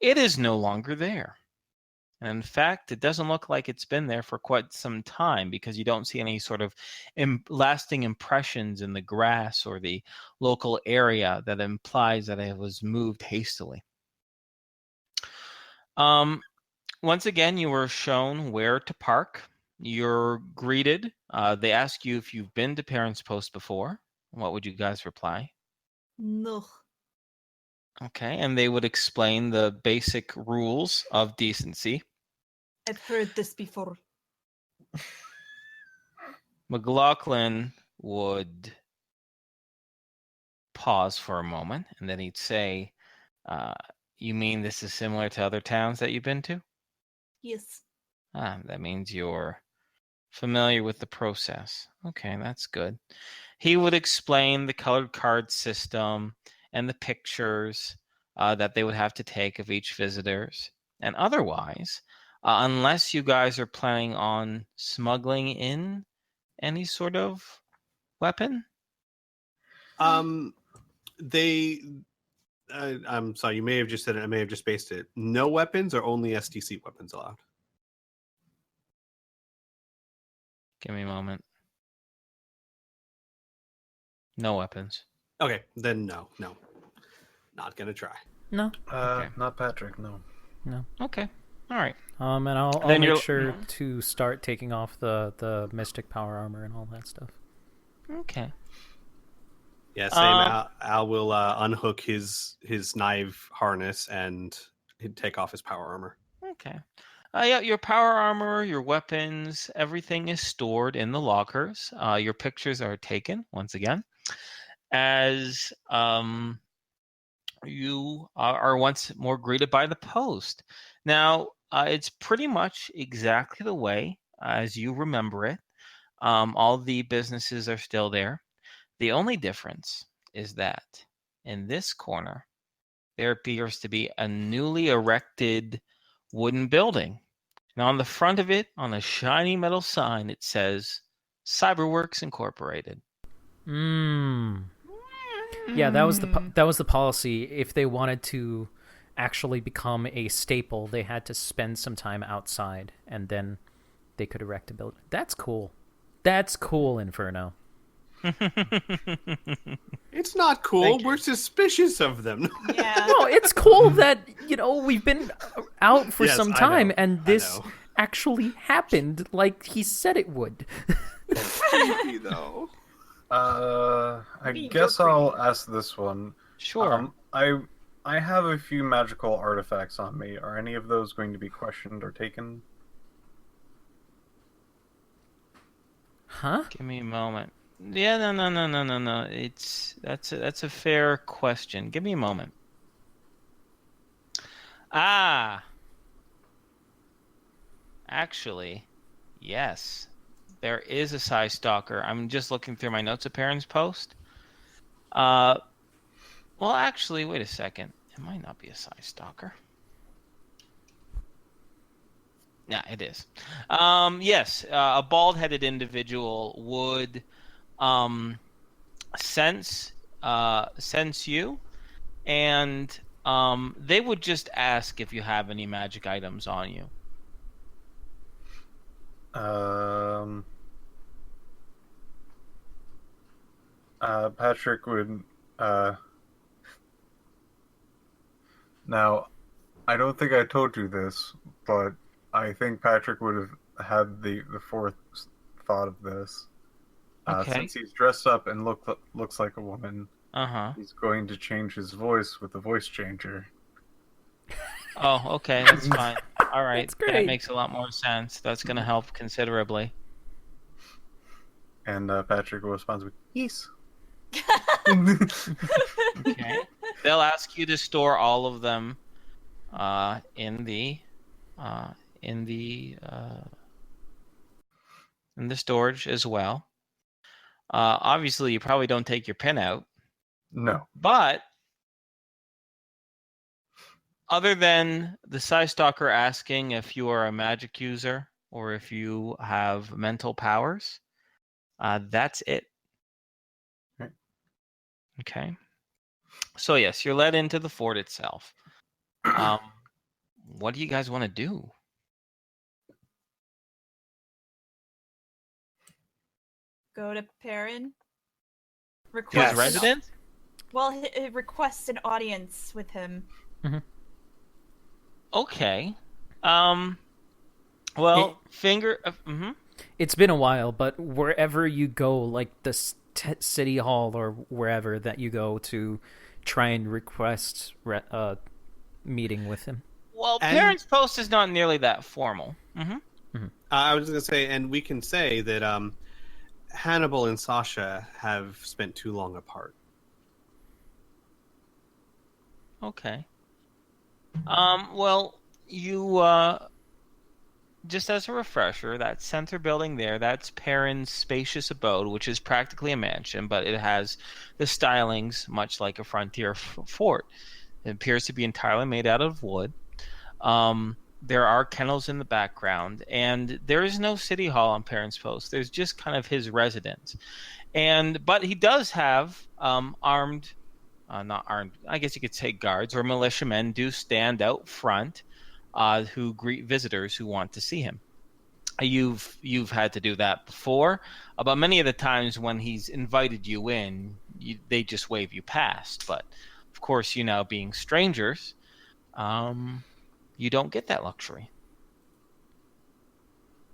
It is no longer there. And in fact, it doesn't look like it's been there for quite some time because you don't see any sort of lasting impressions in the grass or the local area that implies that it was moved hastily. Once again, you were shown where to park. You're greeted. They ask you if you've been to Parents Post before. What would you guys reply? No. Okay, and they would explain the basic rules of decency. I've heard this before. McLaughlin would pause for a moment, and then he'd say, you mean this is similar to other towns that you've been to? Yes. That means you're familiar with the process. Okay, that's good. He would explain the colored card system and the pictures that they would have to take of each visitors. And otherwise, unless you guys are planning on smuggling in any sort of weapon? I'm sorry, you may have just said it. I may have just spaced it. No weapons or only STC weapons allowed? Give me a moment. No weapons. Okay, then no. Not gonna try. No. Okay. Not Patrick, no. Okay. All right. And I'll Then make you're- sure to start taking off the mystic power armor and all that stuff. Okay. Yeah, same. Al will unhook his knife harness and he'd take off his power armor. Okay. Yeah, your power armor, your weapons, everything is stored in the lockers. Your pictures are taken once again as you are once more greeted by the post. Now, it's pretty much exactly the way as you remember it. All the businesses are still there. The only difference is that in this corner, there appears to be a newly erected wooden building. Now, on the front of it, on a shiny metal sign, it says Cyberworks Incorporated. Yeah, that was the policy. If they wanted to actually become a staple, they had to spend some time outside, and then they could erect a building. That's cool. That's cool, Inferno. It's not cool. We're suspicious of them. Yeah. No, it's cool that, we've been out for Yes, some I time, know, and I this know. actually happened like he said it would. Creepy, though. I You're guess I'll ask this one. Sure. I have a few magical artifacts on me. Are any of those going to be questioned or taken? Huh? Give me a moment. Yeah, no. That's a fair question. Give me a moment. Actually, yes. There is a Psy Stalker. I'm just looking through my notes of Parents Post. Well, actually, wait a second. It might not be a Psy Stalker. Yeah, it is. Yes, a bald-headed individual would sense you, and they would just ask if you have any magic items on you. Patrick would. Now, I don't think I told you this, but I think Patrick would have had the fourth thought of this. Okay. Since he's dressed up and looks like a woman, Uh-huh. he's going to change his voice with the voice changer. Oh, okay, that's fine. All right, That's great. that makes a lot more sense. That's going to help considerably. And Patrick will respond with, yes. Okay. They'll ask you to store all of them in the storage as well. Obviously, you probably don't take your pin out, No. but other than the Psy Stalker asking if you are a magic user or if you have mental powers, that's it. Right. Okay. So yes, you're led into the fort itself. What do you guys want to do? go to Perrin. His Yes. residence? Well, he requests an audience with him. Okay. Well, finger. It's been a while, but wherever you go, like the city hall or wherever that you go to try and request meeting with him. Well, And- Parents Post is not nearly that formal. I was going to say, and we can say that Hannibal and Sasha have spent too long apart. Okay. Well, you, just as a refresher, that center building there, that's Perrin's spacious abode, which is practically a mansion, but it has the stylings much like a frontier fort. It appears to be entirely made out of wood. There are kennels in the background, and there is no city hall on Perrin's Post. There's just kind of his residence. But he does have armed, not armed, I guess you could say guards or militiamen do stand out front who greet visitors who want to see him. You've had to do that before, but many of the times when he's invited you in, they just wave you past. But of course, you now being strangers, you don't get that luxury.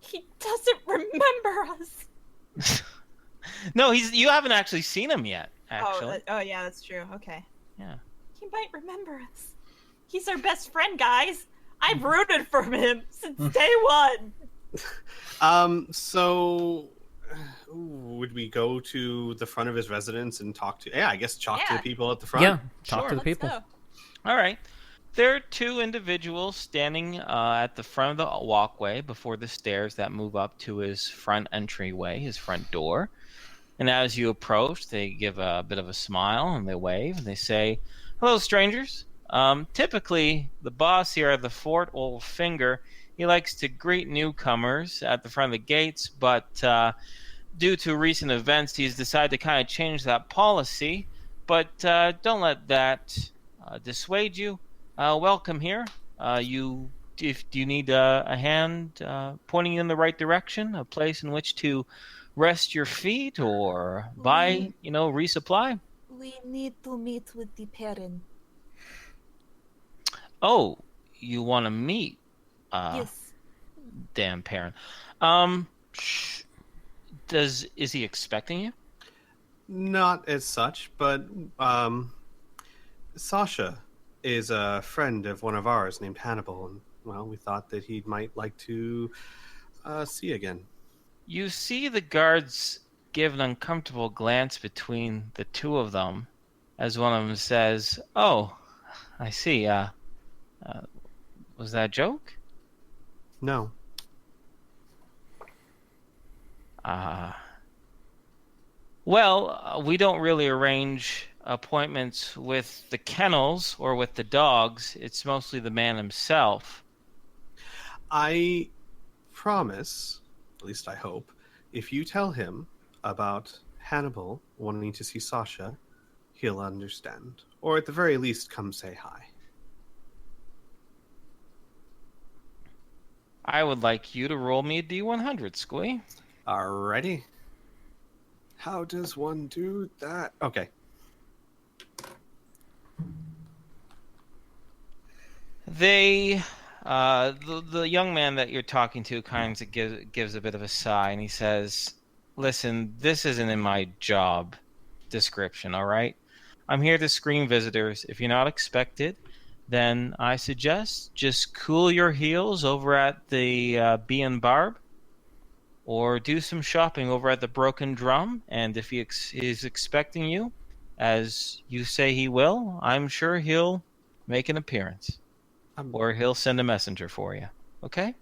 He doesn't remember us. No, you haven't actually seen him yet. Actually, Oh, yeah, that's true. Okay. yeah. He might remember us. He's our best friend, guys. I've rooted for him since day one. So would we go to the front of his residence and talk to? Yeah, I guess talk to Yeah. the people at the front. Yeah, talk Sure. to the Let's people. go. All right. There are two individuals standing at the front of the walkway before the stairs that move up to his front entryway, his front door. And as you approach, they give a bit of a smile and they wave and they say, "Hello, strangers. Typically, the boss here at the fort, Old Finger, he likes to greet newcomers at the front of the gates, but due to recent events, he's decided to kind of change that policy. But don't let that dissuade you. Welcome here. Do you need a hand pointing you in the right direction, a place in which to rest your feet or buy, resupply? We need to meet with the parent. Oh, you want to meet? Yes. Damn parent. Is he expecting you? Not as such, but Sasha is a friend of one of ours named Hannibal, and well, we thought that he might like to see again. You see the guards give an uncomfortable glance between the two of them as one of them says, "Oh, I see. Was that a joke?" No. Well, we don't really arrange appointments with the kennels or with the dogs. It's mostly the man himself. I promise, at least I hope, if you tell him about Hannibal wanting to see Sasha, he'll understand. Or at the very least, come say hi. I would like you to roll me a D100, Squee. Alrighty. How does one do that? Okay. They, the young man that you're talking to kind of gives a bit of a sigh, and he says, "Listen, this isn't in my job description, all right? I'm here to screen visitors. If you're not expected, then I suggest just cool your heels over at the Bee and Barb, or do some shopping over at the Broken Drum, and if he is expecting you, as you say he will, I'm sure he'll make an appearance. Or he'll send a messenger for you. Okay?"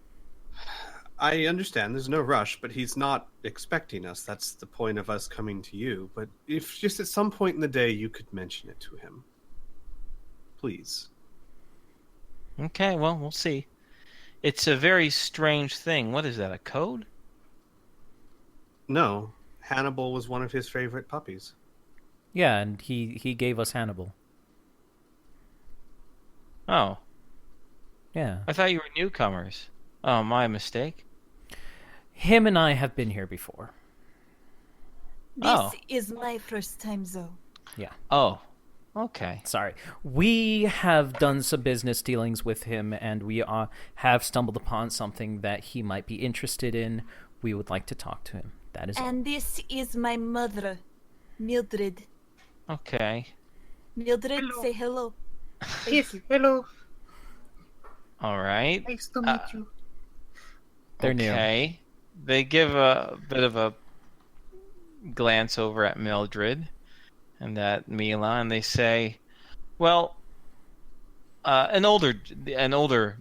I understand there's no rush, but he's not expecting us. That's the point of us coming to you. But if just at some point in the day you could mention it to him. Please. Okay, well, we'll see. It's a very strange thing. What is that, a code? No. Hannibal was one of his favorite puppies. Yeah, and he gave us Hannibal. Oh, Yeah. I thought you were newcomers. Oh, my mistake. Him and I have been here before. This is my first time, though. Yeah. Oh, okay. Sorry. We have done some business dealings with him, and we have stumbled upon something that he might be interested in. We would like to talk to him. That is all. And this is my mother, Mildred. Okay. Mildred, say hello. Yes, hello. All right. Nice to meet you. They're new. Okay. They give a bit of a glance over at Mildred and at Mila, and they say, "Well, an older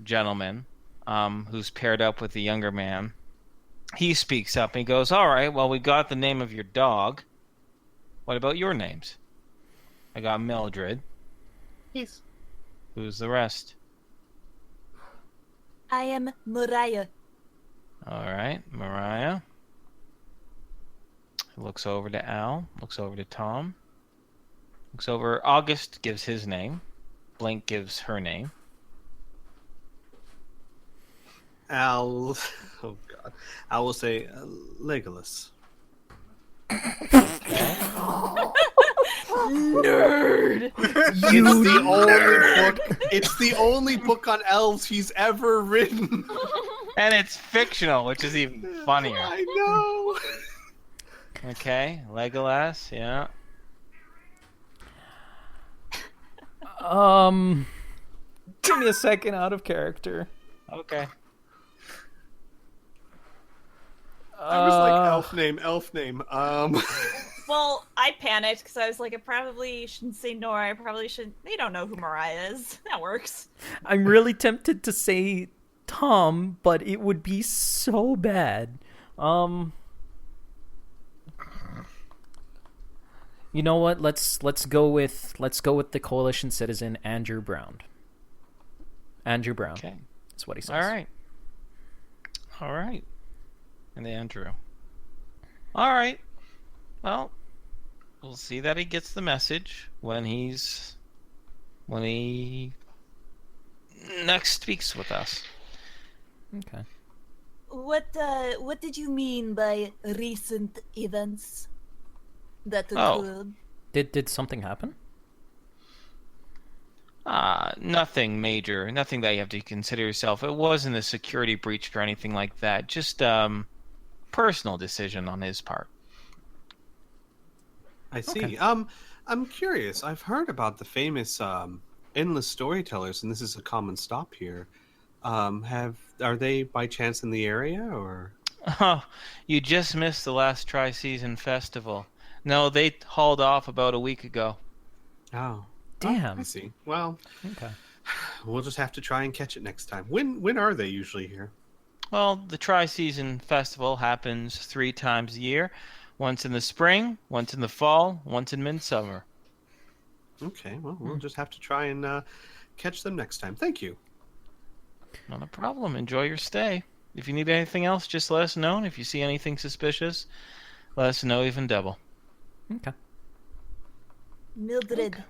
gentleman, who's paired up with the younger man, he speaks up and he goes, "All right, well, we got the name of your dog. What about your names?" I got Mildred. Yes. Who's the rest? I am Mariah. All right, Mariah. Looks over to Al. Looks over to Tom. Looks over. August gives his name. Blink gives her name. Al. Oh God. Al will say Legolas. Nerd. It's the only book on elves he's ever written. And it's fictional, which is even funnier. I know. Okay, Legolas, yeah. Give me a second out of character. Okay. I was like elf name. Well, I panicked because I was like, I probably shouldn't say Nora. I probably shouldn't. They don't know who Mariah is. That works. I'm really tempted to say Tom, but it would be so bad. You know what? Let's go with the coalition citizen Andrew Brown. Andrew Brown. Okay. That's what he says. All right. And Andrew. All right. Well, we'll see that he gets the message when he next speaks with us. Okay. What did you mean by recent events that Oh. occurred? Did something happen? Nothing major. Nothing that you have to consider yourself. It wasn't a security breach or anything like that. Just personal decision on his part. I see. Okay. I'm curious. I've heard about the famous endless storytellers, and this is a common stop here. Are they by chance in the area, or? Oh, you just missed the last tri-season festival. No, they hauled off about a week ago. Oh, Damn. I see. Well, Okay. we'll just have to try and catch it next time. When are they usually here? Well, the tri-season festival happens 3 times a year. Once in the spring, once in the fall, once in midsummer. Okay, well, we'll just have to try and catch them next time. Thank you. Not a problem. Enjoy your stay. If you need anything else, just let us know. And if you see anything suspicious, let us know even double. Okay. Mildred.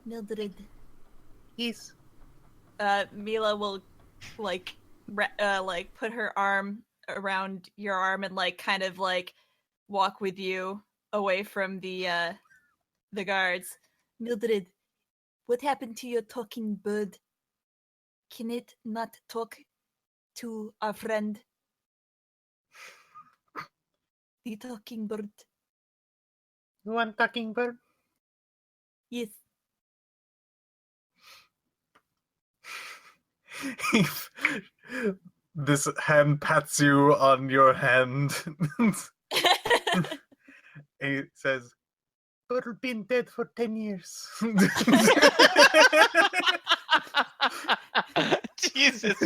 Mildred. Yes. Mila will like put her arm around your arm and like kind of like walk with you away from the guards. Mildred, what happened to your talking bird? Can it not talk to our friend? The talking bird. You want talking bird? Yes. This hand pats you on your hand. He says, Bird been dead for 10 years. Jesus.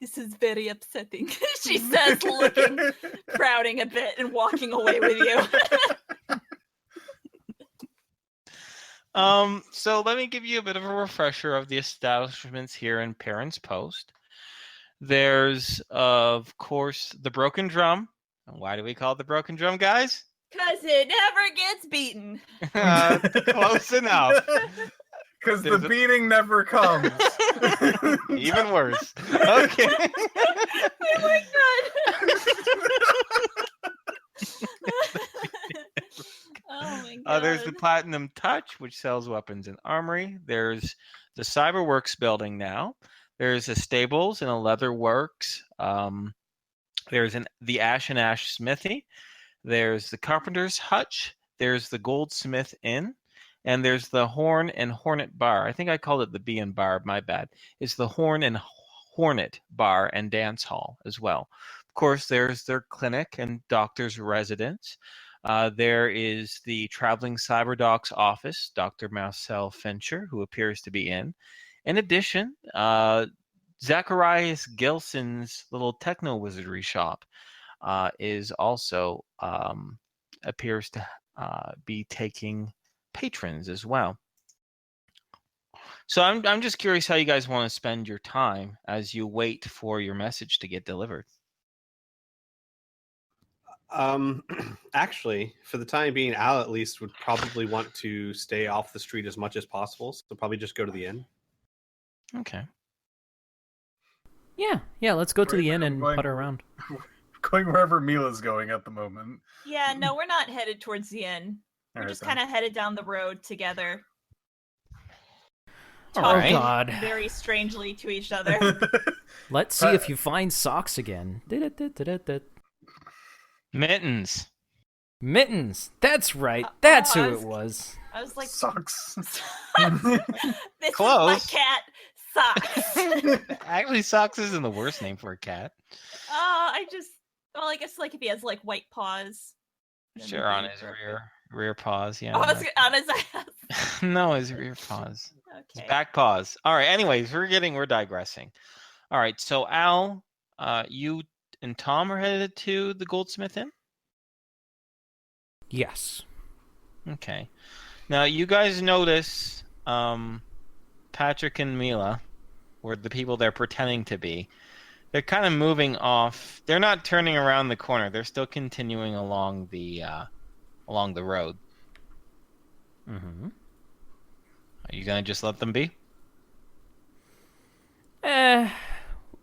This is very upsetting, she says, looking, crowding a bit and walking away with you. So let me give you a bit of a refresher of the establishments here in Parents Post. There's, of course, the Broken Drum. Why do we call it the Broken Drum, guys? Because it never gets beaten. Close enough. because the beating never comes. Even worse. Okay. Oh my god. There's the God. Platinum Touch, which sells weapons and armory. There's the Cyberworks building now. There's a Stables and a Leather Works. There's the Ash and Ash Smithy. There's the Carpenter's Hutch. There's the Goldsmith Inn. And there's the Horn and Hornet Bar. I think I called it the Bee and Bar. My bad. It's the Horn and Hornet Bar and Dance Hall as well. Of course, there's their clinic and doctor's residence. There is the traveling cyberdoc's office, Dr. Marcel Fincher, who appears to be in. In addition, Zacharias Gilson's little techno wizardry shop is also appears to be taking patrons as well. So I'm just curious how you guys want to spend your time as you wait for your message to get delivered. Actually, for the time being, Al at least would probably want to stay off the street as much as possible. So probably just go to the inn. Okay. Yeah. Let's go to the inn and Going- putter around. Going wherever Mila's going at the moment. Yeah, no, we're not headed towards the inn. We're Alright just then. kind of headed down the road together. Oh Alright. God! Very strangely to each other. Let's see if you find socks again. Mittens. Mittens. That's right. That's I who was- it was. I was like, Sucks. this Close. is my cat, Socks. Actually, Socks isn't the worst name for a cat. I guess like if he has like white paws. then Sure, it'd on be his appropriate. rear paws. Yeah. Oh, I was on his ass. No, his rear paws. His Okay. back paws. All right. Anyways, we're digressing. All right. So Al, you and Tom are headed to the Goldsmith Inn. Yes. Okay. Now you guys notice Patrick and Mila, or the people they're pretending to be, they're kind of moving off. They're not turning around the corner. They're still continuing along the road. Mm-hmm. Are you gonna just let them be?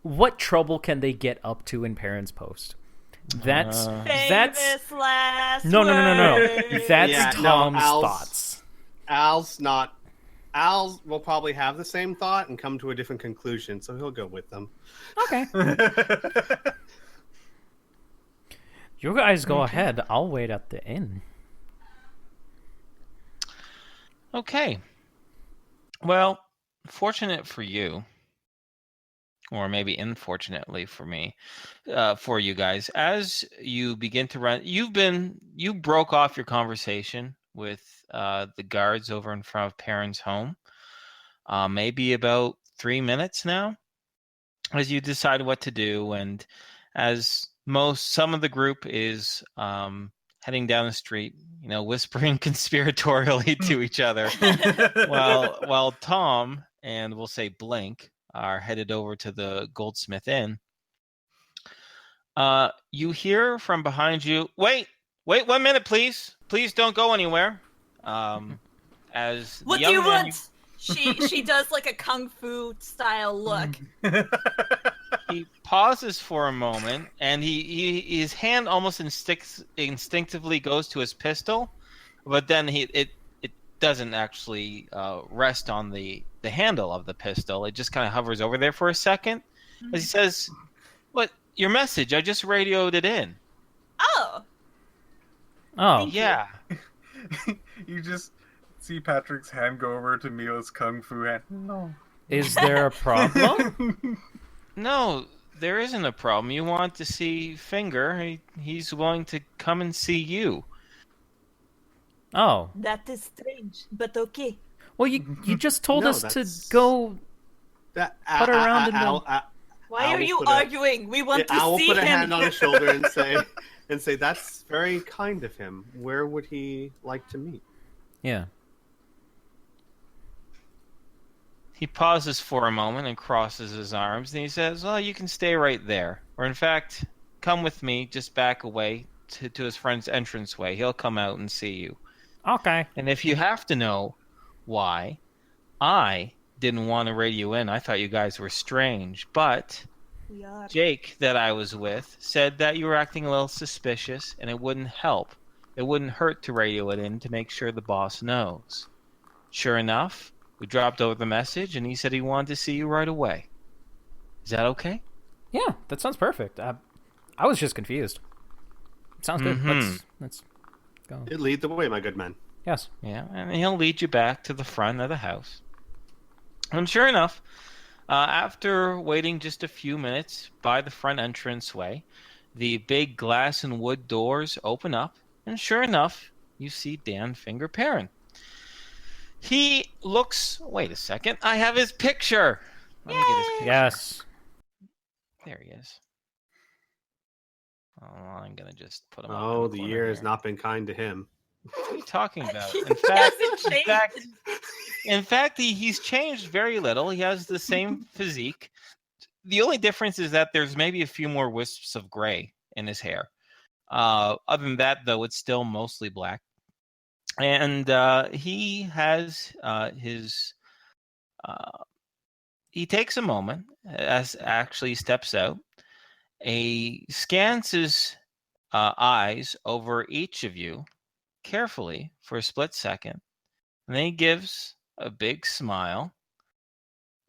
What trouble can they get up to in Parents Post? That's Famous last no. words. That's Yeah, no, Tom's Al's- thoughts. Al will probably have the same thought and come to a different conclusion, so he'll go with them. Okay. You guys go ahead. I'll wait at the inn. Okay. Well, fortunate for you, or maybe unfortunately for me, for you guys, as you begin to run, you broke off your conversation with the guards over in front of Perrin's home, maybe about 3 minutes now, as you decide what to do, and as some of the group is heading down the street, whispering conspiratorially to each other, while Tom and we'll say Blink are headed over to the Goldsmith Inn. You hear from behind you, wait 1 minute, please don't go anywhere. As What the do young you man want? She does like a kung fu style look. he pauses for a moment, and his hand almost instinctively goes to his pistol, but then it doesn't actually rest on the handle of the pistol. It just kind of hovers over there for a second, as he says, "What? Your message? I just radioed it in." Oh, Oh, Thank you. Yeah. You just see Patrick's hand go over to Mila's kung fu hand. No. is there a problem? No, there isn't a problem. You want to see Finger? He's willing to come and see you. Oh, that is strange, but okay. well, you just told No, us to that's- go. That, Put her around in the- Why I are will you put a- arguing? We want I to will see put a him. hand on his shoulder and say, that's very kind of him. Where would he like to meet? Yeah. He pauses for a moment and crosses his arms, and he says, "Well, you can stay right there. Or in fact, come with me, just back away to his friend's entranceway. He'll come out and see you. Okay. And if you have to know why, I didn't want to radio in. I thought you guys were strange. But We are. Jake, that I was with, said that you were acting a little suspicious, and it wouldn't help it wouldn't hurt to radio it in to make sure the boss knows. Sure enough, we dropped over the message, and he said he wanted to see you right away. Is that okay? Yeah, that sounds perfect. I was just confused. It sounds good. Let's go. Lead the way, my good man. Yes. Yeah, and he'll lead you back to the front of the house. And sure enough, after waiting just a few minutes by the front entranceway, the big glass and wood doors open up, and sure enough, you see Dan Finger Perrin. He looks... Wait a second. I have his picture. Let me get his picture. Yes. There he is. Oh, I'm going to just put him up. Oh, in the corner year has here. not been kind to him. What are you talking about? He In fact, hasn't changed. in fact, he's changed very little. He has the same physique. The only difference is that there's maybe a few more wisps of gray in his hair. Other than that, though, it's still mostly black. And he has his... he takes a moment, as actually steps out, scans his eyes over each of you carefully for a split second, and then he gives a big smile,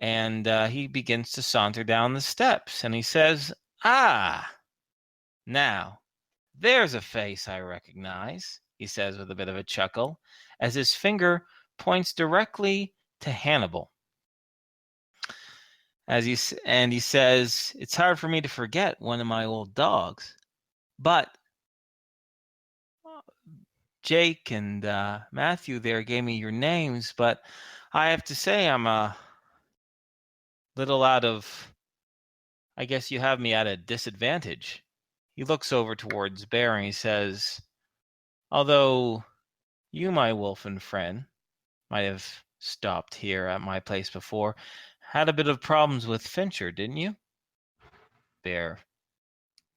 and he begins to saunter down the steps, and he says, "Ah, now, there's a face I recognize," he says with a bit of a chuckle, as his finger points directly to Hannibal. He says, "It's hard for me to forget one of my old dogs, but Jake and Matthew there gave me your names, but I have to say I'm a little out of... I guess you have me at a disadvantage." He looks over towards Bear and he says, "Although you, my wolfen friend, might have stopped here at my place before, had a bit of problems with Fincher, didn't you?" Bear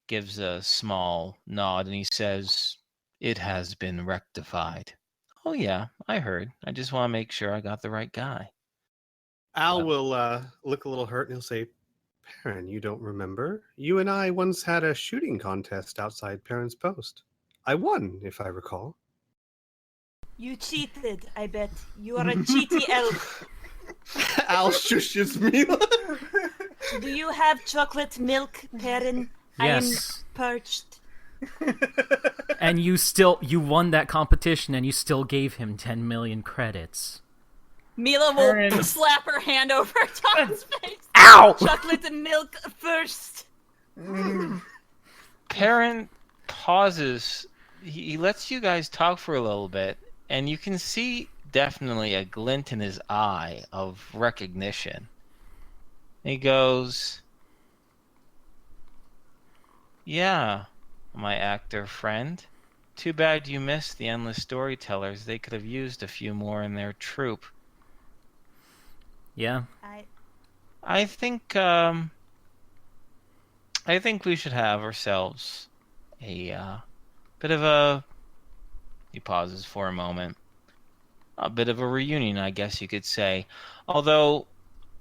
gives a small nod and he says, "It has been rectified." "Oh yeah, I heard. I just want to make sure I got the right guy." Al will look a little hurt and he'll say, "Perrin, you don't remember? You and I once had a shooting contest outside Perrin's post. I won, if I recall." You cheated, I bet. You are a cheaty elf. Al shushes Mila. Do you have chocolate milk, Perrin? Yes. I am parched. And you won that competition, and you still gave him 10 million credits. Mila will slap her hand over Tom's face. Ow! Chocolate and milk first. Perrin pauses. He lets you guys talk for a little bit, and you can see definitely a glint in his eye of recognition. He goes, "Yeah, my actor friend. Too bad you missed the endless storytellers. They could have used a few more in their troupe." Yeah. I think we should have ourselves a bit of a... He pauses for a moment. A bit of a reunion, I guess you could say. Although,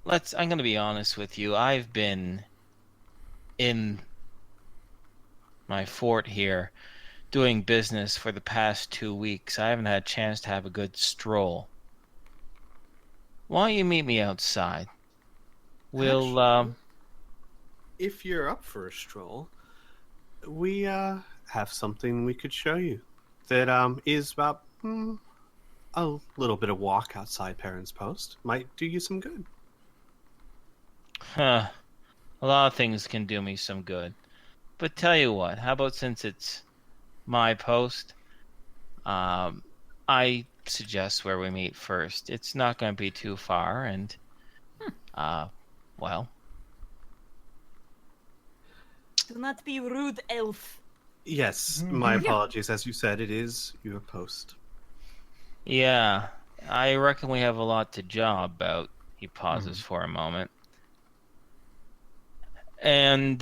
I'm going to be honest with you. I've been in my fort here doing business for the past 2 weeks. I haven't had a chance to have a good stroll. Why don't you meet me outside? We'll, If you're up for a stroll, we have something we could show you that is about a little bit of walk outside Perrin's post. Might do you some good. A lot of things can do me some good. But tell you what, how about since it's my post, I suggest where we meet first. It's not going to be too far, and, well... Do not be rude, elf. Yes, my apologies. As you said, it is your post. Yeah, I reckon we have a lot to jaw about. He pauses for a moment. And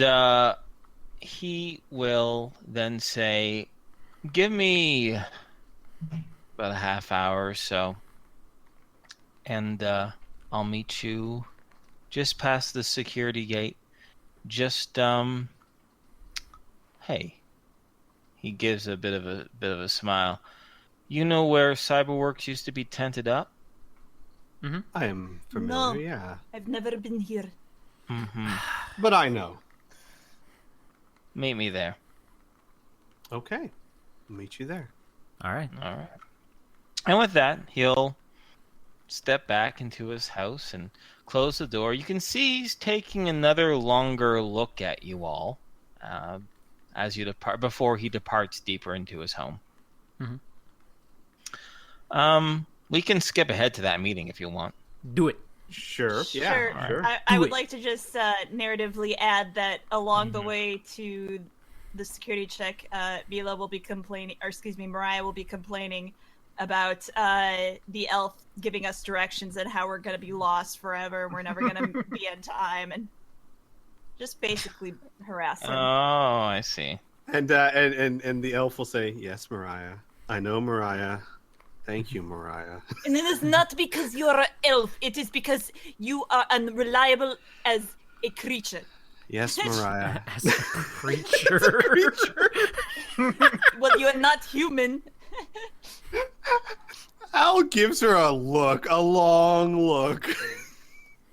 he will then say, "Give me about a half hour or so, and I'll meet you just past the security gate. Just, hey." He gives a bit of a smile. You know where Cyberworks used to be tented up? I am familiar, No. yeah. I've never been here. Mm-hmm. But I know. Meet me there. Okay. I'll meet you there. All right. All right. And with that, he'll step back into his house and close the door. You can see he's taking another longer look at you all as you depart before he departs deeper into his home. We can skip ahead to that meeting if you want. Do it. Sure. Yeah. Sure. Sure. I would it. like to just narratively add that along the way to the security check, Mila will be complaining, or excuse me, Mariah will be complaining about the elf giving us directions and how we're going to be lost forever and we're never going to be in time, and just basically harass him. Oh, I see. And the elf will say, "Yes, Mariah. I know, Mariah. Thank you, Mariah." And it is not because you're an elf, it is because you are unreliable as a creature. Yes, Mariah. As a creature. Well, you are not human. Al gives her a look, a long look,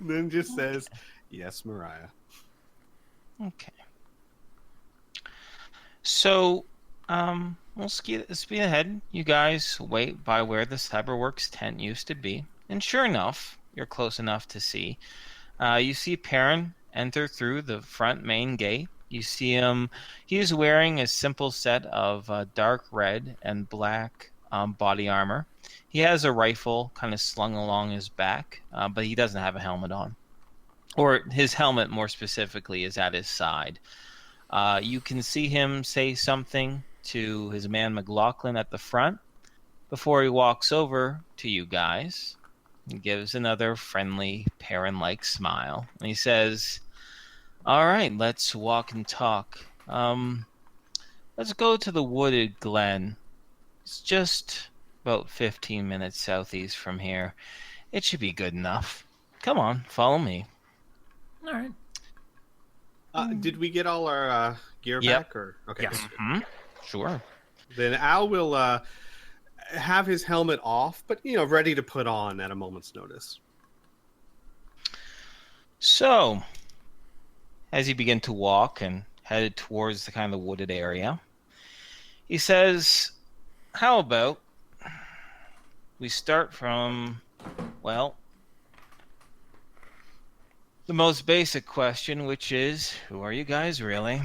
and then just says, "Yes, Mariah." Okay. So, we'll speed ahead. You guys wait by where the Cyberworks tent used to be, and sure enough, you're close enough to see. You see Perrin enter through the front main gate. You see him. He's wearing a simple set of dark red and black body armor. He has a rifle kind of slung along his back, but he doesn't have a helmet on. Or his helmet, more specifically, is at his side. You can see him say something to his man McLaughlin at the front before he walks over to you guys. He gives another friendly, Perrin-like smile. And he says, "All right, let's walk and talk. Let's go to the wooded glen. It's just about 15 minutes southeast from here. It should be good enough. Come on, follow me." All right. Did we get all our gear Yep. back? Or okay. Yes. good. Hmm? Sure. Then Al will have his helmet off, but ready to put on at a moment's notice. So, as you begin to walk and head towards the kind of wooded area, he says, "How about we start from, well, the most basic question, which is, who are you guys really?"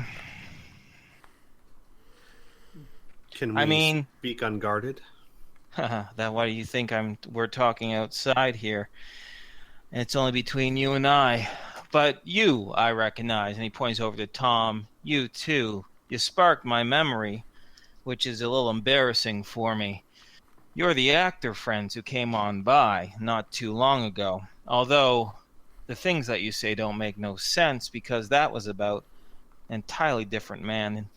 Can we I mean, speak unguarded? that why do you think we're talking outside here? It's only between you and I. But you, I recognize, and he points over to Tom, you too. You sparked my memory, which is a little embarrassing for me. You're the actor friends who came on by not too long ago. Although the things that you say don't make no sense because that was about an entirely different man.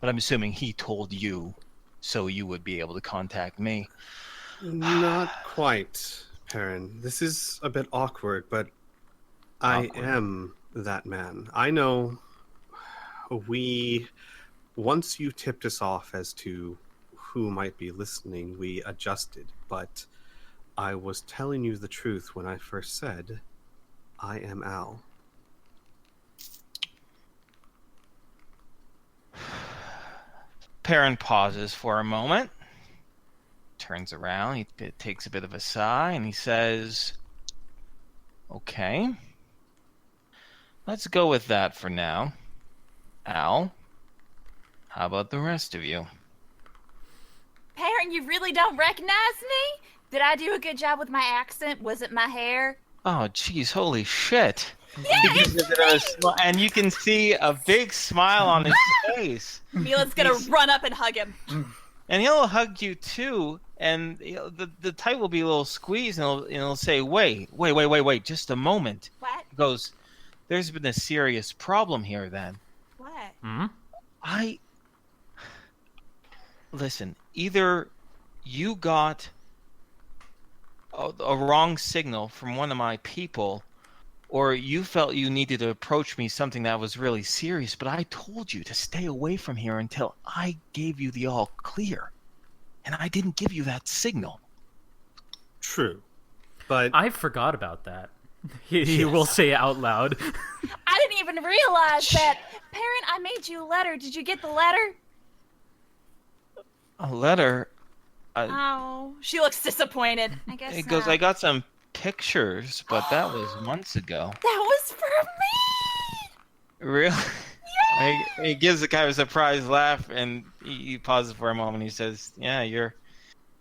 But I'm assuming he told you so you would be able to contact me. Not quite, Perrin. This is a bit awkward, but I am that man. I know once you tipped us off as to who might be listening, we adjusted, but I was telling you the truth when I first said, I am Al. Perrin pauses for a moment, turns around, he takes a bit of a sigh, and he says, "Okay, let's go with that for now. Al, how about the rest of you?" Perrin, you really don't recognize me? Did I do a good job with my accent? Was it my hair? Oh, geez, holy shit. Yeah, And you can see a big smile on his face. Mila's gonna run up and hug him. And he'll hug you too, and the tight will be a little squeezed, and he'll say, wait, just a moment. What? He goes, "There's been a serious problem here then. What? Hmm? Listen, either you got a wrong signal from one of my people, Or you felt you needed to approach me something that was really serious, but I told you to stay away from here until I gave you the all clear. And I didn't give you that signal. True. But I forgot about that. He will say it out loud. I didn't even realize that. Parent, I made you a letter. Did you get the letter? A letter? Oh, she looks disappointed. I guess It goes, not. I got some pictures, but that was months ago. That was for me! Really? He gives a kind of surprised laugh, and he pauses for a moment. He says, "Yeah, you're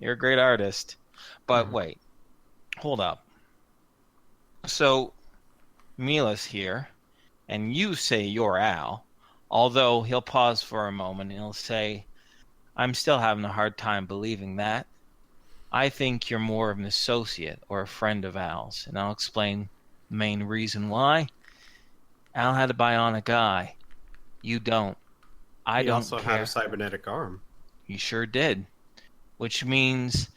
a great artist." But wait, hold up. So, Mila's here, and you say you're Al. Although he'll pause for a moment, and he'll say, "I'm still having a hard time believing that. I think you're more of an associate or a friend of Al's, and I'll explain the main reason why. Al had a bionic eye. You don't. I he don't also care. had a cybernetic arm. He sure did. Which means,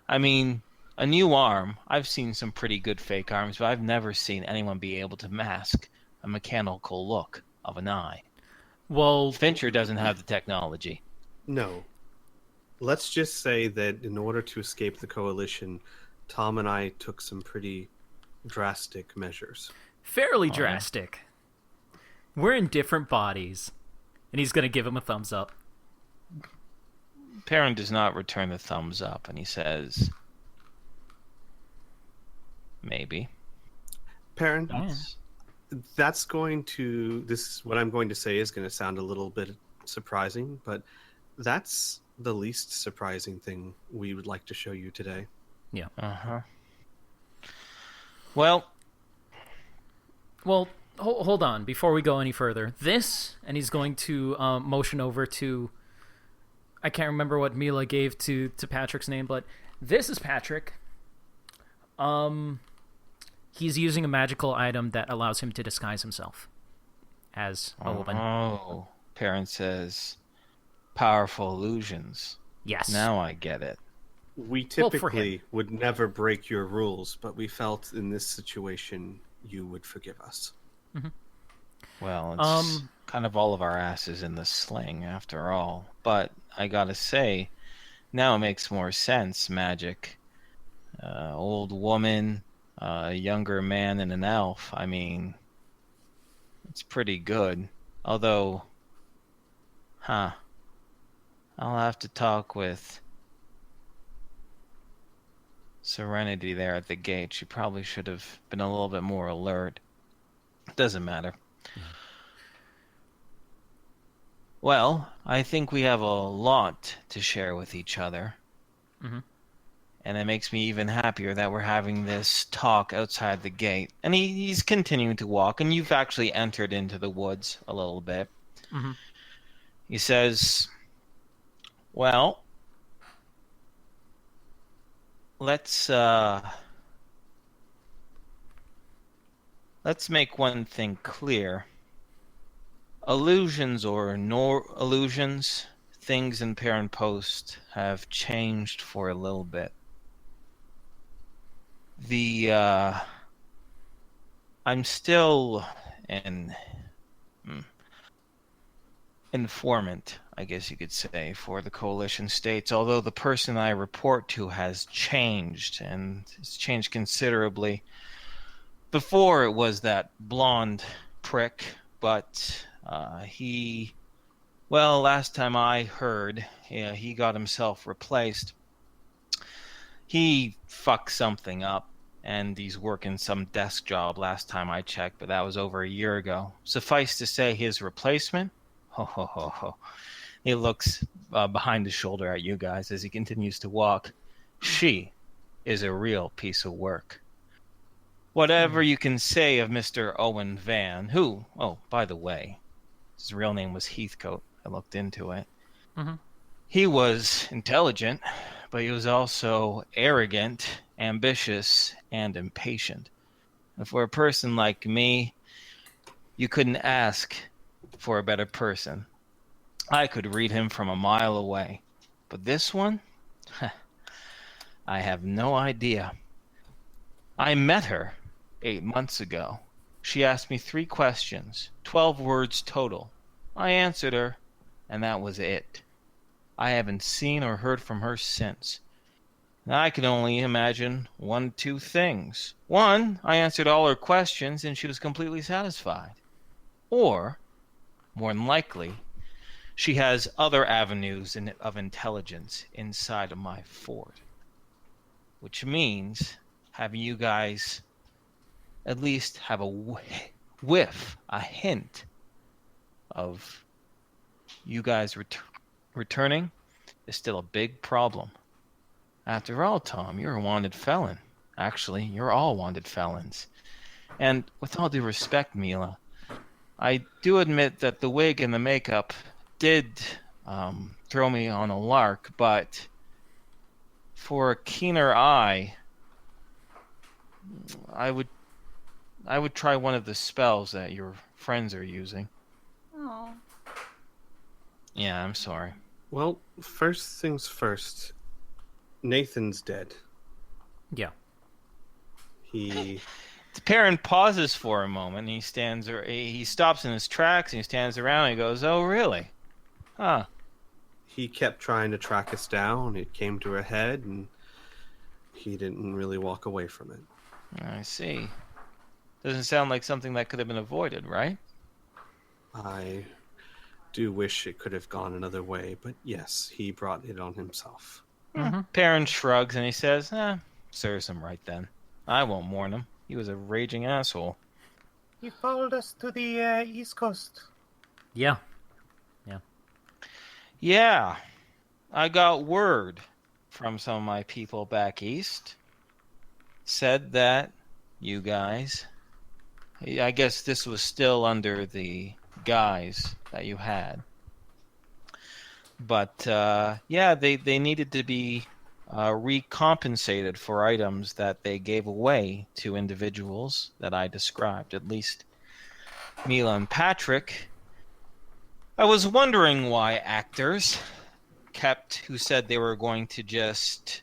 a new arm. I've seen some pretty good fake arms, but I've never seen anyone be able to mask a mechanical look of an eye. Well, Fincher doesn't have the technology. No. Let's just say that in order to escape the coalition, Tom and I took some pretty drastic measures. fairly drastic. We're in different bodies. And he's going to give him a thumbs up. Perrin does not return the thumbs up, and he says, maybe. Perrin, That's- that's going to... what I'm going to say is going to sound a little bit surprising, but that's the least surprising thing we would like to show you today. Yeah. Uh-huh. Well, hold on. Before we go any further. This, and he's going to motion over to... I can't remember what Mila gave to Patrick's name, but this is Patrick. He's using a magical item that allows him to disguise himself as a woman. Oh, Perrin says, powerful illusions. Yes. Now I get it. We Well, for typically would never break your rules, but we felt in this situation you would forgive us. Well, it's kind of all of our asses in the sling, after all. But I gotta say, now it makes more sense, magic. Old woman, younger man, and an elf. I mean, it's pretty good. Although, I'll have to talk with Serenity there at the gate. She probably should have been a little bit more alert. Doesn't matter. Well, I think we have a lot to share with each other. Mhm. And it makes me even happier that we're having this talk outside the gate. And he's continuing to walk, and you've actually entered into the woods a little bit. Mhm. He says, well, let's make one thing clear. Illusions or no illusions, things in Perrin Post have changed for a little bit. I'm still an informant, I guess you could say, for the coalition states, although the person I report to has changed, and it's changed considerably. Before it was that blonde prick, but last time I heard, he got himself replaced. He fucked something up, and he's working some desk job last time I checked, but that was over a year ago. Suffice to say, his replacement, he looks behind his shoulder at you guys as he continues to walk. She is a real piece of work. Whatever you can say of Mr. Owen Van, who, by the way, his real name was Heathcote. I looked into it. Mhm. He was intelligent, but he was also arrogant, ambitious, and impatient. And for a person like me, you couldn't ask for a better person. I could read him from a mile away. But this one? I have no idea. I met her 8 months ago, She asked me 3 questions, 12 words total. I answered her, and that was it. I haven't seen or heard from her since. And I can only imagine 2 things. 1, I answered all her questions and she was completely satisfied. Or, more than likely, she has other avenues of intelligence inside of my fort. Which means having you guys at least have a whiff, a hint of you guys returning is still a big problem. After all, Tom, you're a wanted felon. Actually, you're all wanted felons. And with all due respect, Mila, I do admit that the wig and the makeup did throw me on a lark, but for a keener eye, I would try one of the spells that your friends are using. Oh. Yeah, I'm sorry. Well, first things first. Nathan's dead. Yeah. He... Perrin pauses for a moment. And he stops in his tracks and he stands around and he goes, "Oh, really? Huh." He kept trying to track us down. It came to a head, and he didn't really walk away from it. I see. Doesn't sound like something that could have been avoided, right? I do wish it could have gone another way, but yes, he brought it on himself. Mm-hmm. Perrin shrugs and he says, serves him right then. I won't mourn him. He was a raging asshole. He followed us to the East Coast. Yeah. Yeah, I got word from some of my people back east. Said that you guys, I guess this was still under the guise that you had. But, they needed to be recompensated for items that they gave away to individuals that I described, at least Mila and Patrick. I was wondering why actors who said they were going to just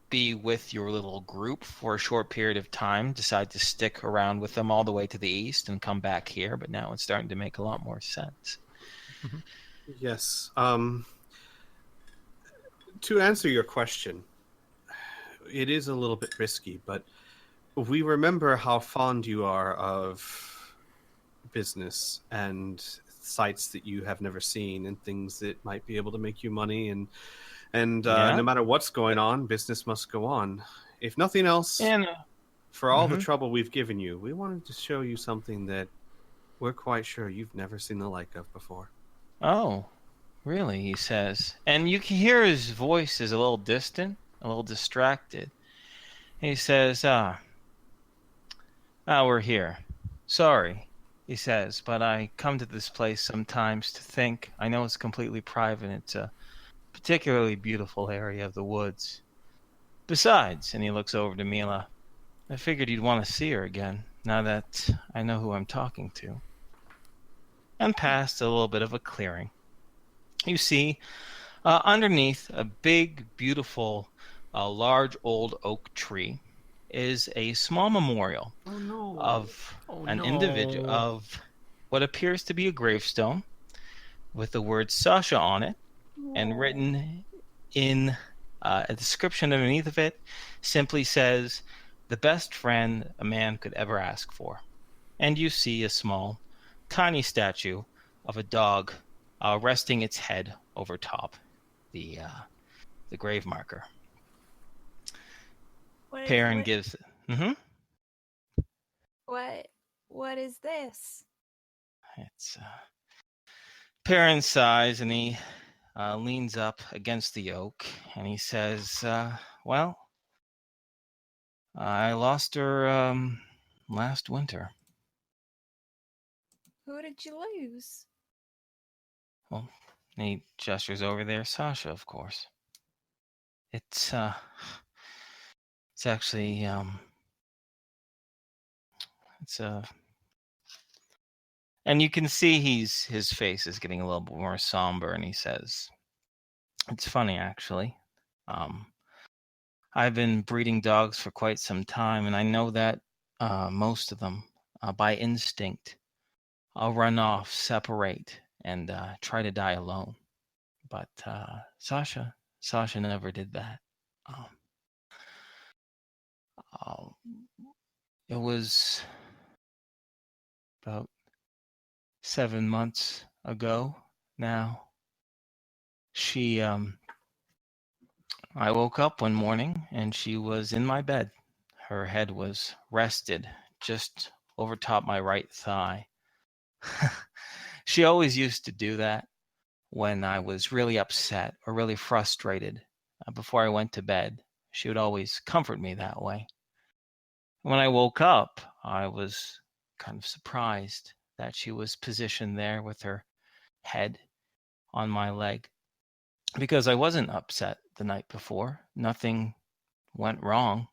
be with your little group for a short period of time, decide to stick around with them all the way to the east and come back here, but now it's starting to make a lot more sense. Mm-hmm. Yes. To answer your question, it is a little bit risky, but we remember how fond you are of business and sites that you have never seen and things that might be able to make you money, and no matter what's going on, business must go on. If nothing else, for all the trouble we've given you, we wanted to show you something that we're quite sure you've never seen the like of before. Oh, really? He says. And you can hear his voice is a little distant, a little distracted. He says, we're here. Sorry, he says, but I come to this place sometimes to think. I know it's completely private. It's a particularly beautiful area of the woods. Besides, and he looks over to Mila, I figured you'd want to see her again, now that I know who I'm talking to. And past a little bit of a clearing, you see underneath a big, beautiful, large old oak tree is a small memorial of an individual, of what appears to be a gravestone with the word Sasha on it, and written in a description underneath of it simply says, "The best friend a man could ever ask for." And you see a small, tiny statue of a dog resting its head over top the grave marker. Perrin gives... What is this? It's Perrin sighs and he leans up against the oak and he says, well, I lost her last winter. Who did you lose? Well, he gestures over there, Sasha, of course. It's actually, and you can see his face is getting a little bit more somber, and he says, "It's funny, actually. I've been breeding dogs for quite some time, and I know that most of them, by instinct. I'll run off, separate, and try to die alone. But Sasha never did that. Um, uh, it was about 7 months ago now. I woke up one morning and she was in my bed. Her head was rested just over top my right thigh. She always used to do that when I was really upset or really frustrated before I went to bed. She would always comfort me that way. When I woke up, I was kind of surprised that she was positioned there with her head on my leg because I wasn't upset the night before. Nothing went wrong.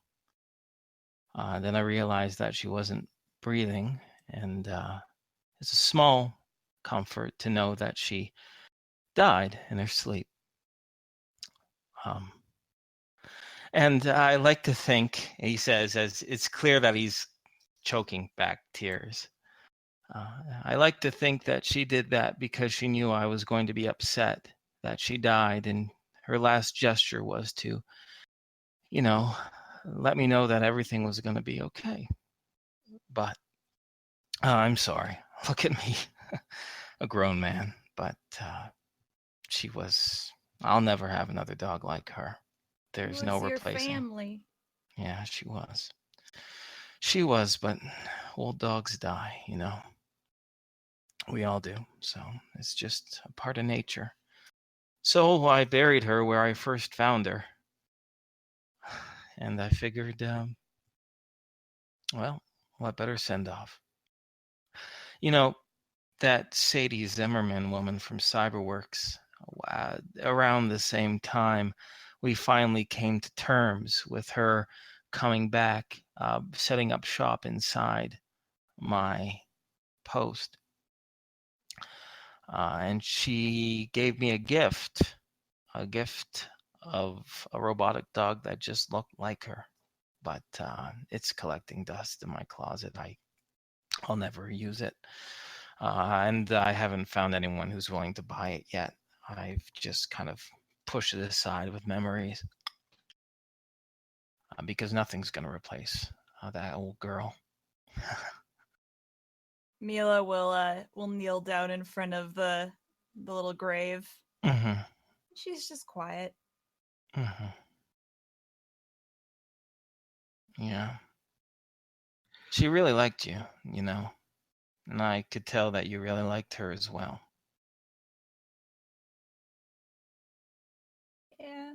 Then I realized that she wasn't breathing, and it's a small comfort to know that she died in her sleep. And I like to think, he says, as it's clear that he's choking back tears. I like to think that she did that because she knew I was going to be upset that she died, and her last gesture was to, let me know that everything was going to be okay. But I'm sorry. Look at me, a grown man. But I'll never have another dog like her. There's no replacing. Your family. Yeah, she was. She was, but old dogs die, We all do. So it's just a part of nature. So I buried her where I first found her. And I figured, what better send off? That Sadie Zimmerman woman from Cyberworks, around the same time, we finally came to terms with her coming back, setting up shop inside my post. And she gave me a gift of a robotic dog that just looked like her. But it's collecting dust in my closet. I'll never use it. And I haven't found anyone who's willing to buy it yet. I've just kind of pushed it aside with memories. Because nothing's going to replace that old girl. Mila will kneel down in front of the little grave. Mm-hmm. She's just quiet. Mm-hmm. Yeah. She really liked you, and I could tell that you really liked her as well. Yeah.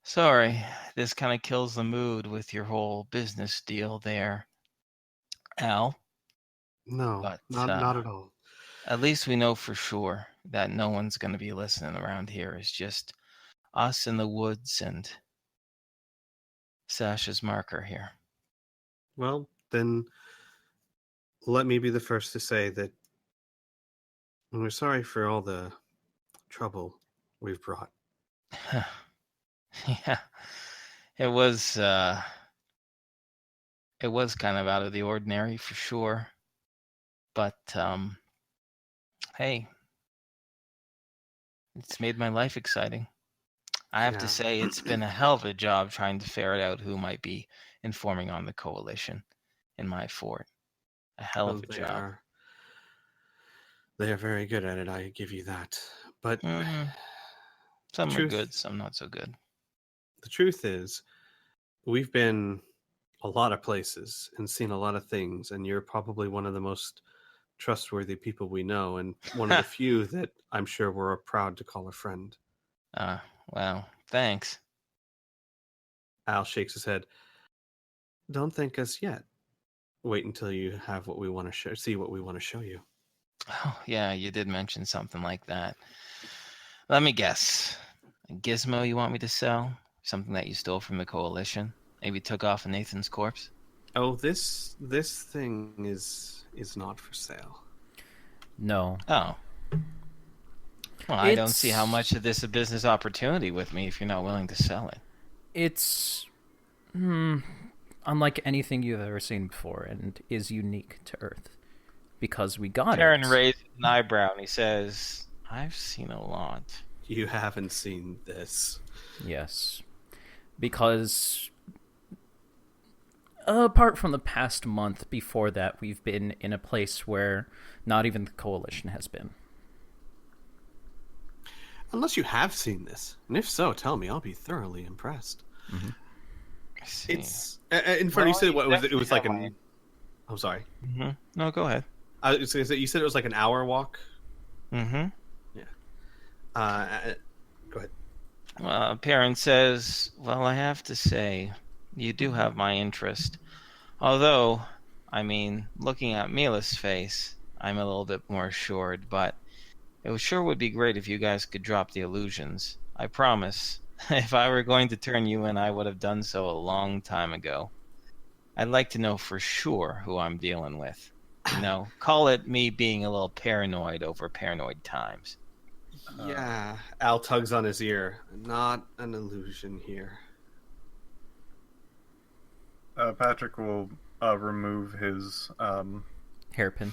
Sorry, this kind of kills the mood with your whole business deal there, Al. No, But not at all. at least we know for sure that no one's going to be listening around here. It's just us in the woods and Sasha's marker here. Well, then let me be the first to say that we're sorry for all the trouble we've brought. Yeah, it was kind of out of the ordinary for sure. But hey, it's made my life exciting. I have to say it's been a hell of a job trying to ferret out who might be informing on the coalition in my fort. A hell of a job. They are very good at it, I give you that. But some are good, some not so good. The truth is, we've been a lot of places and seen a lot of things, and you're probably one of the most trustworthy people we know, and one of the few that I'm sure we're proud to call a friend. Well, thanks. Al shakes his head. Don't thank us yet. Wait until you have what we want to show. See what we want to show you. Oh, yeah, you did mention something like that. Let me guess. A gizmo you want me to sell? Something that you stole from the coalition? Maybe took off of Nathan's corpse? Oh, this thing is not for sale. No. Oh. Well, I don't see how much of this is a business opportunity with me if you're not willing to sell it. It's unlike anything you've ever seen before, and is unique to Earth because we got Perrin it. raises an eyebrow and he says, "I've seen a lot." You haven't seen this. Yes, because apart from the past month before that, we've been in a place where not even the Coalition has been. Unless you have seen this, and if so, tell me. I'll be thoroughly impressed. Mm-hmm. I see. It's Inferno. You said what was it? It was like definitely an. I'm sorry. Mm-hmm. No, go ahead. I was gonna say, you said it was like an hour walk. Mm-hmm. Go ahead. Perrin says, "Well, I have to say, you do have my interest. Although, I mean, looking at Mila's face, I'm a little bit more assured, but it sure would be great if you guys could drop the illusions. I promise. If I were going to turn you in, I would have done so a long time ago. I'd like to know for sure who I'm dealing with. Call it me being a little paranoid over paranoid times." Yeah, Al tugs on his ear. Not an illusion here. Patrick will remove his Hairpin.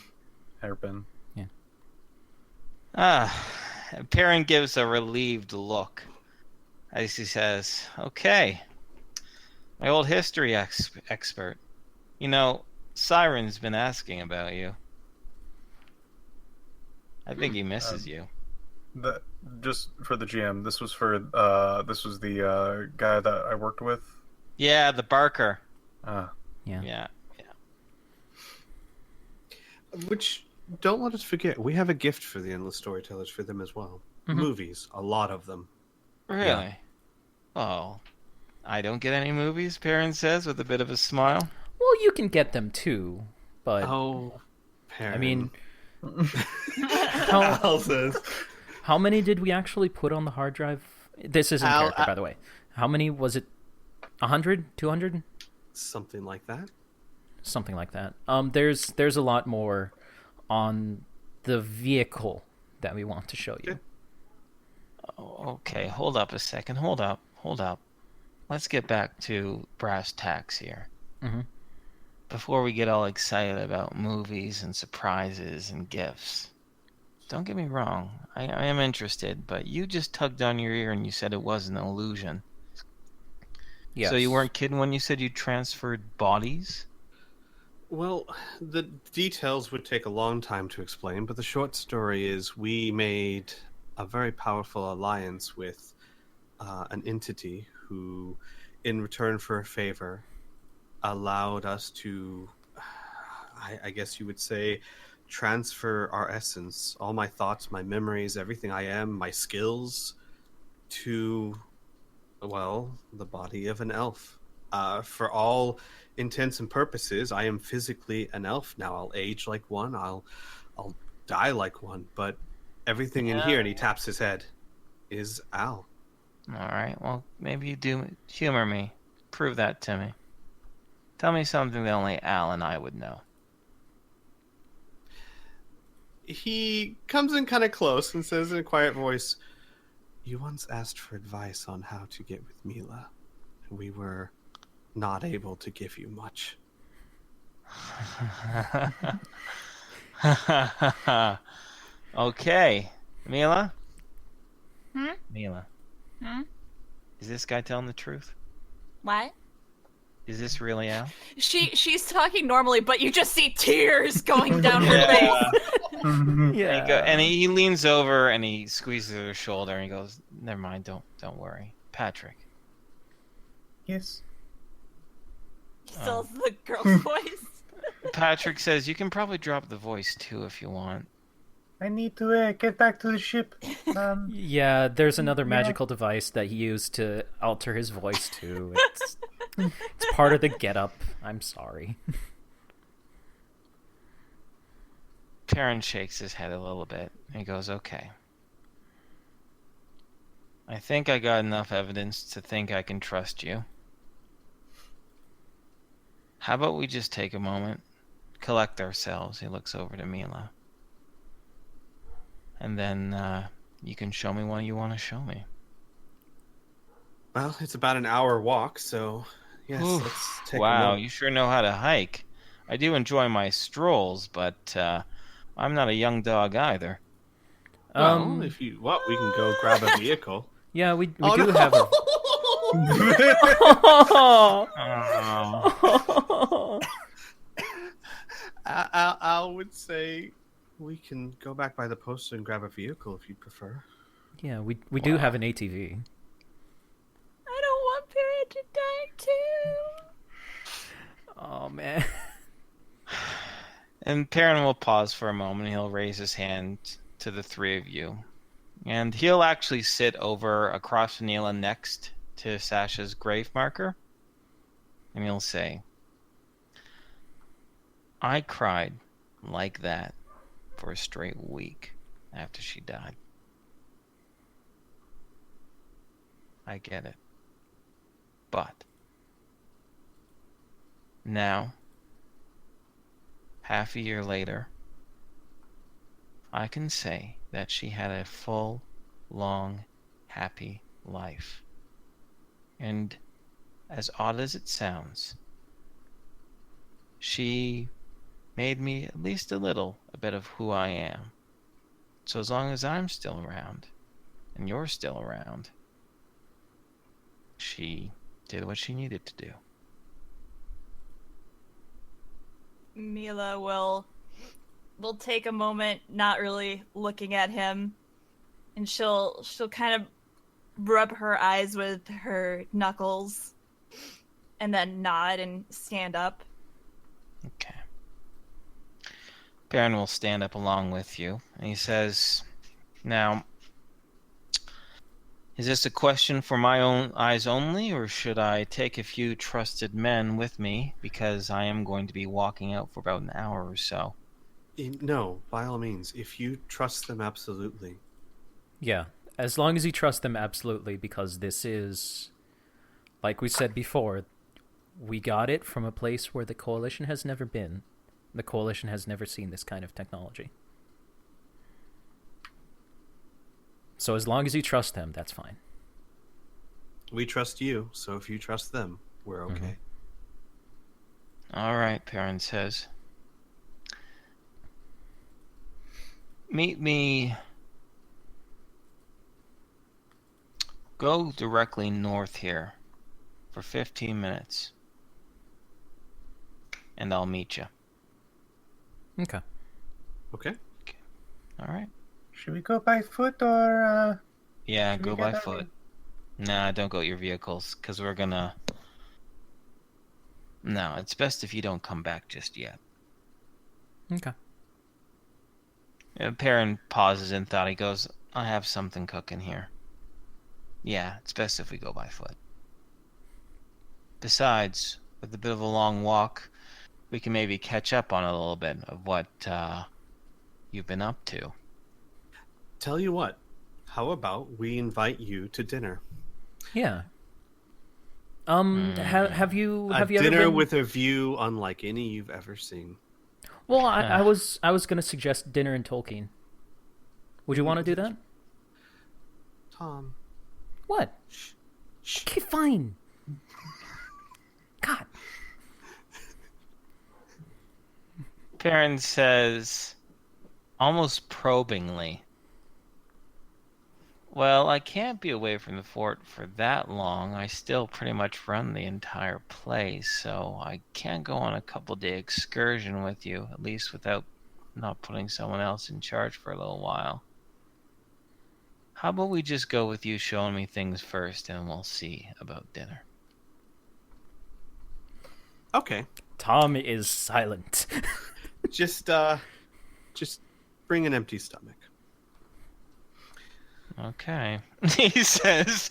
hairpin. Perrin gives a relieved look as he says, "Okay, my old history expert. Siren's been asking about you. I think he misses you." Just for the GM, this was the guy that I worked with. Yeah, the Barker. Yeah. Which, don't let us forget, we have a gift for the Endless Storytellers for them as well. Mm-hmm. Movies, a lot of them. Really? Yeah. Oh, I don't get any movies, Perrin says with a bit of a smile. Well, you can get them too, but Oh, Perrin. I mean, Al says. how many did we actually put on the hard drive? This isn't character, by the way. How many was it? 100? 200? Something like that. Something like that. There's a lot more on the vehicle that we want to show you. Oh, okay, hold up a second. Hold up. Let's get back to brass tacks here. Mm-hmm. Before we get all excited about movies and surprises and gifts. Don't get me wrong, I am interested, but you just tugged on your ear and you said it was an illusion. Yes. So you weren't kidding when you said you transferred bodies? Well, the details would take a long time to explain, but the short story is we made a very powerful alliance with an entity who, in return for a favor, allowed us to, I guess you would say, transfer our essence, all my thoughts, my memories, everything I am, my skills, to, well, the body of an elf. For all intents and purposes, I am physically an elf now. I'll age like one, I'll die like one, but everything in here, and he taps his head, is Al. Alright, well, maybe you do humor me. Prove that to me. Tell me something that only Al and I would know. He comes in kind of close and says in a quiet voice, "You once asked for advice on how to get with Mila, and we were not able to give you much." Okay. Mila? Hmm? Mila. Hmm? Is this guy telling the truth? What? Is this really Al? She's talking normally, but you just see tears going down her face. Yeah. And he leans over and he squeezes her shoulder and he goes, "Never mind, don't worry. Patrick." Yes. Still the girl's voice. Patrick says, "You can probably drop the voice too if you want." I need to get back to the ship. Yeah, there's another magical device that he used to alter his voice too. It's part of the getup. I'm sorry. Perrin shakes his head a little bit. He goes, "Okay. I think I got enough evidence to think I can trust you. How about we just take a moment, collect ourselves." He looks over to Mila. "And then you can show me what you want to show me. Well, it's about an hour walk, so yes, Oof, let's take a wow, look. you sure know how to hike. I do enjoy my strolls, but I'm not a young dog either. Well, if you want, we can go grab a vehicle. Yeah, we Oh, do no! have a. Oh. I would say we can go back by the post and grab a vehicle if you prefer. Yeah, we do have an ATV. I don't want Perrin to die too. Oh man. And Perrin will pause for a moment. He'll raise his hand to the three of you. And he'll actually sit over across from Mila next to Sasha's grave marker. And he'll say, I cried like that for a straight week after she died. I get it. But now, half a year later, I can say that she had a full, long, happy life. And as odd as it sounds, she made me at least a bit of who I am. So as long as I'm still around, and you're still around, she did what she needed to do. Mila will take a moment, not really looking at him, and she'll kind of rub her eyes with her knuckles, and then nod and stand up. Okay. Perrin will stand up along with you, and he says, now, is this a question for my own eyes only, or should I take a few trusted men with me, because I am going to be walking out for about an hour or so? No, by all means. If you trust them, absolutely. Yeah, as long as you trust them, absolutely, because this is, like we said before, we got it from a place where the Coalition has never been. The Coalition has never seen this kind of technology. So as long as you trust them, that's fine. We trust you, so if you trust them, we're okay. All right, Perrin says. Meet me. Go directly north here for 15 minutes, and I'll meet you. Okay. Okay. All right. Should we go by foot or Yeah, should go we by get foot. Nah, don't go your vehicles, because we're gonna... No, it's best if you don't come back just yet. Okay. Perrin pauses in thought. He goes, I have something cooking here. Yeah, it's best if we go by foot. Besides, with a bit of a long walk, we can maybe catch up on a little bit of what you've been up to. Tell you what, how about we invite you to dinner? Yeah. Have you ever dinner been... with a view unlike any you've ever seen. Well, I was gonna suggest dinner in Tolkien. Would you want to do that? Tom. What? Shh. Okay, fine. God. Perrin says, almost probingly, well, I can't be away from the fort for that long. I still pretty much run the entire place, so I can't go on a couple-day excursion with you, at least without not putting someone else in charge for a little while. How about we just go with you showing me things first, and we'll see about dinner. Okay. Tom is silent. Just bring an empty stomach. Okay, he says,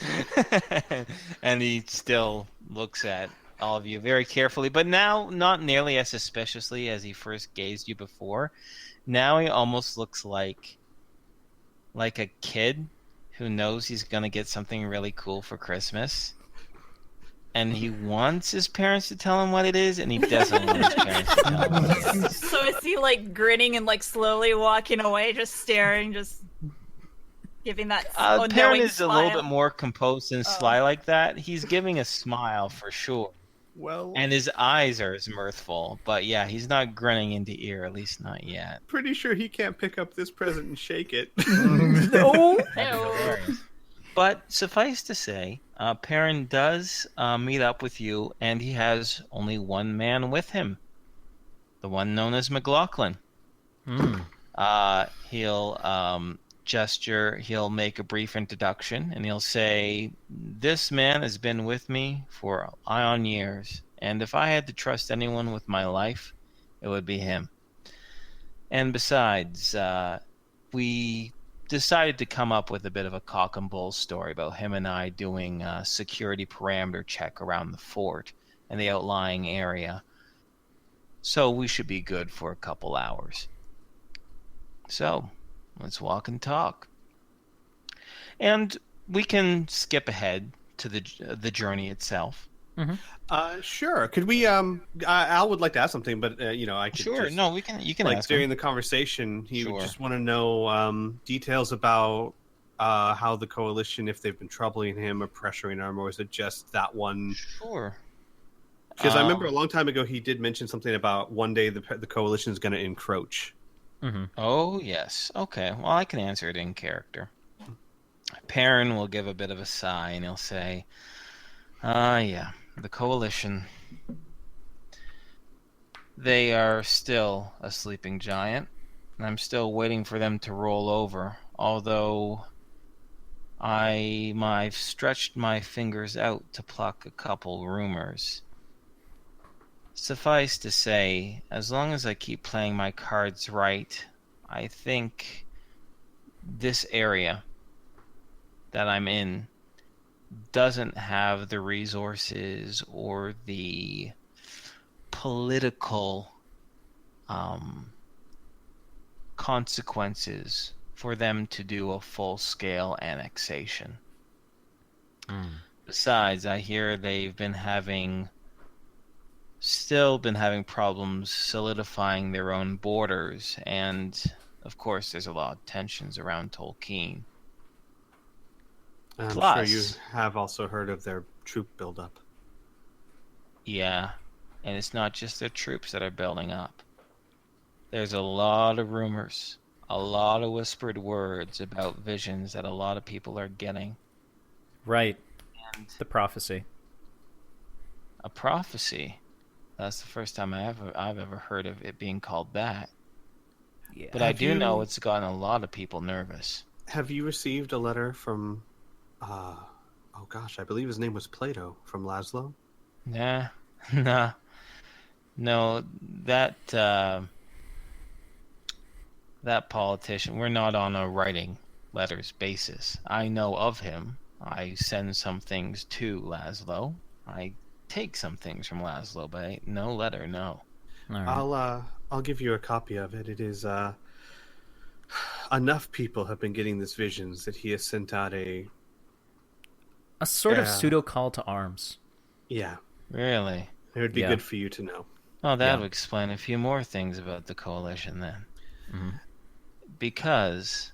and he still looks at all of you very carefully, but now not nearly as suspiciously as he first gazed you before. Now he almost looks like a kid who knows he's gonna get something really cool for Christmas, and he wants his parents to tell him what it is, and he doesn't want his parents to tell him what it is. So is he like grinning and like slowly walking away, just staring, just Giving that Perrin knowing is a little smile. bit more composed and Oh. sly like that. He's giving a smile for sure. Well, And his eyes are as mirthful. But yeah, he's not grinning into ear, at least not yet. pretty sure he can't pick up this present and shake it. No. Hilarious. But suffice to say, Perrin does meet up with you, and he has only one man with him. The one known as McLaughlin. He'll gesture, he'll make a brief introduction, and he'll say, "This man has been with me for ion years, and if I had to trust anyone with my life, it would be him. And besides, we decided to come up with a bit of a cock and bull story about him and I doing a security parameter check around the fort and the outlying area. So we should be good for a couple hours. So, let's walk and talk. And we can skip ahead to the journey itself. Sure. Could we? Al would like to ask something, but I could. Sure. Just, No, we can. You can like ask during him. the conversation, he would Sure. just want to know details about how the coalition, if they've been troubling him or pressuring him, or is it just that one? Sure. Because I remember a long time ago he did mention something about one day the coalition is going to encroach. Oh, yes. Okay. Well, I can answer it in character. Perrin will give a bit of a sigh and he'll say, yeah, the coalition. They are still a sleeping giant, and I'm still waiting for them to roll over, although I've stretched my fingers out to pluck a couple rumors. Suffice to say, as long as I keep playing my cards right, I think this area that I'm in doesn't have the resources or the political consequences for them to do a full-scale annexation. Besides, I hear they've still been having problems solidifying their own borders, and of course there's a lot of tensions around Tolkien. I'm Plus, sure you have also heard of their troop buildup. Yeah, and it's not just their troops that are building up. There's a lot of rumors, a lot of whispered words about visions that a lot of people are getting. Right. And The prophecy. a prophecy. That's the first time I've ever heard of it being called that. Yeah. But I do know it's gotten a lot of people nervous. Have you received a letter from, I believe his name was Plato, from Laszlo? Nah. No, that politician, we're not on a writing letters basis. I know of him. I send some things to Laszlo. I take some things from Laszlo, but no letter, no. All right. I'll give you a copy of it. It is enough people have been getting these visions that he has sent out a sort of yeah. pseudo call to arms. Yeah. Really? It would be Yeah. good for you to know. Oh, that Yeah. would explain a few more things about the coalition then. Mhm. Because,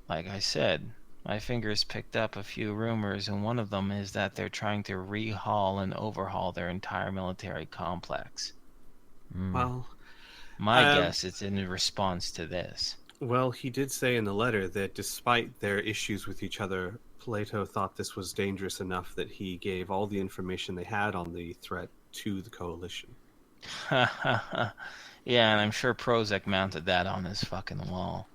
like I said, my fingers picked up a few rumors, and one of them is that they're trying to rehaul and overhaul their entire military complex. Well, My guess it's in response to this. Well, he did say in the letter that despite their issues with each other, Plato thought this was dangerous enough that he gave all the information they had on the threat to the coalition. Yeah, and I'm sure Prozac mounted that on his fucking wall.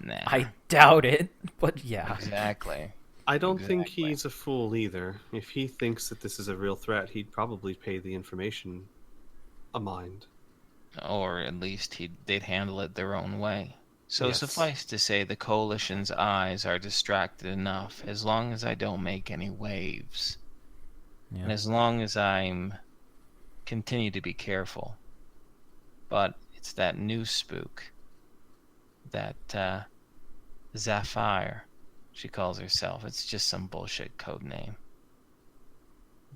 Nah. I doubt it, but yeah. Exactly. I don't think Exactly. he's a fool either. If he thinks that this is a real threat, he'd probably pay the information a mind. Or at least they'd handle it their own way. So Yes. suffice to say, the coalition's eyes are distracted enough as long as I don't make any waves. Yeah. And as long as I'm continue to be careful. But it's that new spook. That Zephyr, she calls herself. It's just some bullshit code name.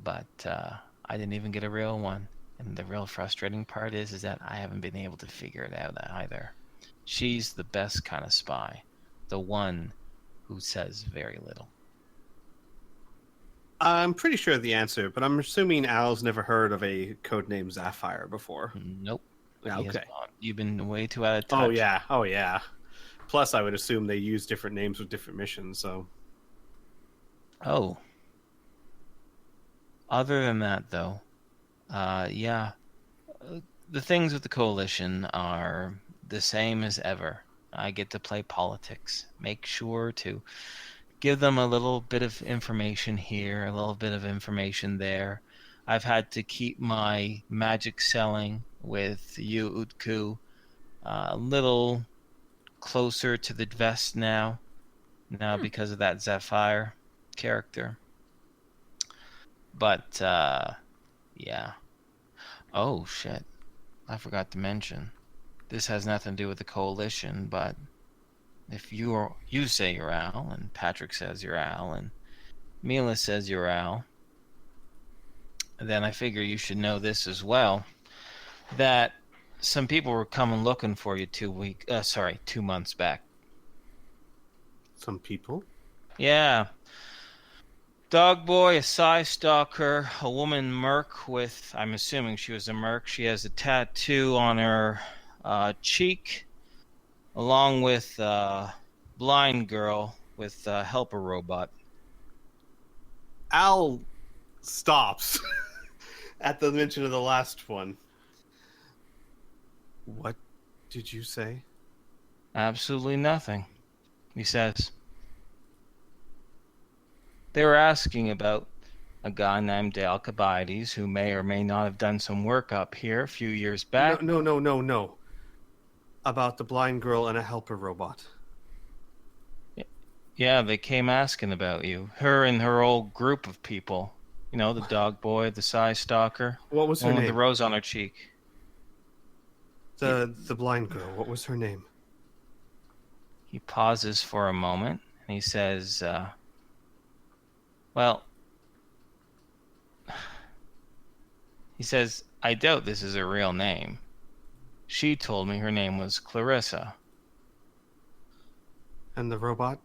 But I didn't even get a real one. And the real frustrating part is that I haven't been able to figure it out either. She's the best kind of spy. the one who says very little? I'm pretty sure of the answer, but I'm assuming Al's never heard of a codename Sapphire before. Nope. Yeah, He has okay. not. You've been way too out of touch. Oh yeah. Plus, I would assume they use different names with different missions. So. Oh. Other than that, though, yeah, the things with the Coalition are the same as ever. I get to play politics. Make sure to give them a little bit of information here, a little bit of information there. I've had to keep my magic selling with you, Utku, a little closer to the vest now because of that Zephyr character. But, yeah. Oh, shit. I forgot to mention. This has nothing to do with the Coalition, but if you say you're Al, and Patrick says you're Al, and Mila says you're Al, then I figure you should know this as well, that some people were coming looking for you 2 months back. Some people? Yeah. Dog boy, a Psy stalker, a woman merc with, I'm assuming she was a merc. She has a tattoo on her cheek, along with blind girl with helper robot. Al stops at the mention of the last one. What did you say? Absolutely nothing, he says. They were asking about a guy named Alcibiades who may or may not have done some work up here a few years back. No. About the blind girl and a helper robot. Yeah, they came asking about you. Her and her old group of people. You know, the dog boy, the Psy stalker. What was her one name? with the rose on her cheek. The blind girl. What was her name? He pauses for a moment, and he says, well, he says, I doubt this is her real name. She told me her name was Clarissa. And the robot?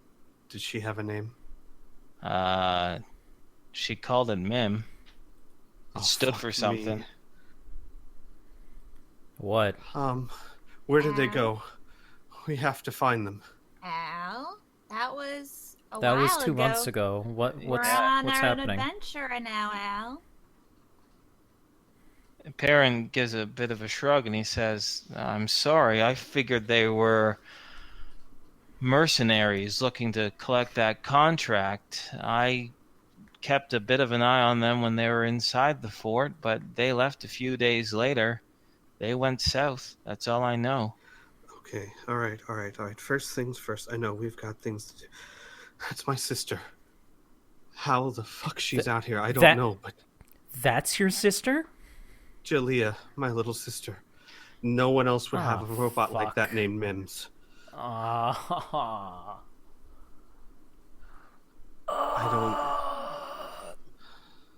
Did she have a name? She called it Mim. It stood for something. Me. What? Where did they go? We have to find them. Al, that was a That while was 2 ago. months ago. We're What's on our happening? own adventure now, Al. Perrin gives a bit of a shrug and he says, I'm sorry, I figured they were mercenaries looking to collect that contract. I kept a bit of an eye on them when they were inside the fort, but they left a few days later. They went south. That's all I know. Okay, all right. First things first. I know we've got things to do. That's my sister. How the fuck she's out here, I don't know, but... That's your sister? Jalea, my little sister. No one else would have a robot like fuck. that named Mims. Ah. I don't...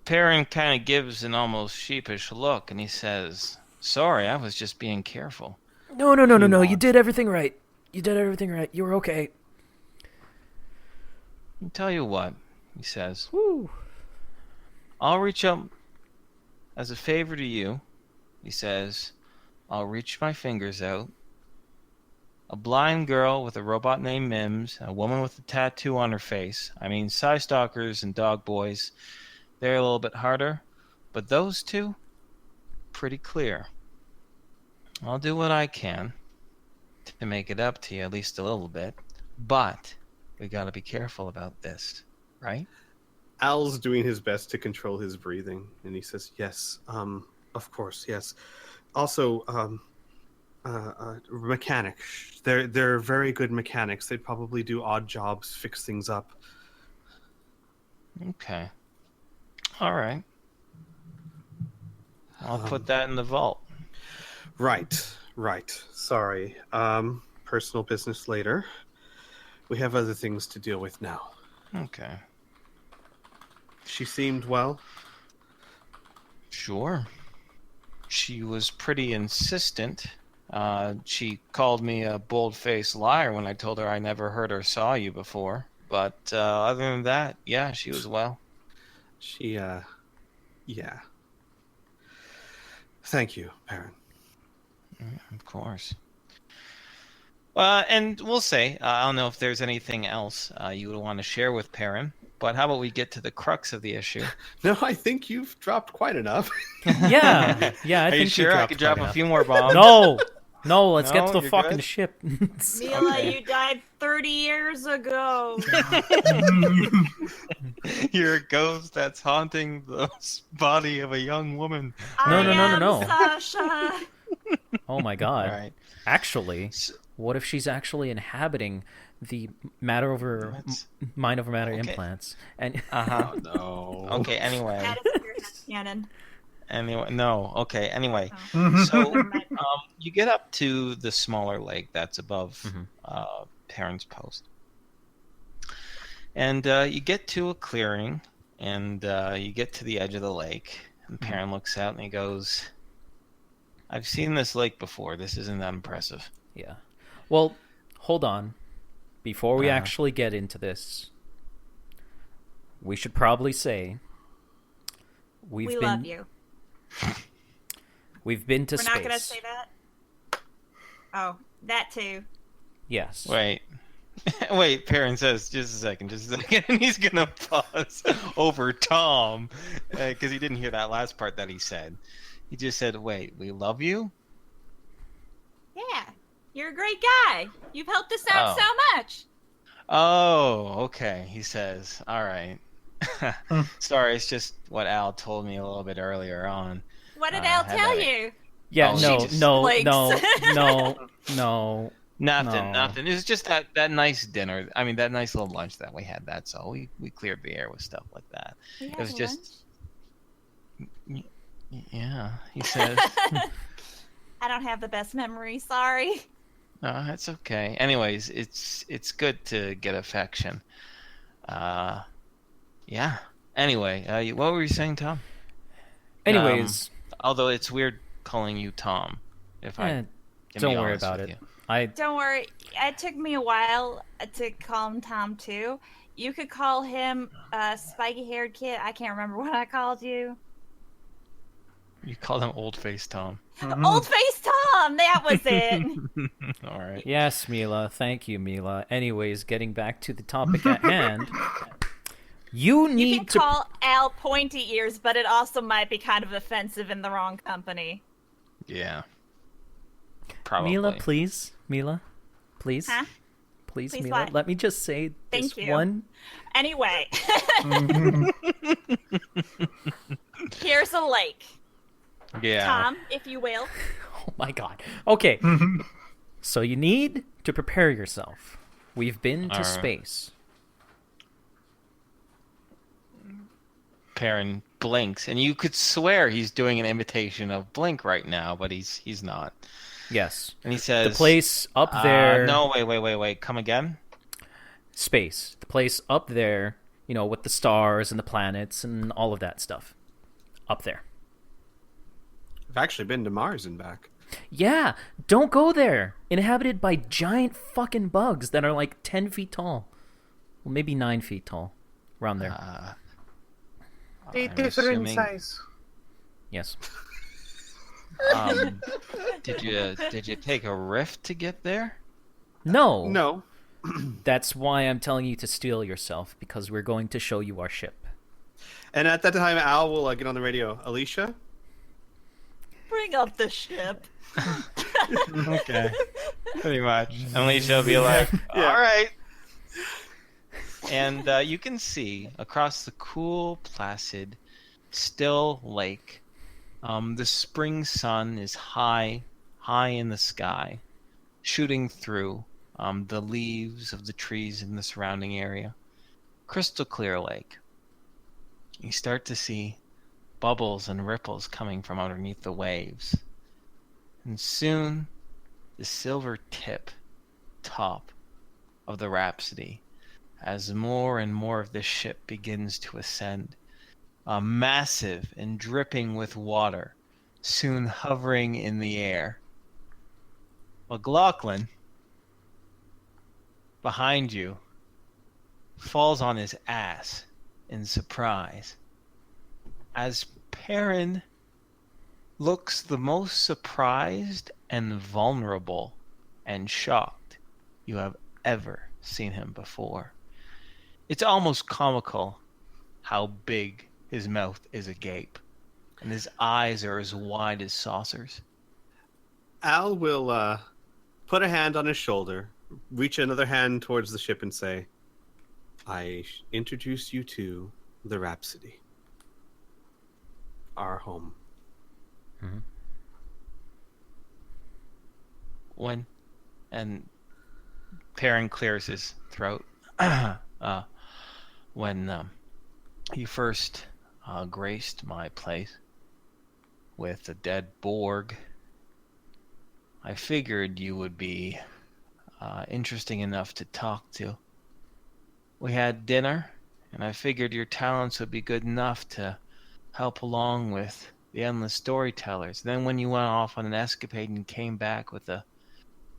Perrin kind of gives an almost sheepish look and he says, sorry, I was just being careful. No. You did everything right. You were okay. I'll tell you what, he says. Woo. I'll reach out as a favor to you. He says, I'll reach my fingers out. A blind girl with a robot named Mims, a woman with a tattoo on her face. I mean, Psy Stalkers and Dog Boys, they're a little bit harder. But those two, pretty clear. I'll do what I can to make it up to you at least a little bit. But we got to be careful about this, right? Al's doing his best to control his breathing, and he says, yes, of course, yes. Also, mechanic. They're very good mechanics. They'd probably do odd jobs, fix things up. Okay. All right. I'll put that in the vault. Right. Sorry. Personal business later. We have other things to deal with now. Okay. She seemed well. Sure. She was pretty insistent She called me a bold-faced liar when I told her I never heard or saw you before. But other than that, yeah, she was well. She, yeah. Thank you, Perrin. Of course. And we'll say, I don't know if there's anything else you would want to share with Perrin, but how about we get to the crux of the issue? No, I think you've dropped quite enough. Yeah, yeah. I Are think you sure I dropped could drop quite a enough. few more bombs? No. Let's get No, to the you're fucking good? ship. Mila, Okay. you died 30 years ago. You're a ghost that's haunting the body of a young woman. No. I am Sasha. Oh my god. All right. Actually, S- what if she's actually inhabiting the matter over That's- mind over matter Okay. implants? And Uh-huh. No. Okay, anyway. That is your canon. Anyway, no. Okay, anyway. Oh. So, Never mind. you get up to the smaller lake that's above Mhm. Perrin's post. And you get to a clearing, and you get to the edge of the lake, and Perrin looks out and he goes, I've seen this lake before. This isn't that impressive. yeah. Well, hold on. Before we Uh-huh. actually get into this, we should probably say We been love you. we've been to We're space. not going to say that? Oh, that too. Yes. Wait. Wait, Perrin says, just a second, and he's gonna pause over Tom, because he didn't hear that last part that he said. He just said, wait, we love you? Yeah. You're a great guy. You've helped us out Oh. so much. Oh, okay, he says. All right. Sorry, it's just what Al told me a little bit earlier on. What did I Al had tell that- you? Yeah. Oh, she no. just No. blinks. No. Nothing. No. It was just that nice dinner. I mean, that nice little lunch that we had. That's all. We cleared the air with stuff like that. We It had was just... lunch. Yeah, he says. I don't have the best memory. Sorry. No, that's okay. Anyways, it's good to get affection. Yeah. Anyway, what were you saying, Tom? Anyways, Although it's weird calling you Tom. If I eh, can don't be worry honest about with it. you. Don't worry. It took me a while to call him Tom too. You could call him spiky-haired kid. I can't remember what I called you. You call him Old Face Tom. Old face Tom. That was it. All right. yes, Mila. Thank you, Mila. Anyways, getting back to the topic at hand, you You need can to. call Al pointy ears, but it also might be kind of offensive in the wrong company. Yeah. Probably. Mila, please. Mila, please. Huh? Please, Please Mila. what? Let me just say Thank this you. one. Anyway, here's a lake. Yeah. Tom, if you will. Oh my god. Okay. So you need to prepare yourself. We've been to Alright. space. Perrin blinks, and you could swear he's doing an imitation of Blink right now, but he's not. Yes. And he says, The place up there. No, wait. Come again? Space. The place up there, with the stars and the planets and all of that stuff. Up there. I've actually been to Mars and back. Yeah, don't go there. Inhabited by giant fucking bugs that are like 10 feet tall. Well, maybe 9 feet tall. Around there. The I'm different assuming- size. Yes. Did you take a rift to get there? No. No. That's why I'm telling you to steel yourself, because we're going to show you our ship. And at that time, Al will get on the radio. Alicia? Bring up the ship. Okay. Pretty much. And Alicia will be like, Yeah. all right. And you can see across the cool, placid, still lake, the spring sun is high in the sky, shooting through the leaves of the trees in the surrounding area. Crystal clear lake. You start to see bubbles and ripples coming from underneath the waves. And soon, the silver top of the Rapsidity, as more and more of this ship begins to ascend, massive and dripping with water, soon hovering in the air. McLaughlin, behind you, falls on his ass in surprise as Perrin looks the most surprised and vulnerable and shocked you have ever seen him before. It's almost comical how big his mouth is agape, and his eyes are as wide as saucers. Al will put a hand on his shoulder, reach another hand towards the ship, and say, I introduce you to the Rhapsody, our home. Mm-hmm. And Perrin clears his throat. When you first graced my place with a dead Borg, I figured you would be interesting enough to talk to. We had dinner, and I figured your talents would be good enough to help along with the endless storytellers. Then when you went off on an escapade and came back with a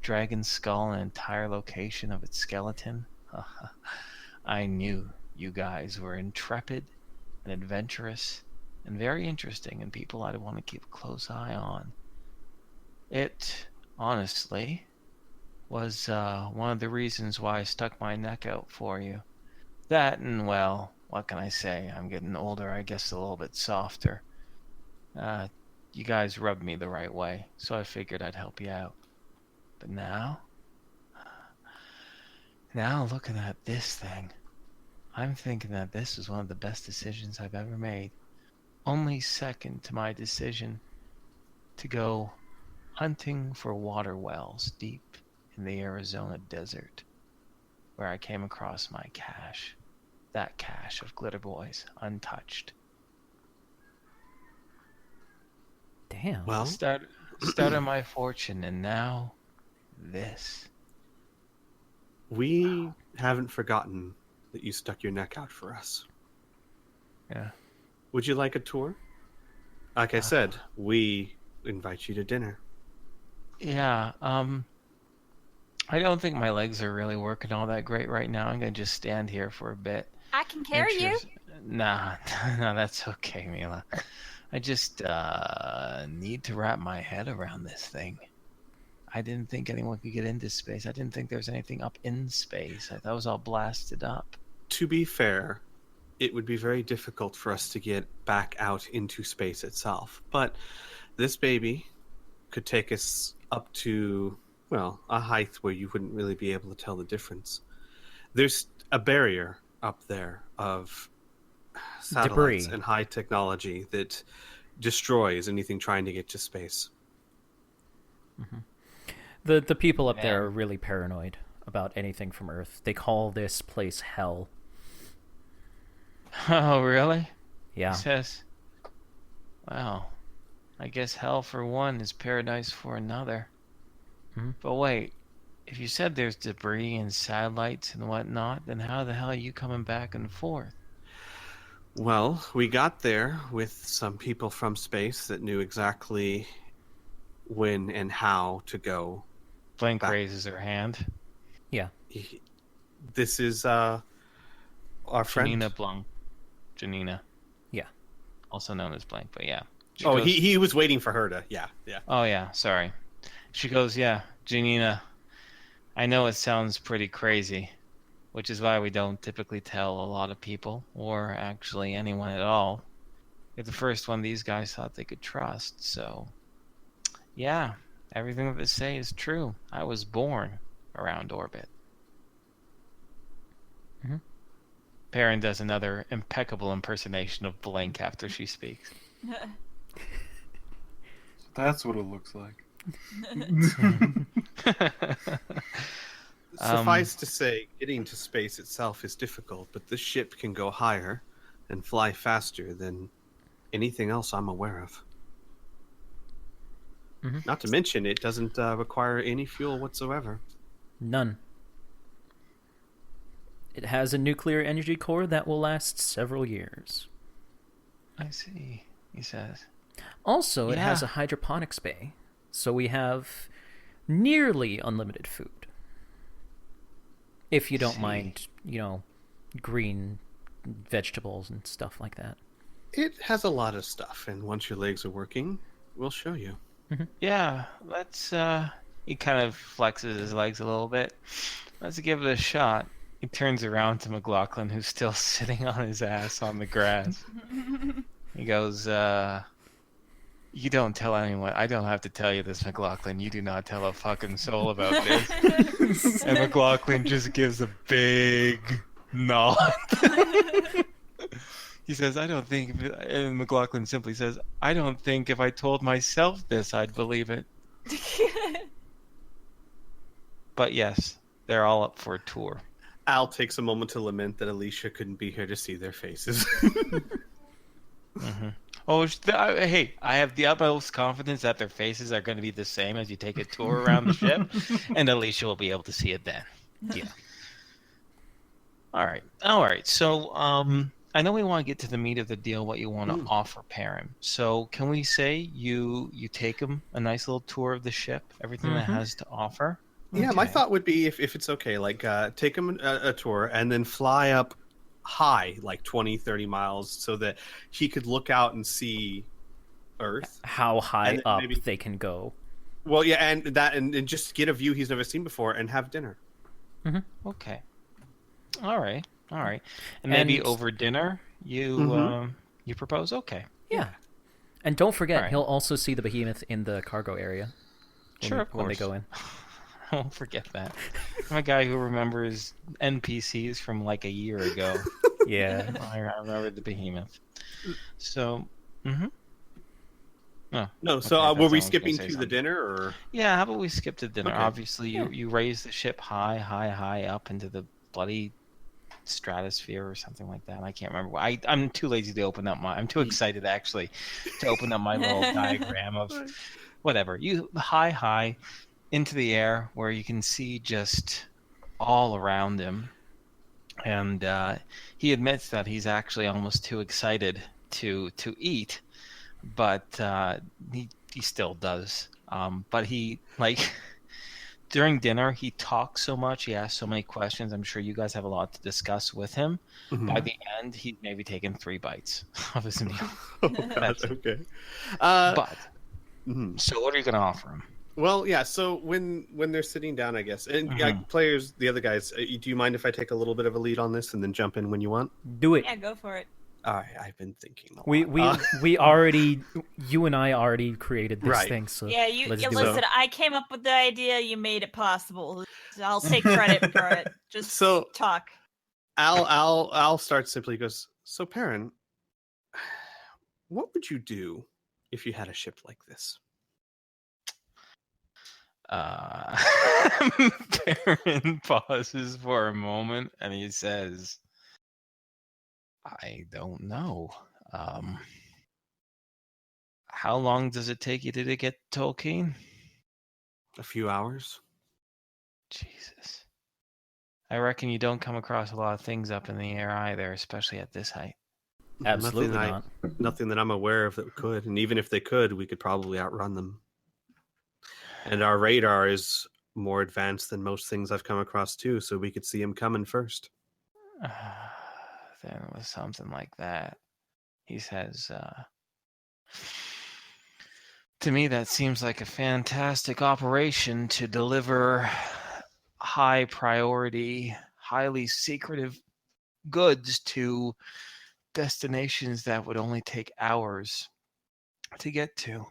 dragon skull and an entire location of its skeleton, I knew you guys were intrepid and adventurous and very interesting and people I'd want to keep a close eye on. It, honestly, was one of the reasons why I stuck my neck out for you. That and, well, what can I say? I'm getting older, I guess a little bit softer. You guys rubbed me the right way, so I figured I'd help you out. But now looking at this thing, I'm thinking that this is one of the best decisions I've ever made. Only second to my decision to go hunting for water wells deep in the Arizona desert, where I came across my cache. That cache of glitter boys, untouched. Damn. Well, Started my fortune, and now this. we haven't forgotten that you stuck your neck out for us. Yeah. Would you like a tour? Like I said, we invite you to dinner. Yeah, I don't think my legs are really working all that great right now. I'm gonna just stand here for a bit. I can carry you. Nah, no, that's okay, Mila. I just need to wrap my head around this thing. I didn't think anyone could get into space. I didn't think there was anything up in space. I thought it was all blasted up. To be fair, it would be very difficult for us to get back out into space itself. But this baby could take us up to, well, a height where you wouldn't really be able to tell the difference. There's a barrier up there of satellites Debris and high technology that destroys anything trying to get to space. Mm-hmm. The people up there Man. are really paranoid about anything from Earth. They call this place hell. Oh, really? Yeah. He says, well, I guess hell for one is paradise for another. Mhm. But wait, if you said there's debris and satellites and whatnot, then how the hell are you coming back and forth? Well, we got there with some people from space that knew exactly when and how to go. Blink Back. raises her hand. Yeah. This is our friend. Janina Blunk. Janina. Yeah. Also known as Blank, but yeah. She Oh, goes, he was waiting for her to. Yeah. Oh, yeah, sorry. She goes, yeah, Janina, I know it sounds pretty crazy, which is why we don't typically tell a lot of people, or actually anyone at all. You're the first one these guys thought they could trust, so yeah, everything that they say is true. I was born around orbit. Mm-hmm. Perrin does another impeccable impersonation of Blank after she speaks. That's what it looks like. Suffice to say, getting to space itself is difficult, but this ship can go higher and fly faster than anything else I'm aware of. Mhm. Not to mention, it doesn't require any fuel whatsoever. None. It has a nuclear energy core that will last several years. I see, he says. Also, it has Yeah. a hydroponics bay. So we have nearly unlimited food. If you don't See. mind, green vegetables and stuff like that. It has a lot of stuff, and once your legs are working, we'll show you. Yeah, let's. He kind of flexes his legs a little bit. Let's give it a shot. He turns around to McLaughlin, who's still sitting on his ass on the grass. He goes, "You don't tell anyone. I don't have to tell you this, McLaughlin. You do not tell a fucking soul about this." And McLaughlin just gives a big nod. He says, "I don't think," and McLaughlin simply says, "I don't think if I told myself this, I'd believe it." But yes, they're all up for a tour. Al takes a moment to lament that Alicia couldn't be here to see their faces. Oh, hey, I have the utmost confidence that their faces are going to be the same as you take a tour around the ship, and Alicia will be able to see it then. Yeah. All right. So, I know we want to get to the meat of the deal, what you want to offer Perrin. So, can we say you take him a nice little tour of the ship, everything that has to offer? Yeah, my thought would be, if it's okay, like take him a tour and then fly up high, like 20, 30 miles, so that he could look out and see Earth. How high And up maybe- they can go. Well, yeah, and just get a view he's never seen before and have dinner. Okay. All right. And maybe And- over dinner, you propose? Okay. Yeah. And don't forget, All right. he'll also see the behemoth in the cargo area. Sure, of When they course. go in. I won't forget that. I'm a guy who remembers NPCs from like a year ago. Yeah. I remember the behemoth. So, No, so Okay, were that's we all I was skipping gonna to say the dinner, or? yeah, how about we skip to dinner? Okay. Obviously, you raise the ship high up into the bloody stratosphere or something like that. I can't remember. I'm too lazy to open up I'm too excited actually to open up my little diagram of whatever. You high into the air where you can see just all around him. And he admits that he's actually almost too excited to eat, but he still does. But he, like, during dinner, he talks so much, he asks so many questions. I'm sure you guys have a lot to discuss with him. By the end, he's maybe taken 3 bites of his meal. Oh, God, okay. But, Mhm. so what are you going to offer him? Well, yeah. So when they're sitting down, I guess, and players, the other guys, do you mind if I take a little bit of a lead on this and then jump in when you want? Do it. Yeah, go for it. All right, I've been thinking. A We lot. we already, you and I already created this Right. thing, so Yeah, let's do listen, it. I came up with the idea, you made it possible. I'll take credit for it. Just So- talk. Al starts simply, goes, so Perrin, what would you do if you had a ship like this? Perrin pauses for a moment and he says, I don't know. How long does it take you to get to Tolkien? A few hours? Jesus. I reckon you don't come across a lot of things up in the air either, especially at this height. Absolutely Nothing not. Nothing that I'm aware of that could, and even if they could, we could probably outrun them. And our radar is more advanced than most things I've come across too, so we could see them coming first. Then it was something like that. He says, to me, that seems like a fantastic operation to deliver high priority, highly secretive goods to destinations that would only take hours to get to.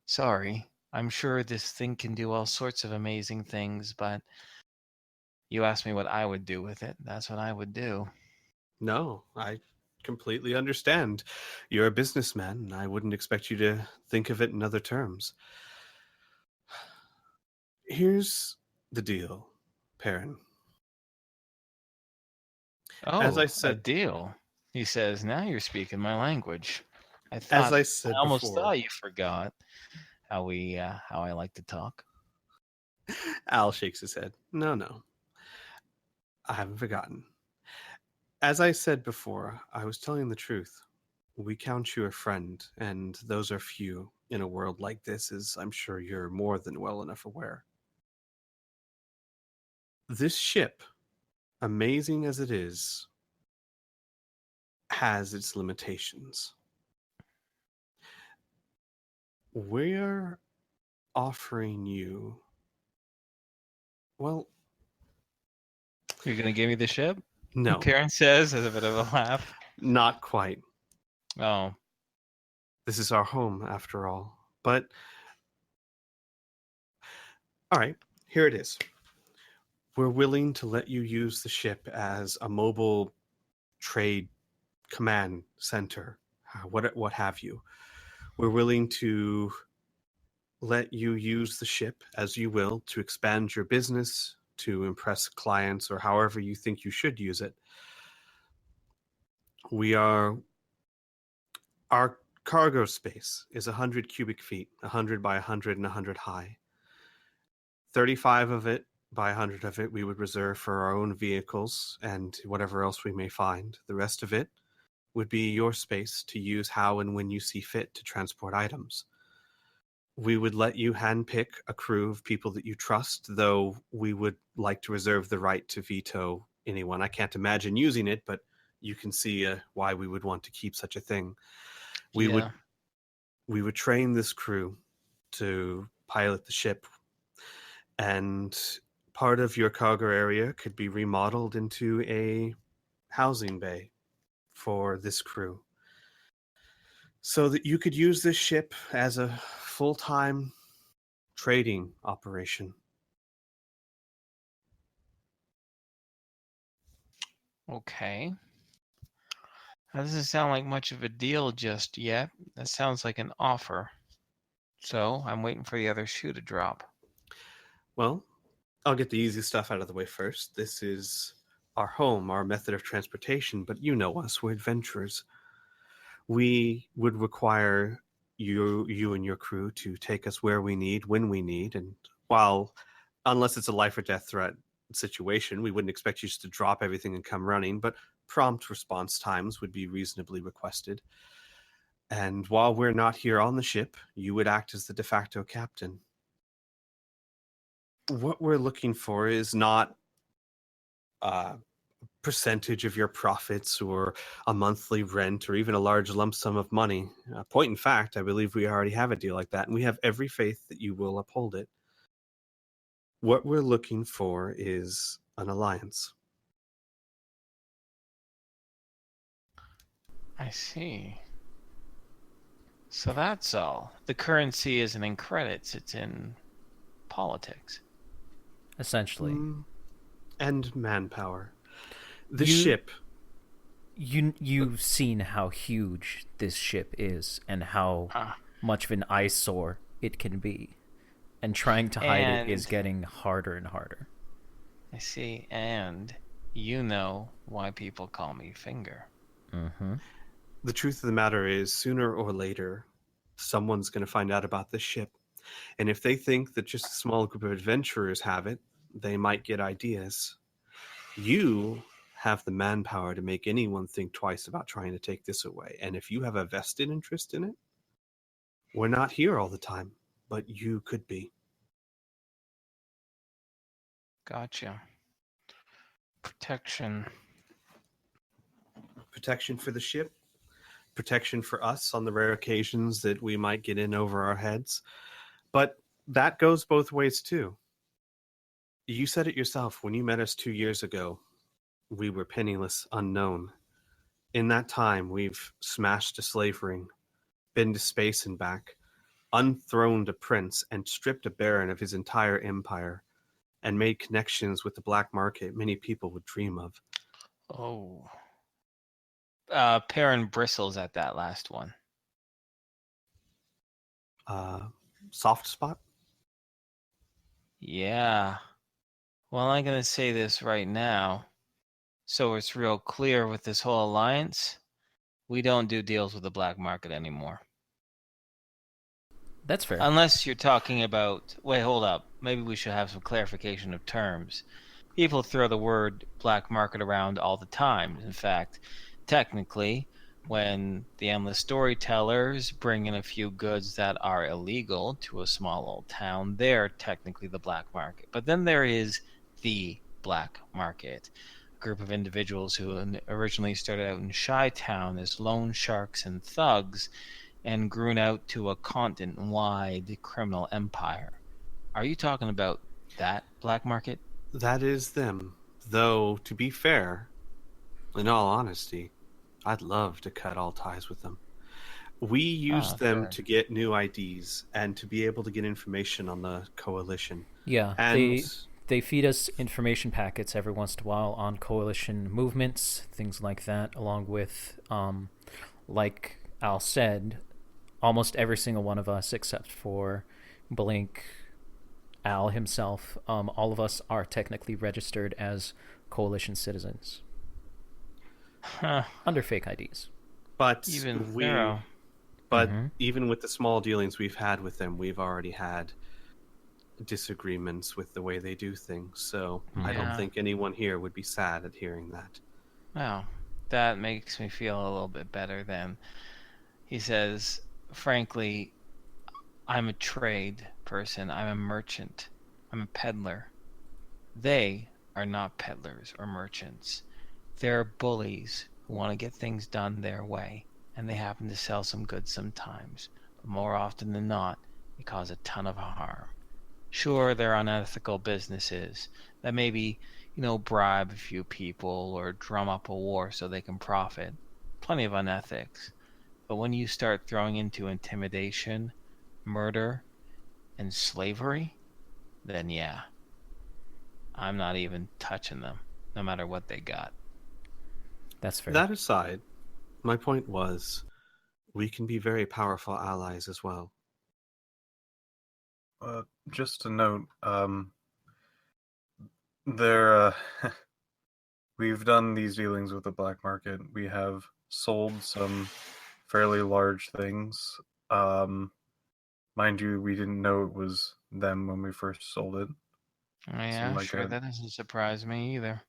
Sorry, I'm sure this thing can do all sorts of amazing things, but you asked me what I would do with it. That's what I would do. No, I completely understand. You're a businessman, and I wouldn't expect you to think of it in other terms. Here's the deal, Perrin. Oh, As I a said- deal. He says, now you're speaking my language. I As I said almost before, thought you forgot how I like to talk. Al shakes his head. No. I haven't forgotten. As I said before, I was telling the truth. We count you a friend, and those are few. in a world like this, as I'm sure you're more than well enough aware. This ship, amazing as it is, has its limitations. We're offering you, well, You're gonna give me the ship? no, Karen says as a bit of a laugh. not quite. Oh, This is our home, after all. But, all right, here it is. We're willing to let you use the ship as a mobile trade command center, what have you. We're willing to let you use the ship as you will to expand your business, to impress clients, or however you think you should use it. Our cargo space is 100 cubic feet, 100 by 100 and 100 high. 35 of it by 100 of it we would reserve for our own vehicles and whatever else we may find. The rest of it would be your space to use how and when you see fit to transport items. We would let you handpick a crew of people that you trust, though we would like to reserve the right to veto anyone. I can't imagine using it, but you can see why we would want to keep such a thing. We would train this crew to pilot the ship, and part of your cargo area could be remodeled into a housing bay for this crew, so that you could use this ship as a full-time trading operation. okay. That doesn't sound like much of a deal just yet. That sounds like an offer. So I'm waiting for the other shoe to drop. Well, I'll get the easy stuff out of the way first. This is our home, our method of transportation, but you know us, we're adventurers. We would require you and your crew to take us where we need, when we need, and unless it's a life or death threat situation, we wouldn't expect you just to drop everything and come running, but prompt response times would be reasonably requested. And while we're not here on the ship, you would act as the de facto captain. What we're looking for is not a percentage of your profits or a monthly rent or even a large lump sum of money. Point in fact, I believe we already have a deal like that, and we have every faith that you will uphold it. What we're looking for is an alliance. I see. So that's all. The currency isn't in credits, it's in politics. Essentially. And manpower. The ship. You've seen how huge this ship is and how much of an eyesore it can be. And trying to hide it is getting harder and harder. I see. And you know why people call me Finger. Mm-hmm. The truth of the matter is, sooner or later, someone's going to find out about this ship. And if they think that just a small group of adventurers have it, they might get ideas. You have the manpower to make anyone think twice about trying to take this away. And if you have a vested interest in it, we're not here all the time, but you could be. Gotcha. Protection. Protection for the ship, protection for us on the rare occasions that we might get in over our heads. But that goes both ways too. You said it yourself when you met us 2 years ago. We were penniless, unknown. In that time, we've smashed a slave ring, been to space and back, unthroned a prince, and stripped a baron of his entire empire, and made connections with the black market many people would dream of. Oh. Perrin bristles at that last one. Soft spot? Yeah. Well, I'm going to say this right now, so it's real clear with this whole alliance. We don't do deals with the black market anymore. That's fair. Unless you're talking about... Wait, hold up. Maybe we should have some clarification of terms. People throw the word black market around all the time. In fact, technically, when the endless storytellers bring in a few goods that are illegal to a small old town, they're technically the black market. But then there is the black market, a group of individuals who originally started out in Chi-Town as loan sharks and thugs and grew out to a continent-wide criminal empire. Are you talking about that black market? That is them. Though, to be fair, in all honesty, I'd love to cut all ties with them. We use them fair. to get new IDs and to be able to get information on the coalition. Yeah, And they feed us information packets every once in a while on coalition movements, things like that, along with, like Al said, almost every single one of us, except for Blink, Al himself, all of us are technically registered as coalition citizens under fake IDs. but Even we Pharaoh. but Mhm. even with the small dealings we've had with them, we've already had disagreements with the way they do things. So I don't Yeah. think anyone here would be sad at hearing that. Wow, that makes me feel a little bit better then. He says, frankly, I'm a trade person. I'm a merchant. I'm a peddler. They are not peddlers or merchants. They're bullies who want to get things done their way, and they happen to sell some goods sometimes. But more often than not, they cause a ton of harm. Sure, they're unethical businesses that maybe, bribe a few people or drum up a war so they can profit. Plenty of unethics. But when you start throwing into intimidation, murder, and slavery, then yeah, I'm not even touching them, no matter what they got. That's fair. That aside, my point was we can be very powerful allies as well. Just to note, there, we've done these dealings with the black market. We have sold some fairly large things. Mind you, we didn't know it was them when we first sold it. Oh, yeah, like sure, a- that doesn't surprise me either.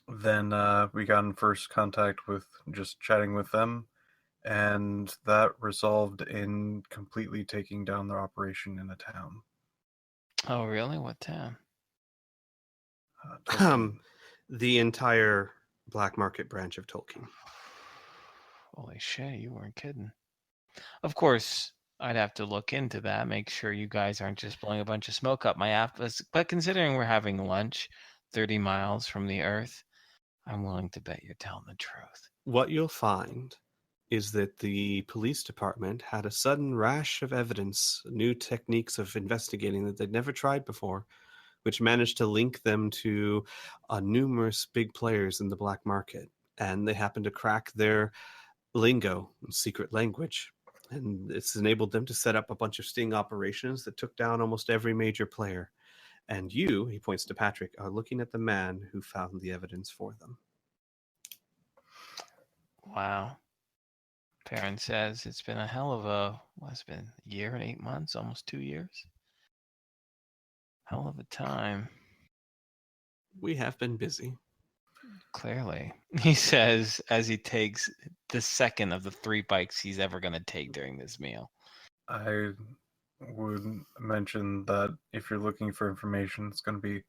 Then we got in first contact with just chatting with them, and that resolved in completely taking down their operation in a town. Oh, really? What town? Tolkien. The entire black market branch of Tolkien. Holy shit, you weren't kidding. Of course, I'd have to look into that, make sure you guys aren't just blowing a bunch of smoke up my ass. But considering we're having lunch 30 miles from the Earth, I'm willing to bet you're telling the truth. What you'll find is that the police department had a sudden rash of evidence, new techniques of investigating that they'd never tried before, which managed to link them to numerous big players in the black market. And they happened to crack their lingo, secret language. And it's enabled them to set up a bunch of sting operations that took down almost every major player. And you, he points to Patrick, are looking at the man who found the evidence for them. Wow. Perrin says it's been a hell of it's been a year and 8 months, almost 2 years. Hell of a time. We have been busy. Clearly. He says as he takes the second of the 3 bites he's ever going to take during this meal. I would mention that if you're looking for information, it's going to be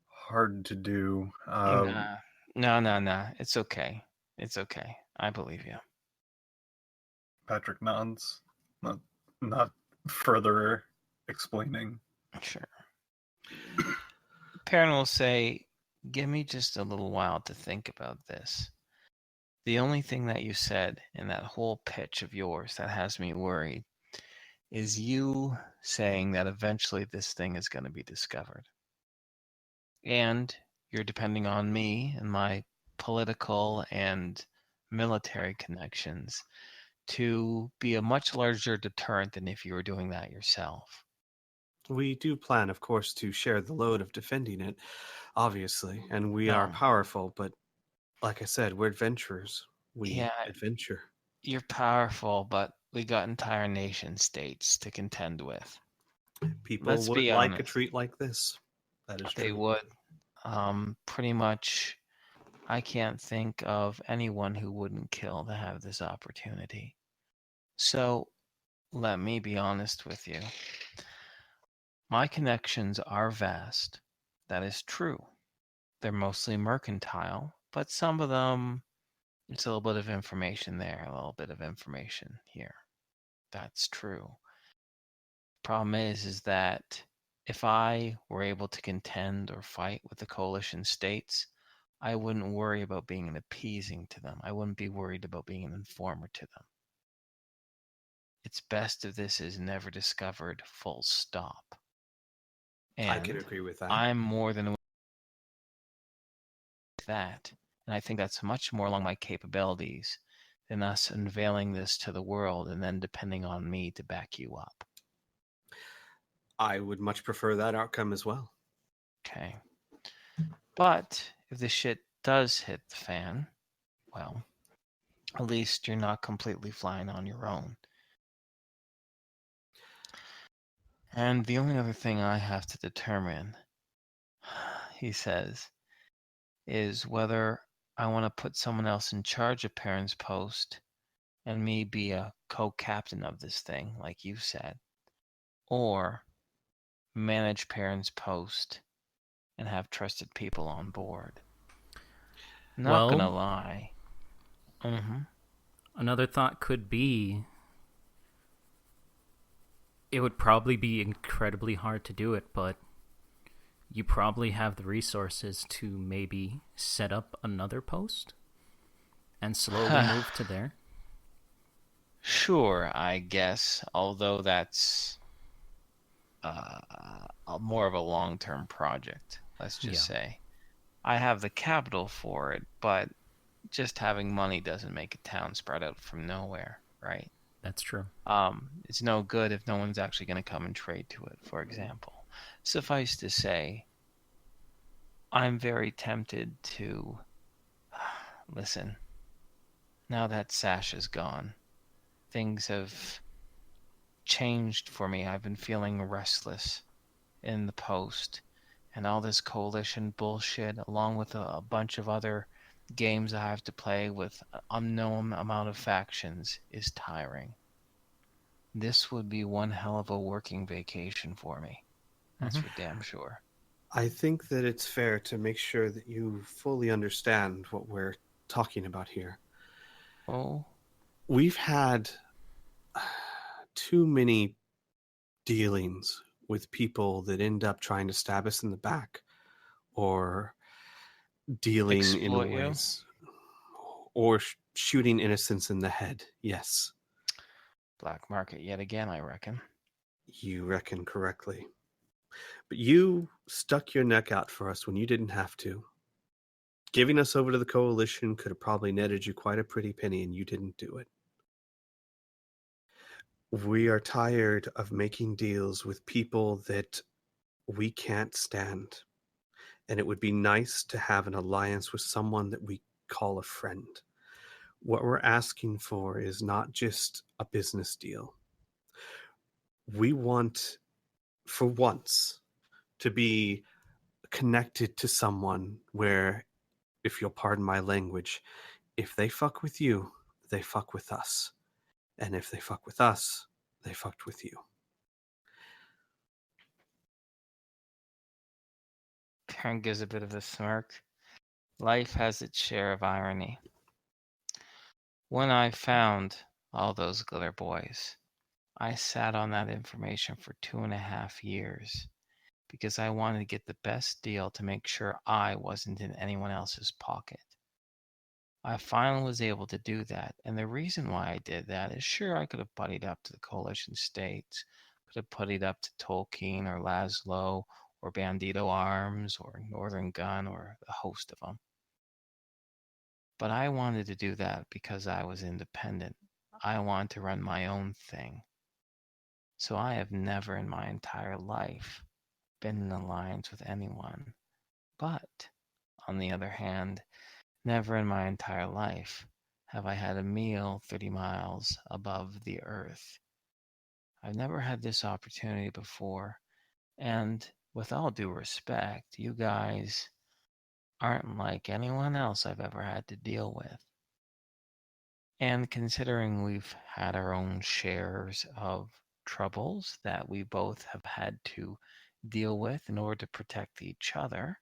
hard to do. No. It's okay. It's okay. I believe you. Patrick nods, not further explaining. Sure. Perrin will say, give me just a little while to think about this. The only thing that you said in that whole pitch of yours that has me worried is you saying that eventually this thing is going to be discovered. And you're depending on me and my political and military connections to be a much larger deterrent than if you were doing that yourself. We do plan, of course, to share the load of defending it, obviously, and we are No. powerful, but like I said, we're adventurers. We Yeah. adventure. You're powerful, but we got entire nation states to contend with. People Let's would be like a honest. treat like this. That is They true. would. Pretty much I can't think of anyone who wouldn't kill to have this opportunity. So, let me be honest with you. My connections are vast. That is true. They're mostly mercantile, but some of them, it's a little bit of information there, a little bit of information here. That's true. Problem is that if I were able to contend or fight with the coalition states, I wouldn't worry about being an appeasing to them. I wouldn't be worried about being an informer to them. It's best if this is never discovered, full stop. I can And agree with that. I'm more than that. And I think that's much more along my capabilities than us unveiling this to the world and then depending on me to back you up. I would much prefer that outcome as well. Okay. But if this shit does hit the fan, well, at least you're not completely flying on your own. And the only other thing I have to determine, he says, is whether I want to put someone else in charge of Perrin's post and me be a co-captain of this thing, like you said, or manage Perrin's post and have trusted people on board. Not Well, gonna lie. Another thought could be it would probably be incredibly hard to do it, but you probably have the resources to maybe set up another post and slowly move to there. Sure, I guess, although that's more of a long-term project, let's just say. I have the capital for it, but just having money doesn't make a town spread out from nowhere, right? That's true. It's no good if no one's actually going to come and trade to it, for example. Suffice to say, I'm very tempted to... Listen, now that Sash is gone, things have changed for me. I've been feeling restless in the post, and all this coalition bullshit, along with a bunch of other games I have to play with unknown amount of factions, is tiring. This would be one hell of a working vacation for me. That's for damn sure. I think that it's fair to make sure that you fully understand what we're talking about here. Oh? We've had too many dealings with people that end up trying to stab us in the back or dealing Exploit in you? ways or shooting innocents in the head. Yes, Black market yet again, I reckon. you reckon correctly. But you stuck your neck out for us when you didn't have to. Giving us over to the coalition could have probably netted you quite a pretty penny, and you didn't do it. We are tired of making deals with people that we can't stand. And it would be nice to have an alliance with someone that we call a friend. What we're asking for is not just a business deal. We want, for once, to be connected to someone where, if you'll pardon my language, if they fuck with you, they fuck with us. And if they fuck with us, they fucked with you. Karen gives a bit of a smirk. Life has its share of irony. When I found all those glitter boys, I sat on that information for 2.5 years because I wanted to get the best deal to make sure I wasn't in anyone else's pocket. I finally was able to do that, and the reason why I did that is sure I could have buddied up to the coalition states, could have buddied up to Tolkien or Laszlo or Bandito Arms or Northern Gun or a host of them. But I wanted to do that because I was independent. I wanted to run my own thing. So I have never in my entire life been in alliance with anyone. But, on the other hand, never in my entire life have I had a meal 30 miles above the earth. I've never had this opportunity before, and with all due respect, you guys aren't like anyone else I've ever had to deal with. And considering we've had our own shares of troubles that we both have had to deal with in order to protect each other,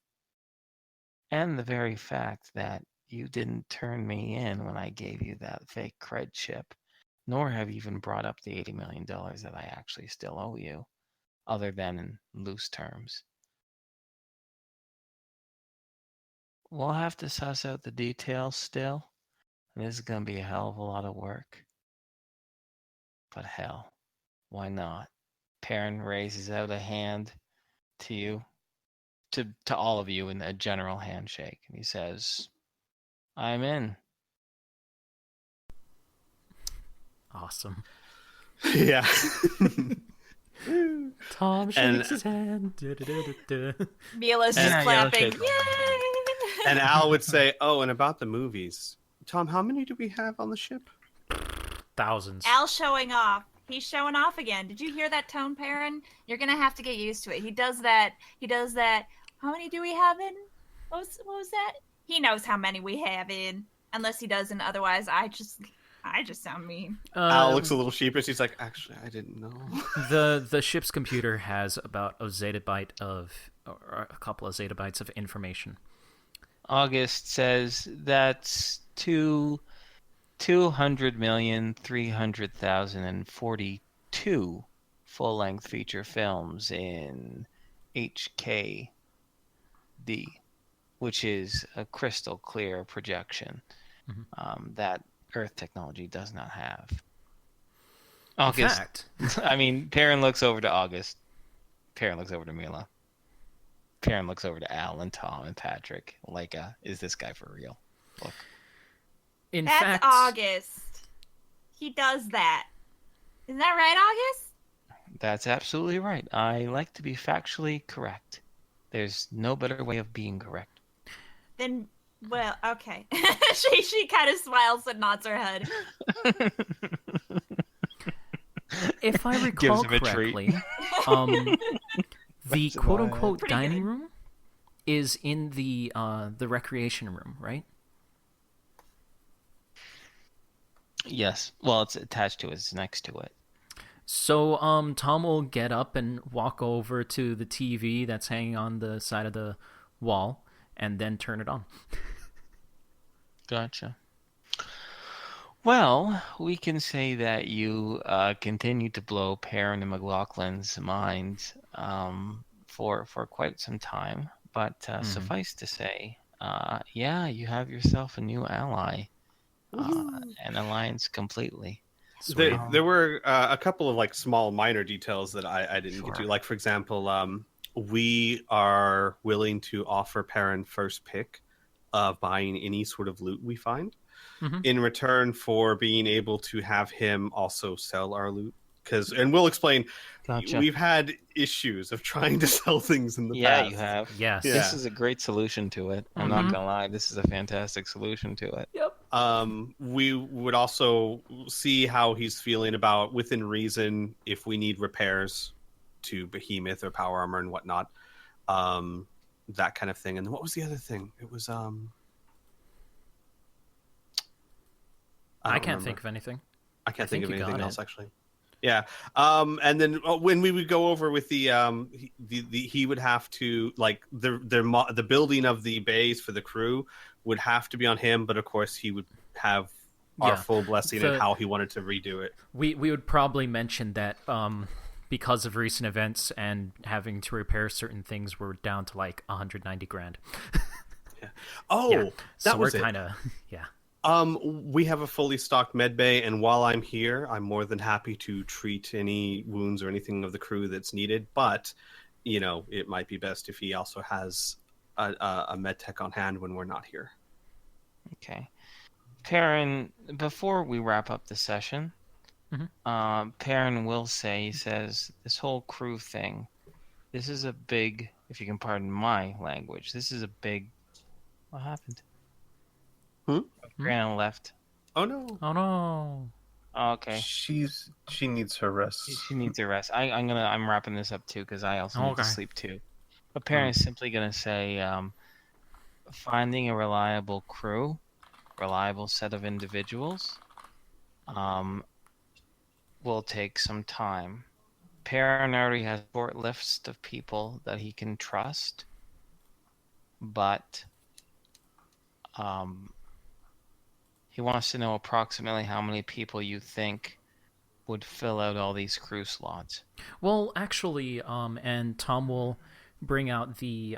and the very fact that you didn't turn me in when I gave you that fake cred chip, nor have you even brought up the $80 million that I actually still owe you, other than in loose terms. We'll have to suss out the details still. And this is going to be a hell of a lot of work. But hell, why not? Perrin raises out a hand to you, to all of you in a general handshake. And he says, I'm in. Awesome. Yeah. Tom And- shakes his hand. Mila's And- just clapping. shake. Yay! And Al would say, "Oh, and about the movies, Tom, how many do we have on the ship?" Thousands. Al's showing off. He's showing off again. Did you hear that tone, Perrin? You're gonna have to get used to it. He does that. How many do we have in? What was that? He knows how many we have in. Unless he doesn't. Otherwise, I just sound mean. Al looks a little sheepish. He's like, "Actually, I didn't know." The ship's computer has about a zettabyte or a couple of zettabytes of information. August says that's 200,300,042 full-length feature films in HKD, which is a crystal clear projection that Earth technology does not have. August, In fact, I mean, Perrin looks over to August. Perrin looks over to Mila. Perrin looks over to Al and Tom and Patrick. Like, is this guy for real? Look. That's fact, August. He does that. Isn't that right, August? That's absolutely right. I like to be factually correct. There's no better way of being correct. Then, well, okay. she kind of smiles and nods her head. if I Gives recall him a treat. correctly, the That's quote-unquote Pretty dining good. room is in the recreation room, right? Yes. Well, it's attached to it. It's next to it. So, Tom will get up and walk over to the TV that's hanging on the side of the wall, and then turn it on. Gotcha. Well, we can say that you continue to blow Perrin and McLaughlin's mind for quite some time. But suffice to say, yeah, you have yourself a new ally. An alliance completely. There were a couple of like small minor details that I didn't get to. Sure. Like, for example, we are willing to offer Perrin first pick of buying any sort of loot we find in return for being able to have him also sell our loot. And we'll explain, Gotcha. we've had issues of trying to sell things in the Yeah, past. you have. Yes. Yeah. This is a great solution to it. I'm not gonna lie. This is a fantastic solution to it. Yep. We would also see how he's feeling about, within reason, if we need repairs to Behemoth or Power Armor and whatnot, that kind of thing. And then what was the other thing? It was I can't think of anything. I can't think of you got anything it. else actually. Yeah. And then when we would go over with the he would have to, like, the building of the bays for the crew would have to be on him, but of course he would have our Yeah. full blessing and how he wanted to redo it. We would probably mention that because of recent events and having to repair certain things, we're down to like 190 grand. Oh, Yeah. that So was we're it. kind of yeah. We have a fully stocked med bay, and while I'm here, I'm more than happy to treat any wounds or anything of the crew that's needed. But, you know, it might be best if he also has a med tech on hand when we're not here. Okay. Perrin, before we wrap up the session, Perrin will say, he says, this whole crew thing, this is a big, if you can pardon my language, this is a big... What happened? Criana left. Oh, no. Oh no. Oh, okay. She needs her rest. She needs a rest. I'm wrapping this up too because I also need to Okay. sleep too. But Perrin is simply gonna say, finding a reliable crew, reliable set of individuals, will take some time. Perrin already has a short list of people that he can trust, but he wants to know approximately how many people you think would fill out all these crew slots. Well, actually, and Tom will bring out the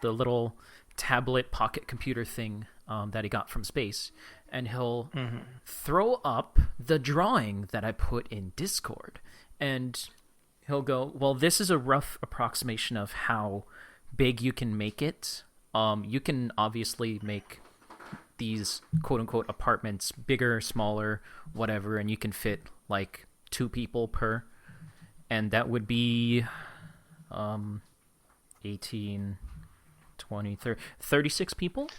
little tablet pocket computer thing that he got from space, and he'll throw up the drawing that I put in Discord, and he'll go, well, this is a rough approximation of how big you can make it. You can obviously make these quote-unquote apartments bigger, smaller, whatever, and you can fit like 2 people per, and that would be 18, 20, 30, 36 people?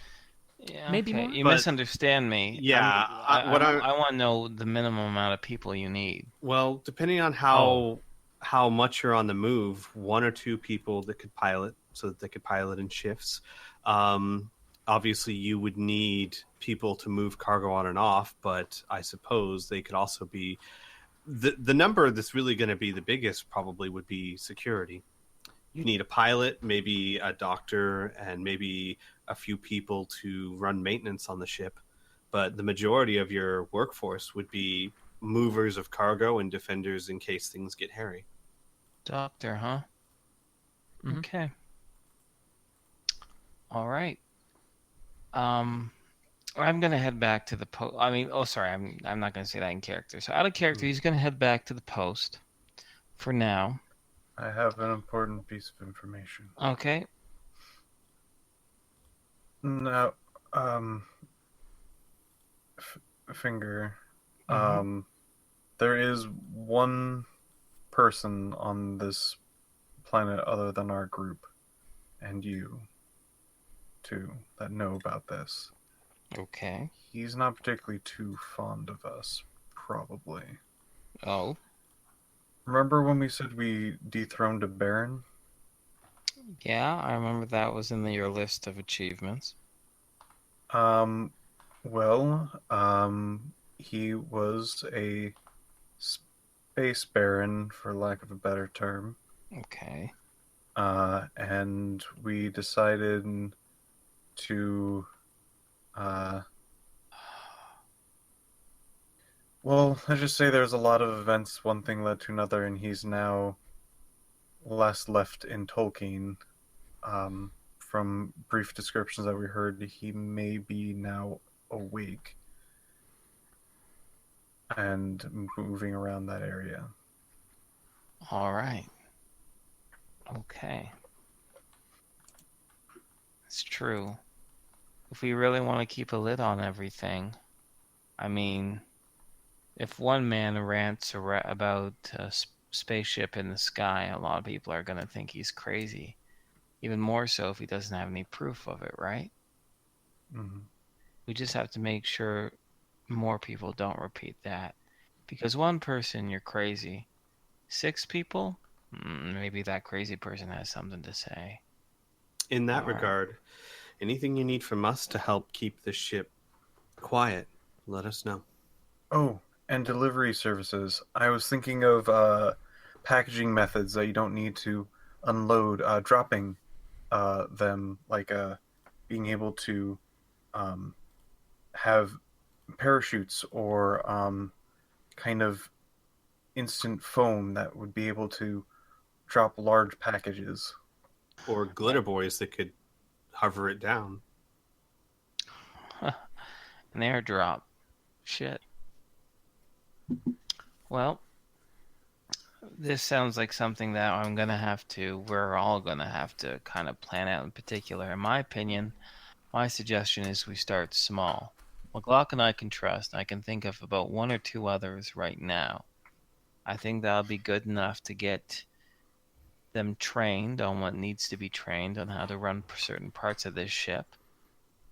Yeah, Maybe okay. more? You But- misunderstand me. Yeah, I I want to know the minimum amount of people you need. well, depending on how much you're on the move, 1 or 2 people that could pilot, so that they could pilot in shifts. Obviously, you would need people to move cargo on and off, but I suppose they could also be the number that's really going to be the biggest. Probably would be security. You need a pilot, maybe a doctor, and maybe a few people to run maintenance on the ship. But the majority of your workforce would be movers of cargo and defenders in case things get hairy. Doctor, huh? Mhm. Okay. All right. I'm gonna head back to the post. I mean, oh, sorry, I'm not gonna say that in character. So out of character, he's gonna head back to the post for now. I have an important piece of information. Okay. Now, Finger, there is one person on this planet other than our group, and you, too, that know about this. Okay. He's not particularly too fond of us, probably. Oh. Remember when we said we dethroned a Baron? Yeah, I remember that was in your list of achievements. He was a space baron, for lack of a better term. Okay. And we decided to, let's just say there's a lot of events, one thing led to another, and he's now last left in Tolkien. From brief descriptions that we heard, he may be now awake and moving around that area. All right. Okay. It's true. If we really want to keep a lid on everything, I mean, if one man rants about a spaceship in the sky, a lot of people are going to think he's crazy. Even more so if he doesn't have any proof of it, right? Mm-hmm. We just have to make sure more people don't repeat that. Because one person, you're crazy. 6 people, maybe that crazy person has something to say. In that All right. regard, anything you need from us to help keep the ship quiet, let us know. Oh, and delivery services. I was thinking of packaging methods that you don't need to unload, dropping them, like being able to have parachutes or kind of instant foam that would be able to drop large packages. Or glitter boys that could hover it down. An airdrop. Shit. Well, this sounds like something that we're all gonna have to kind of plan out in particular. In my opinion, my suggestion is we start small. McGlock and I can trust. I can think of about 1 or 2 others right now. I think that'll be good enough to get them trained on what needs to be trained on how to run certain parts of this ship.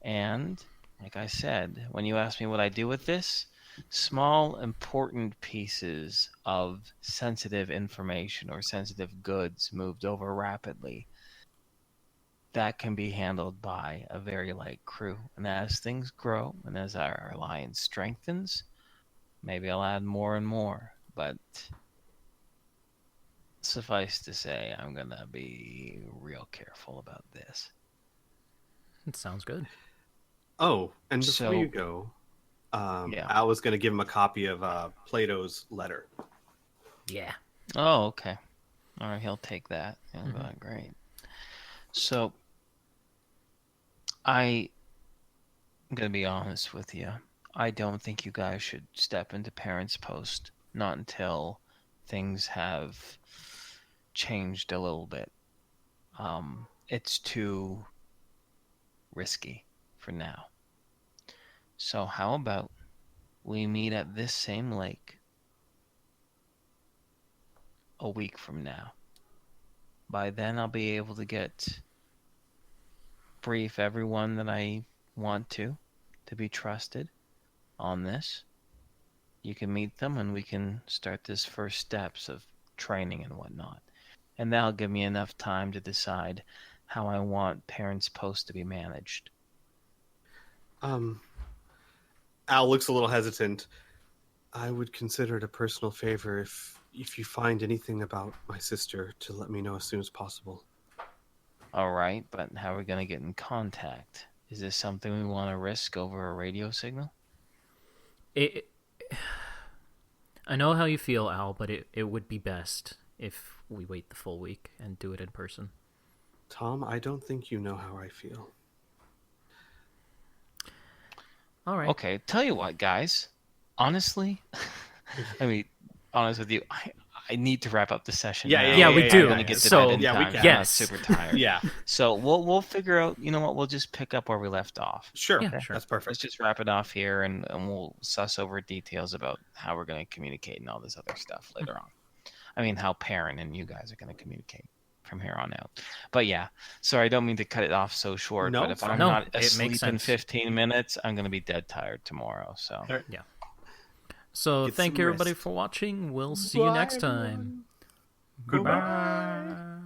And, like I said, when you ask me what I do with this, small, important pieces of sensitive information or sensitive goods moved over rapidly. that can be handled by a very light crew. And as things grow and as our alliance strengthens, maybe I'll add more and more. But suffice to say, I'm going to be real careful about this. It sounds good. Oh, and before So- you go, Yeah. I was going to give him a copy of Plato's letter. Yeah. Oh, okay. All right, he'll take that. He'll go, great. So, I'm going to be honest with you. I don't think you guys should step into Parents' Post, not until things have changed a little bit. It's too risky for now. So how about we meet at this same lake a week from now? By then I'll be able to brief everyone that I want to be trusted on this. You can meet them and we can start this first steps of training and whatnot. And that'll give me enough time to decide how I want Parents' Post to be managed. Al looks a little hesitant. I would consider it a personal favor if you find anything about my sister to let me know as soon as possible. All right, but how are we going to get in contact? Is this something we want to risk over a radio signal? I know how you feel, Al, but it would be best if we wait the full week and do it in person. Tom, I don't think you know how I feel. All right. Okay, tell you what, guys. Honestly, I mean, honest with you, I need to wrap up the session. Yeah, now. yeah, we do. I'm gonna get to So- bed in Yeah, we time. can. I'm Yes. super tired. Yeah, So we'll figure out. You know what? We'll just pick up where we left off. sure. Yeah, sure. That's Let's perfect. just wrap it off here, and we'll suss over details about how we're going to communicate and all this other stuff later on. I mean, how Perrin and you guys are going to communicate from here on out. But yeah, sorry, I don't mean to cut it off so short. No, but if I'm no, not it makes asleep in sense. 15 minutes, I'm going to be dead tired tomorrow. So So Get thank some you everybody rest. for watching. We'll see you next time. Goodbye.